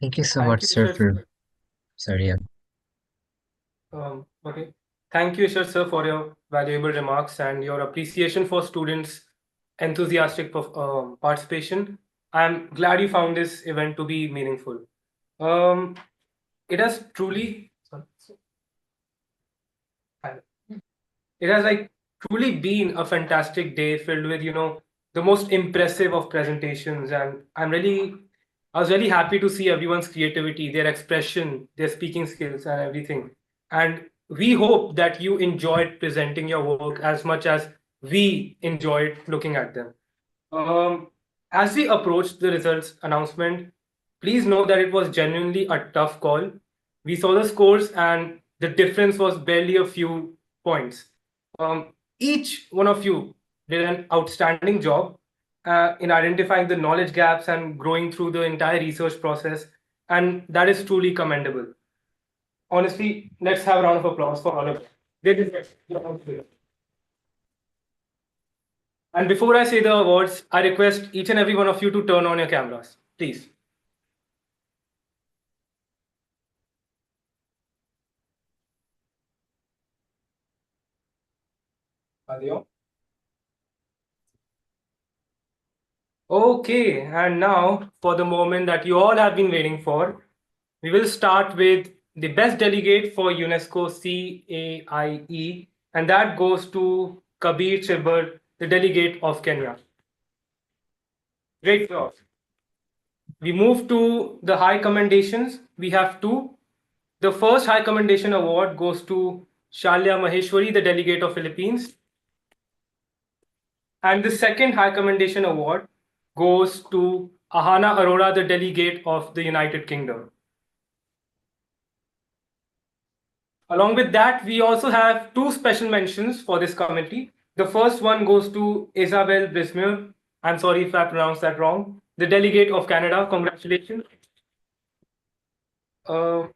Thank you so Thank much, you, sir, Ishwar. for sorry, yeah. Okay. Thank you, Ishwar, sir, for your valuable remarks and your appreciation for students' enthusiastic participation. I'm glad you found this event to be meaningful. It has truly, it has like truly been a fantastic day filled with, the most impressive of presentations. And I was really happy to see everyone's creativity, their expression, their speaking skills, and everything. And we hope that you enjoyed presenting your work as much as we enjoyed looking at them. Um, as we approach the results announcement, please know that it was genuinely a tough call. We saw the scores, and the difference was barely a few points. Each one of you did an outstanding job in identifying the knowledge gaps and growing through the entire research process, and that is truly commendable. Honestly, let's have a round of applause for all of them. They deserve it. And before I say the awards, I request each and every one of you to turn on your cameras, please. Are they on? Okay, and now for the moment that you all have been waiting for, we will start with the best delegate for UNESCO CAIE, and that goes to Kabir Chibber, the delegate of Kenya. Great job. We move to the high commendations. We have two. The first high commendation award goes to Shalya Maheshwari, the delegate of Philippines. And the second high commendation award goes to Ahana Arora, the delegate of the United Kingdom. Along with that, we also have two special mentions for this committee. The first one goes to Isabelle Brismure. I'm sorry if I pronounced that wrong. The delegate of Canada. Congratulations. The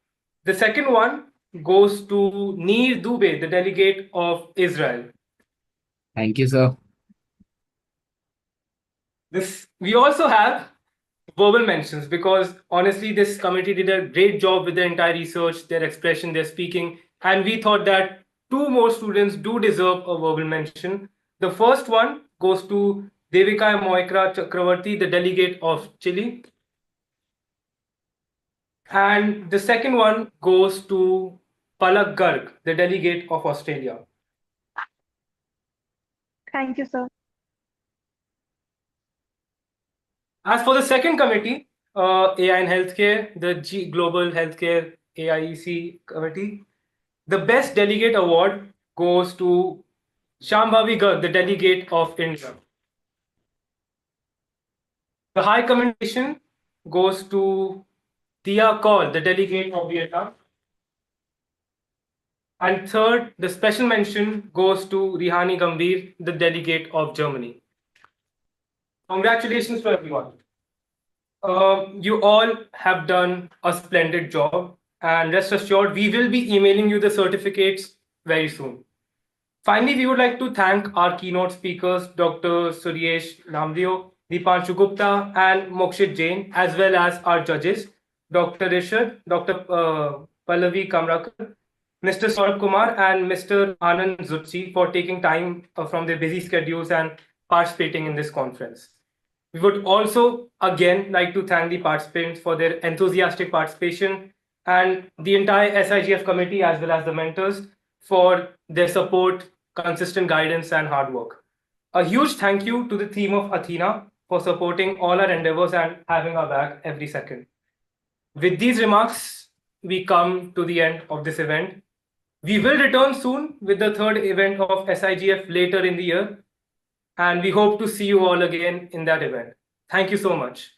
second one goes to Nir Dubey, the delegate of Israel. Thank you, sir. We also have verbal mentions because honestly, this committee did a great job with their entire research, their expression, their speaking, and we thought that two more students do deserve a verbal mention. The first one goes to Devika Moikra Chakravarti, the delegate of Chile. And the second one goes to Palak Garg, the delegate of Australia. Thank you, sir. As for the second committee, AI in Healthcare, the Global Healthcare AIEC committee, the best delegate award goes to Shambhavi Garg, the delegate of India. The high commendation goes to Tia Kaul, the delegate of Vietnam. And third, the special mention goes to Rihani Gambhir, the delegate of Germany. Congratulations to everyone. You all have done a splendid job, and rest assured, we will be emailing you the certificates very soon. Finally, we would like to thank our keynote speakers, Dr. Suryesh Namdeo, Deepanshu Gupta, and Mokshit Jain, as well as our judges, Dr. Rishad, Dr. Pallavi Kamrakar, Mr. Saurabh Kumar, and Mr. Anand Zutsi for taking time from their busy schedules and participating in this conference. We would also again like to thank the participants for their enthusiastic participation and the entire SIGF committee as well as the mentors for their support, consistent guidance, and hard work. A huge thank you to the team of Athena for supporting all our endeavors and having our back every second. With these remarks, we come to the end of this event. We will return soon with the third event of SIGF later in the year, and we hope to see you all again in that event. Thank you so much.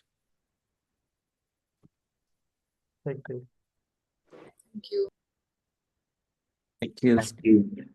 Thank you. Thank you.